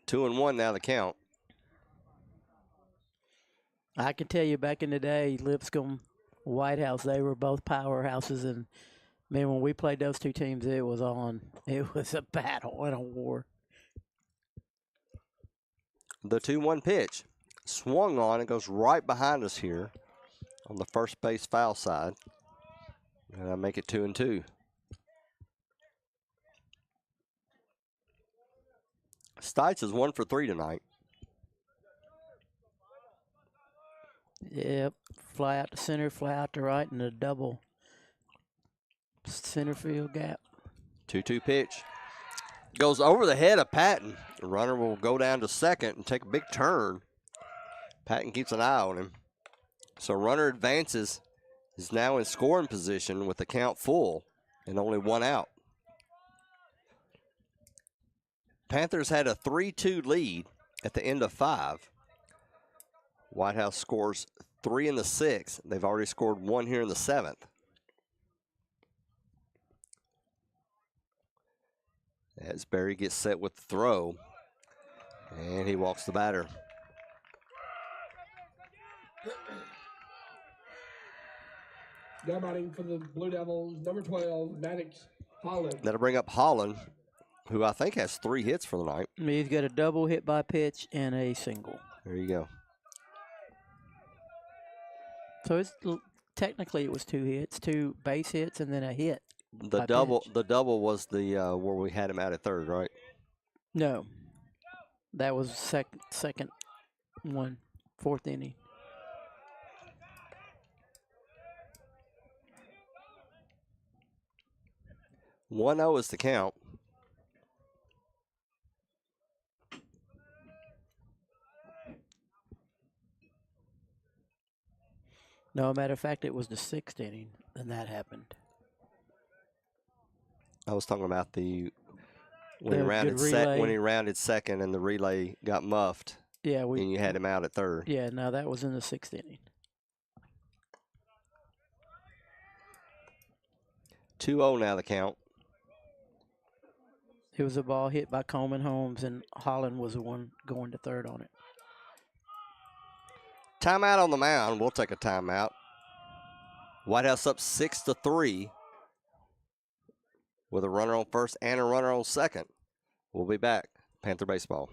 2-1 now the count. I can tell you back in the day, Lipscomb, White House, they were both powerhouses. And, man, when we played those two teams, it was on. It was a battle and a war. The 2-1 pitch. Swung on. It goes right behind us here on the first base foul side. And I make it 2-2. Stites is 1 for 3 tonight. Yep, fly out to center, fly out to right, and a double center field gap. 2-2 pitch. Goes over the head of Patton. The runner will go down to second and take a big turn. Patton keeps an eye on him. So runner advances, is now in scoring position with the count full and only 1 out. Panthers had a 3-2 lead at the end of 5. White House scores 3 in the 6th. They've already scored 1 here in the 7th. As Berry gets set with the throw, and he walks the batter. Now batting for the Blue Devils, number 12, Maddox Holland. That'll bring up Holland, who I think has 3 hits for the night. He's got a double hit by pitch and a single. There you go. So it's technically it was 2 hits, 2 base hits, and then a hit. The double was the where we had him out at third, right? No, that was second one, 4th inning. One 0 is the count. No, matter of fact, it was the 6th inning, and that happened. I was talking about when he rounded second and the relay got muffed. Yeah, and you had him out at third. Yeah, no, that was in the 6th inning. 2-0 now the count. It was a ball hit by Coleman Holmes, and Holland was the one going to third on it. Timeout on the mound. We'll take a timeout. White House up 6-3 with a runner on first and a runner on second. We'll be back. Panther Baseball.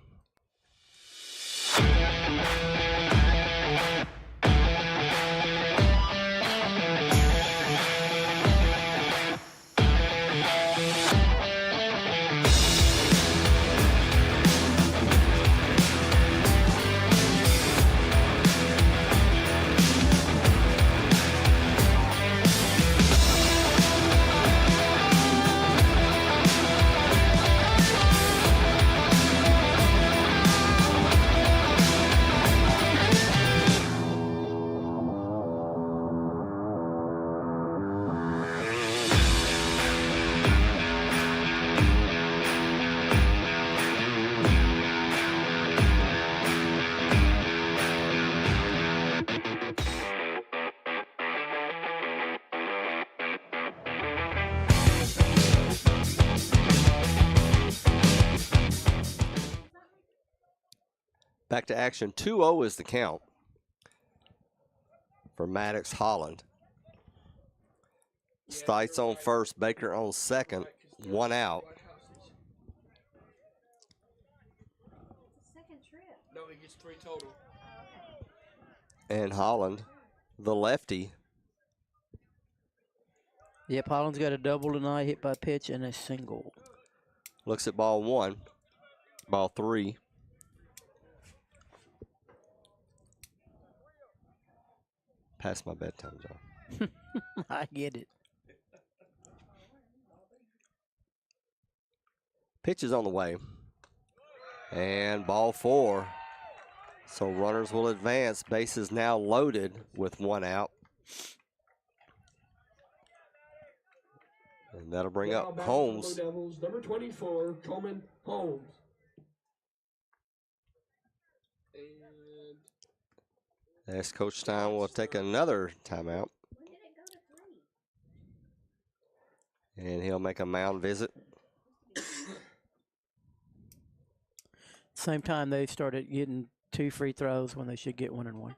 Back to action. 2-0 is the count for Maddox Holland. Stites on first, Baker on second, 1 out. No, he gets 3 total. And Holland, the lefty. Yep, Holland's got a double tonight, hit by pitch, and a single. Looks at ball 1, ball 3. Past my bedtime, John. I get it. Pitch is on the way. And ball 4. So runners will advance. Bases now loaded with 1 out. And that'll bring Now up back Holmes. Blue Devils, number 24, Coleman Holmes. As Coach Stein will take another timeout. And he'll make a mound visit. Same time they started getting 2 free throws when they should get 1 and 1.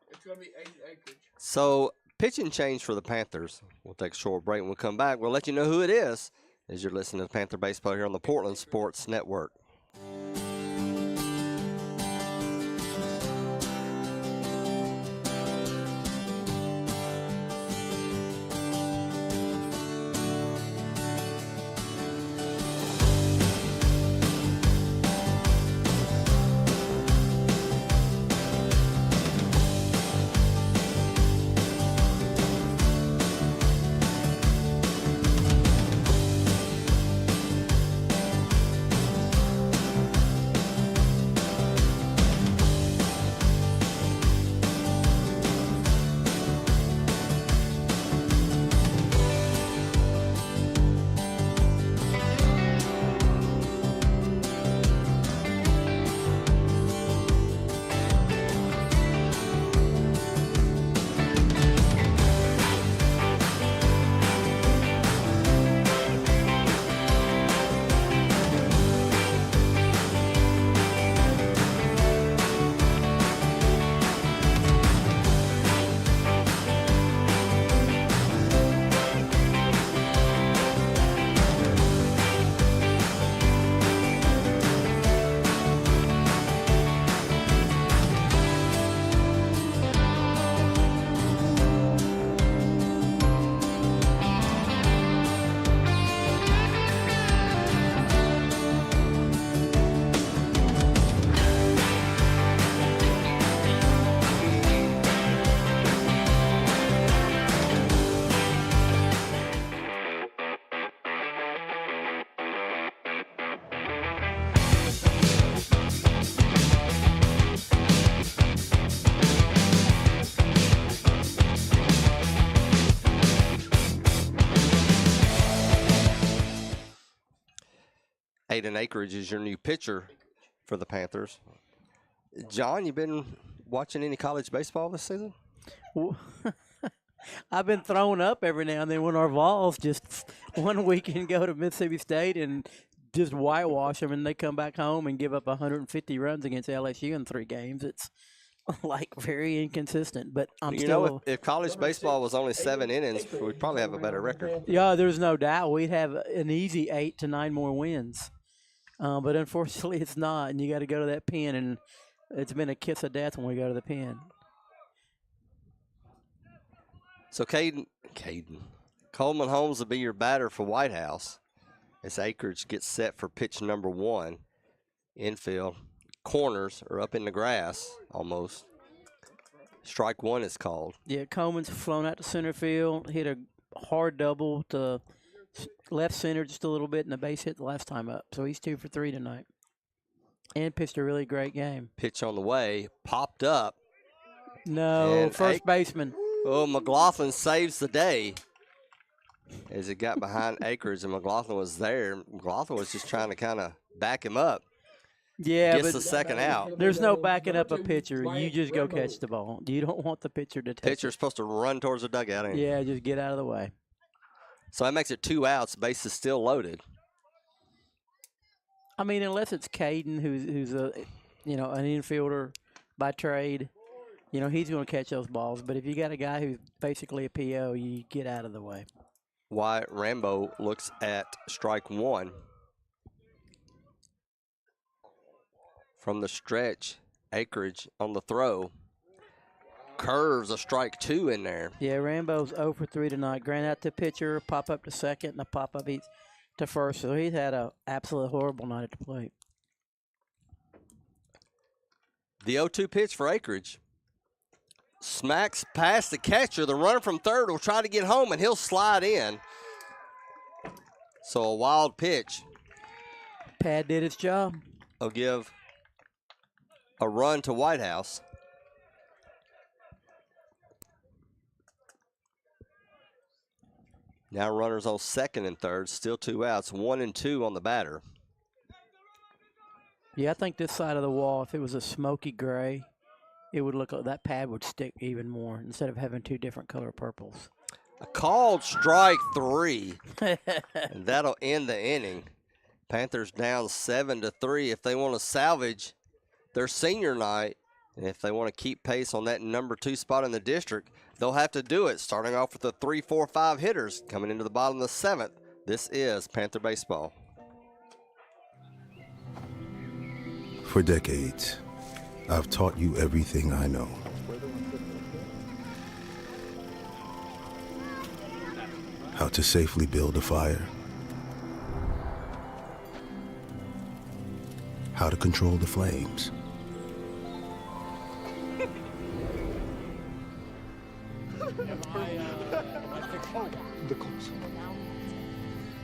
It's going to be 8 acreage. So pitching change for the Panthers. We'll take a short break. When we come back, we'll let you know who it is as you're listening to Panther Baseball here on the Portland Sports Network. Aiden Acreage is your new pitcher for the Panthers. John, you been watching any college baseball this season? Well, I've been thrown up every now and then when our Vols just one weekend go to Mississippi State and just whitewash them, and they come back home and give up 150 runs against LSU in 3 games. It's like very inconsistent, but I'm still. If college baseball was only 7 innings, we'd probably have a better record. Yeah, there's no doubt we'd have an easy 8 to 9 more wins, but unfortunately it's not, and you got to go to that pen, and it's been a kiss of death when we go to the pen. So Coleman Holmes will be your batter for White House as Acreage gets set for pitch number 1. Infield. Corners are up in the grass almost. Strike 1 is called. Yeah, Coleman's flown out to center field, hit a hard double to left center just a little bit, and the base hit the last time up. So he's 2 for 3 tonight. And pitched a really great game. Pitch on the way, popped up. No, first baseman. Oh, McLaughlin saves the day as it got behind Acres, and McLaughlin was there. McLaughlin was just trying to kind of back him up. Yeah, gets but the second out. There's no backing up a pitcher. You just go catch the ball. You don't want the pitcher to touch Pitcher's supposed to run towards the dugout. Ain't he? Yeah, just get out of the way. So that makes it 2 outs. Base is still loaded. I mean, unless it's Caden, who's a an infielder by trade, he's going to catch those balls. But if you got a guy who's basically a PO, you get out of the way. Wyatt Rambo looks at strike 1. From the stretch, Acreage on the throw. Curves a strike 2 in there. Yeah, Rambo's 0 for 3 tonight. Grant out to pitcher, pop up to second, and a pop up to first. So he's had an absolute horrible night at the plate. The 0-2 pitch for Acreage. Smacks past the catcher. The runner from third will try to get home, and he'll slide in. So a wild pitch. Pad did its job. Will give a run to Whitehouse. Now runners on second and third, still 2 outs, 1 and 2 on the batter. Yeah, I think this side of the wall, if it was a smoky gray, it would look like that pad would stick even more instead of having 2 different color purples. A called strike 3, and that'll end the inning. Panthers down 7-3. If they want to salvage their senior night, and if they want to keep pace on that number 2 spot in the district, they'll have to do it, starting off with the 3, 4, 5 hitters coming into the bottom of the 7th. This is Panther Baseball. For decades, I've taught you everything I know. How to safely build a fire. How to control the flames.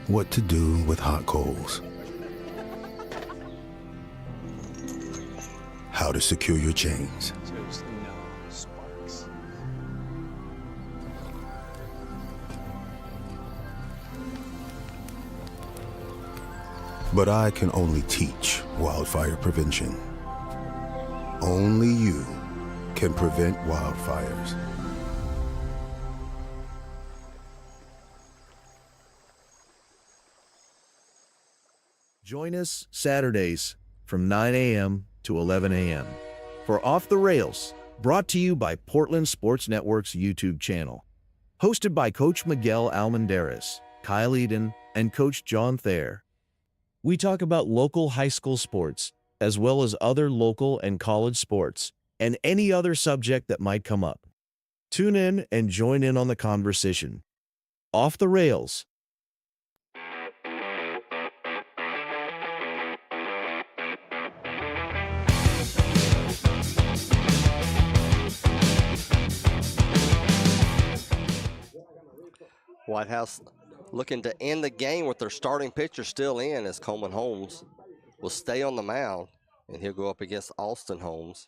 What to do with hot coals. How to secure your chains. There's no sparks. But I can only teach wildfire prevention. Only you can prevent wildfires. Join us Saturdays from 9 a.m. to 11 a.m. for Off the Rails, brought to you by Portland Sports Network's YouTube channel. Hosted by Coach Miguel Almendarez, Kyle Eden, and Coach John Thayer. We talk about local high school sports, as well as other local and college sports, and any other subject that might come up. Tune in and join in on the conversation. Off the Rails. Whitehouse looking to end the game with their starting pitcher still in, as Coleman Holmes will stay on the mound, and he'll go up against Austin Holmes.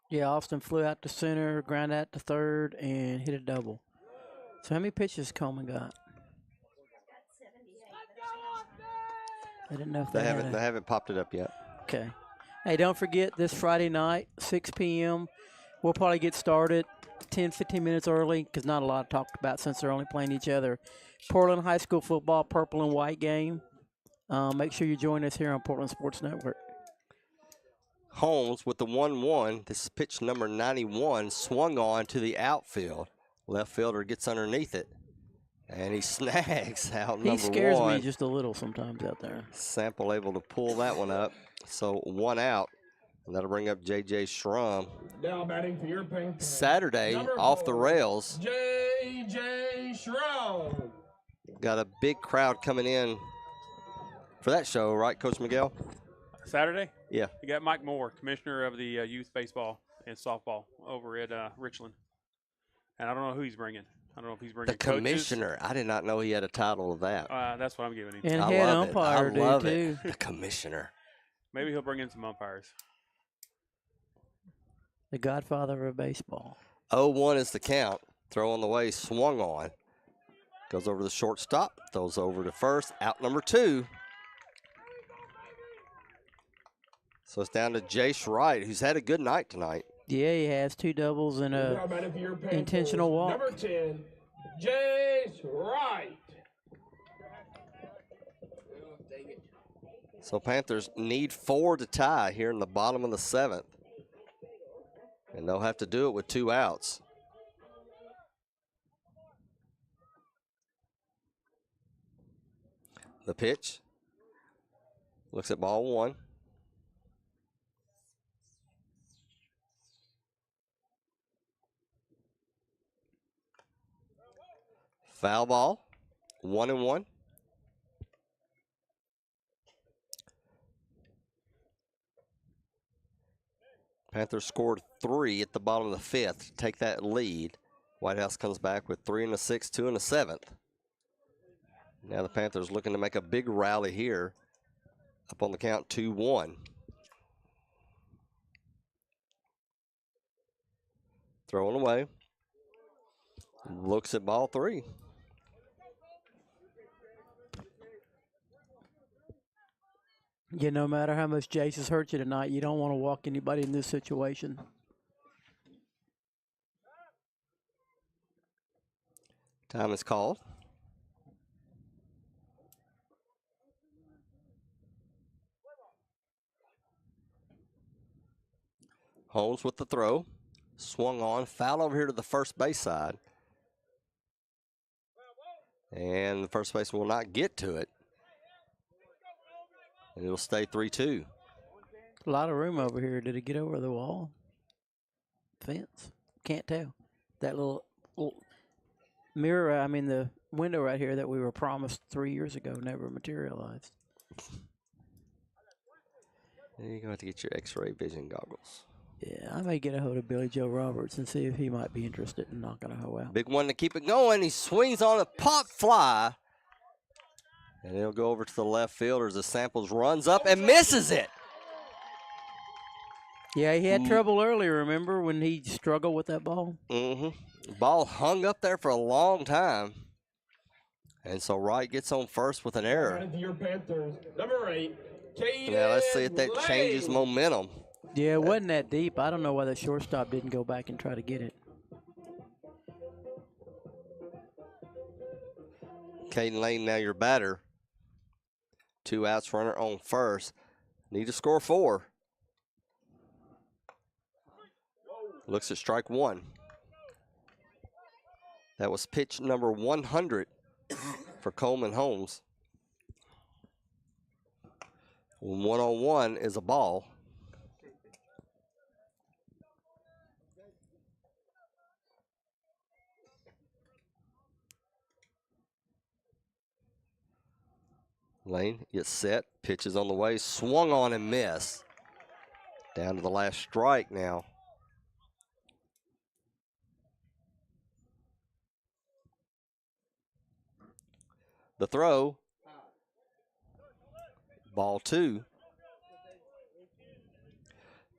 Yeah, Austin flew out to center, ground out to third, and hit a double. So how many pitches Coleman got? I didn't know if They haven't popped it up yet. Okay. Hey, don't forget this Friday night, 6 p.m. We'll probably get started 10, 15 minutes early because not a lot talked about since they're only playing each other. Portland High School football, purple and white game. Make sure you join us here on Portland Sports Network. Holmes with the 1-1. This is pitch number 91, swung on to the outfield. Left fielder gets underneath it, and he snags out number 1. He scares me just a little sometimes out there. Sample able to pull that one up. So 1 out, and that'll bring up J.J. Schrum. Now batting for your Panthers. Saturday, off the rails. J.J. Schrum. Got a big crowd coming in for that show, right, Coach Miguel? Saturday? Yeah. You got Mike Moore, commissioner of the youth baseball and softball over at Richland. And I don't know who he's bringing. I don't know if he's bringing the commissioner. Coaches. I did not know he had a title of that. That's what I'm giving him. And I head love umpire, it. I love dude, it. too. The commissioner. Maybe he'll bring in some umpires. The godfather of baseball. 0-1 is the count. Throw on the way, swung on. Goes over the shortstop, throws over to first, out number 2. So it's down to Jace Wright, who's had a good night tonight. Yeah, he has 2 doubles and a intentional walk. Number 10, Jace Wright. So Panthers need 4 to tie here in the bottom of the 7th. And they'll have to do it with 2 outs. The pitch. Looks at ball 1. Foul ball. 1-1. Panthers scored 3 at the bottom of the 5th to take that lead. White House comes back with 3 in the 6th, 2 in the 7th. Now the Panthers looking to make a big rally here. Up on the count, 2-1. Throwing away. Looks at ball 3. Yeah, no matter how much Jace has hurt you tonight, you don't want to walk anybody in this situation. Time is called. Holmes with the throw. Swung on. Foul over here to the first base side. And the first baseman will not get to it. And it'll stay 3-2. A lot of room over here. Did it get over the wall? Fence? Can't tell. That little mirror, I mean the window right here that we were promised 3 years ago never materialized. You're going to have to get your X-ray vision goggles. Yeah, I may get a hold of Billy Joe Roberts and see if he might be interested in knocking a hoe out. Big one to keep it going. He swings on a pop fly. And it'll go over to the left fielder as the Samples runs up and misses it. Yeah, he had trouble earlier, remember, when he struggled with that ball? Mm-hmm. Ball hung up there for a long time. And so Wright gets on first with an error. Your Panthers, number 8, Caden Now let's see if that Lane. changes momentum. Yeah, it wasn't that deep. I don't know why the shortstop didn't go back and try to get it. Caden Lane now your batter. 2 outs, runner on first. Need to score 4. Looks at strike 1. That was pitch number 100 for Coleman Holmes. 1-on-1 is a ball. Lane gets set, pitches on the way, swung on and missed. Down to the last strike now. The throw. Ball 2.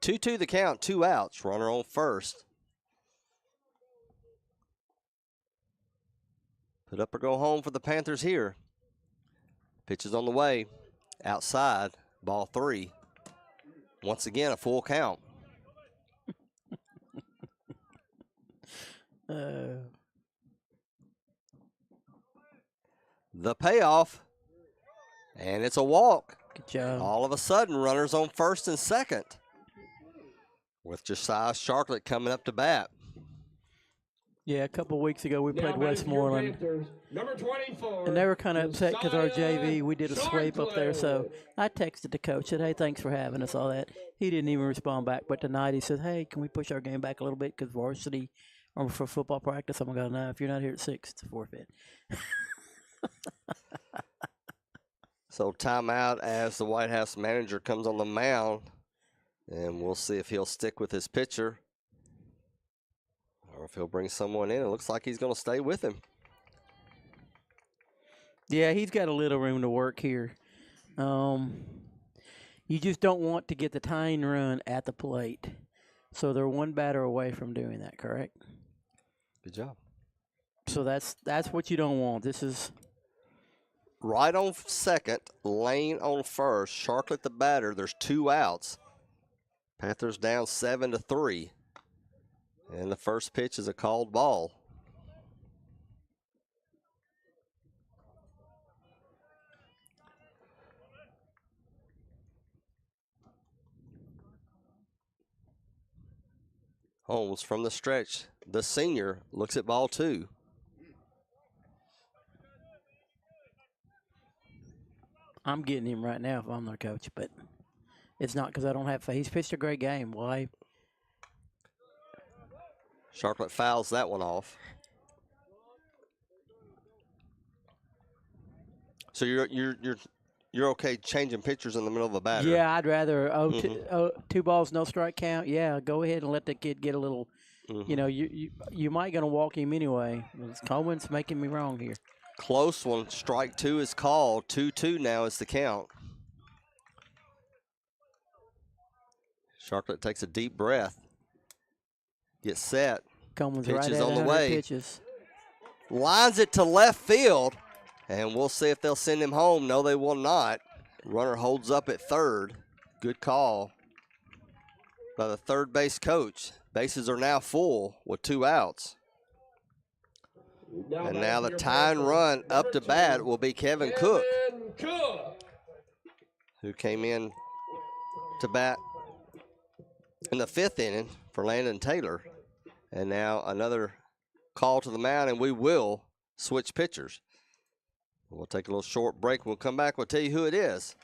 2-2 the count, 2 outs, runner on first. Put up or go home for the Panthers here. Pitches on the way, outside, ball 3. Once again, a full count. The payoff, and it's a walk. Good job. All of a sudden, runners on first and second, with Josiah Sharklet coming up to bat. Yeah, a couple of weeks ago we played Westmoreland, Number 24. and they were kind of upset because our JV, we did a sweep up there. So I texted the coach, said, hey, thanks for having us, all that. He didn't even respond back. But tonight he said, hey, can we push our game back a little bit because varsity or for football practice? I'm going to go, no, if you're not here at 6, it's a forfeit. So timeout as the White House manager comes on the mound, and we'll see if he'll stick with his pitcher or if he'll bring someone in. It looks like he's going to stay with him. Yeah, he's got a little room to work here. You just don't want to get the tying run at the plate. So they're one batter away from doing that, correct? Good job. So that's what you don't want. This is Right on second, Lane on first, Sharklet the batter. There's 2 outs. Panthers down 7-3. And the first pitch is a called ball. Holmes from the stretch. The senior looks at ball 2. I'm getting him right now if I'm their coach, but it's not because I don't have faith. He's pitched a great game. Why? Sharklet fouls that one off. So you're You're okay changing pitchers in the middle of a batter. Yeah, I'd rather 2 balls, no strike count. Yeah, go ahead and let the kid get a little. You know, you might gonna walk him anyway. Coleman's making me wrong here. Close one. Strike 2 is called. 2-2 now is the count. Sharklet takes a deep breath. Gets set. Coleman's Pitch right is at on the 100 way. pitches. Lines it to left field. And we'll see if they'll send him home. No, they will not. Runner holds up at third. Good call by the third base coach. Bases are now full with 2 outs. And now the tying run up to bat will be Kevin Cook, who came in to bat in the 5th inning for Landon Taylor. And now another call to the mound, and we will switch pitchers. We'll take a little short break. We'll come back. We'll tell you who it is.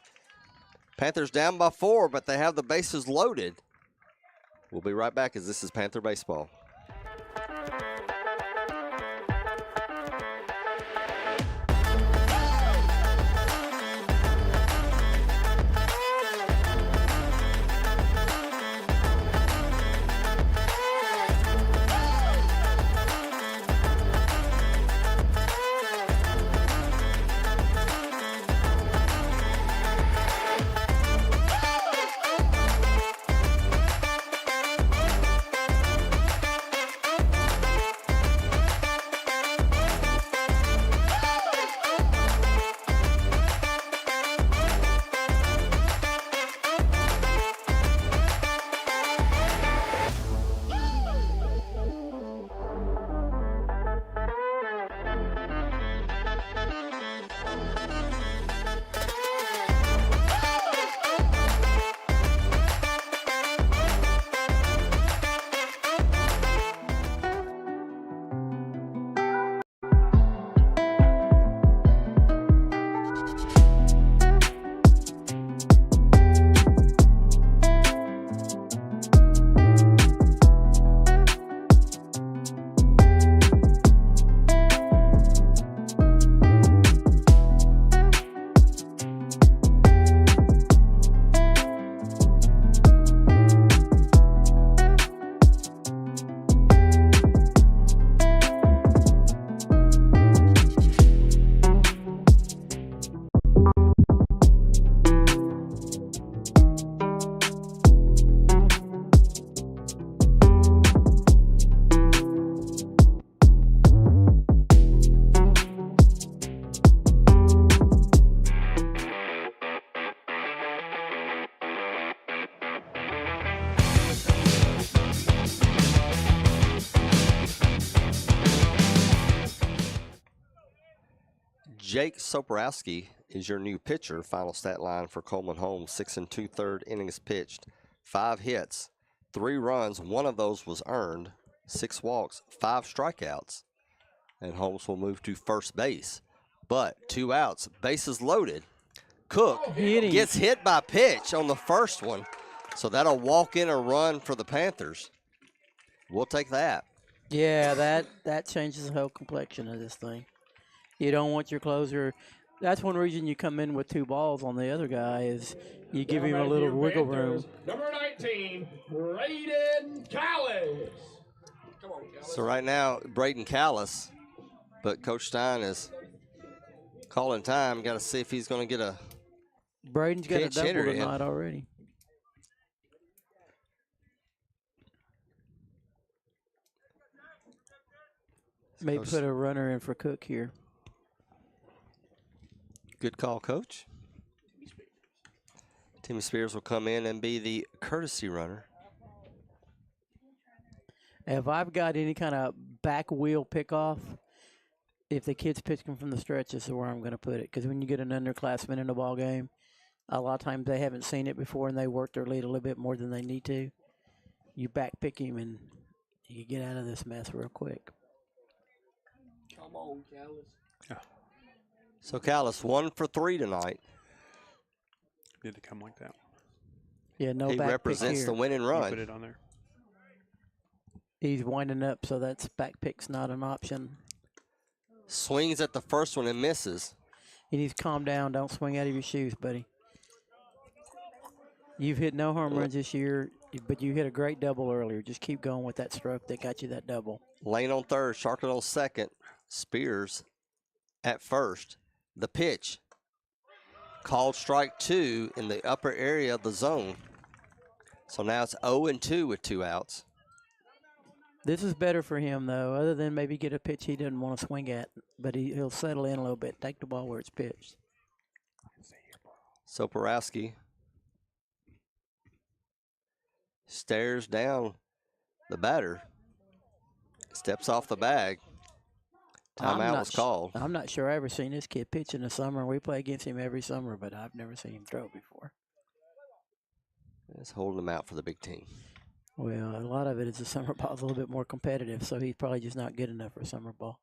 Panthers down by 4, but they have the bases loaded. We'll be right back as this is Panther Baseball. Jake Soporowski is your new pitcher. Final stat line for Coleman Holmes: 6 2/3 innings pitched, 5 hits, 3 runs. 1 of those was earned, 6 walks, 5 strikeouts. And Holmes will move to first base. But 2 outs, bases loaded. Cook gets hit by pitch on the first one. So that'll walk in a run for the Panthers. We'll take that. Yeah, that changes the whole complexion of this thing. You don't want your closer. That's one reason you come in with 2 balls on the other guy is you give him a little wiggle room. Number 19, Braden Callis. Come on, Callis. So right now, Braden Callis, but Coach Stein is calling time. Got to see if he's going to get a Braden's got a pinch double hitter in. tonight already. Maybe put a runner in for Cook here. Good call, Coach. Timmy Spears will come in and be the courtesy runner. If I've got any kind of back wheel pickoff, if the kid's pitching from the stretch, this is where I'm going to put it. Because when you get an underclassman in a ball game, a lot of times they haven't seen it before and they work their lead a little bit more than they need to. You back pick him and you get out of this mess real quick. Come on, Callis. So Callis 1 for 3 tonight. Did it come like that? Yeah, no he back represents pick the here. winning run. Put it on there. He's winding up, so that's back pick's not an option. Swings at the first one and misses. You need to calm down. Don't swing out of your shoes, buddy. You've hit no home runs this year, but you hit a great double earlier. Just keep going with that stroke that got you that double. Lane on third, Sharklet on second, Spears at first. The pitch. Called strike 2 in the upper area of the zone. So now it's 0-2 with 2 outs. This is better for him, though, other than maybe get a pitch he doesn't want to swing at. But he'll settle in a little bit, take the ball where it's pitched. So Porowski stares down the batter, steps off the bag. Timeout was called. I'm not sure I ever seen this kid pitch in the summer. We play against him every summer, but I've never seen him throw before. It's holding him out for the big team. Well, a lot of it is the summer ball's a little bit more competitive, so he's probably just not good enough for summer ball.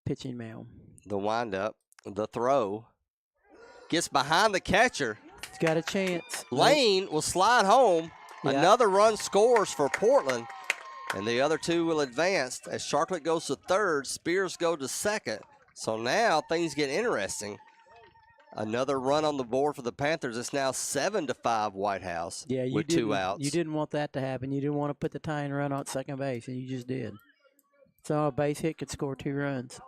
Pitching mound. The windup, the throw, gets behind the catcher. He's got a chance. Lane will slide home. Yeah. Another run scores for Portland, and the other two will advance as Sharklet goes to third, Spears go to second. So now things get interesting. Another run on the board for the Panthers. It's now 7-5 White House with 2 outs. You didn't want that to happen. You didn't want to put the tying run on second base, and you just did. So a base hit could score 2 runs.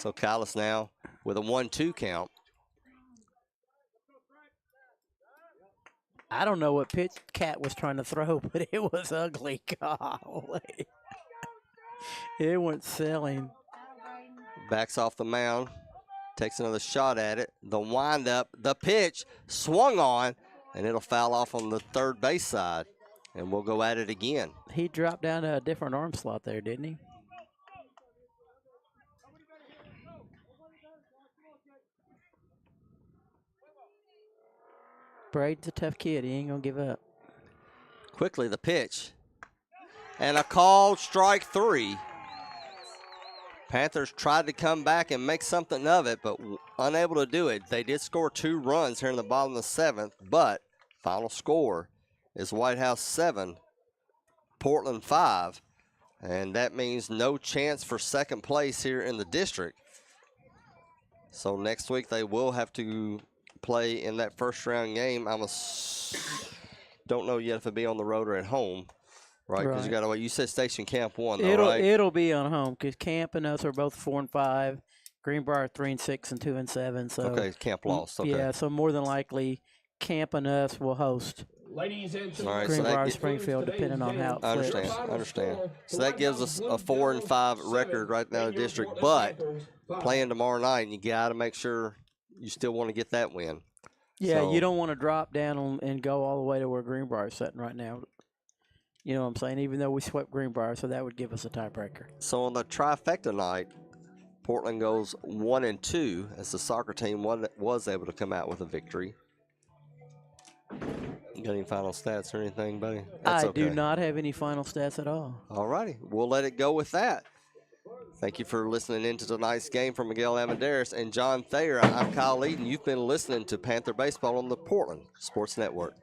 So Callis now with a 1-2 count. I don't know what pitch Cat was trying to throw, but it was ugly. Golly. It went selling. Backs off the mound. Takes another shot at it. The windup, the pitch, swung on, and it'll foul off on the third base side. And we'll go at it again. He dropped down to a different arm slot there, didn't he? Braden's a tough kid. He ain't going to give up. Quickly, the pitch. And a called strike 3. Panthers tried to come back and make something of it, but unable to do it. They did score 2 runs here in the bottom of the 7th, but final score is White House 7, Portland 5, and that means no chance for second place here in the district. So next week they will have to play in that first round game. Don't know yet if it'll be on the road or at home. Right, because you got to wait. You said Station Camp 1, though, right? It'll be on home because Camp and us are both 4-5. Greenbrier 3-6 and 2-7. So okay, Camp lost. Okay. Yeah, so more than likely, Camp and us will host Greenbrier Springfield, depending on how it flips. I understand. So that gives us a 4-5 record right now in the district. But playing tomorrow night, you got to make sure you still want to get that win. Yeah, so you don't want to drop down and go all the way to where Greenbrier is sitting right now. You know what I'm saying? Even though we swept Greenbrier, so that would give us a tiebreaker. So on the trifecta night, Portland goes 1-2 as the soccer team was able to come out with a victory. You got any final stats or anything, buddy? That's I do not have any final stats at all. All righty. We'll let it go with that. Thank you for listening in to tonight's game from Miguel Almendares and John Thayer. I'm Kyle Eaton. You've been listening to Panther Baseball on the Portland Sports Network.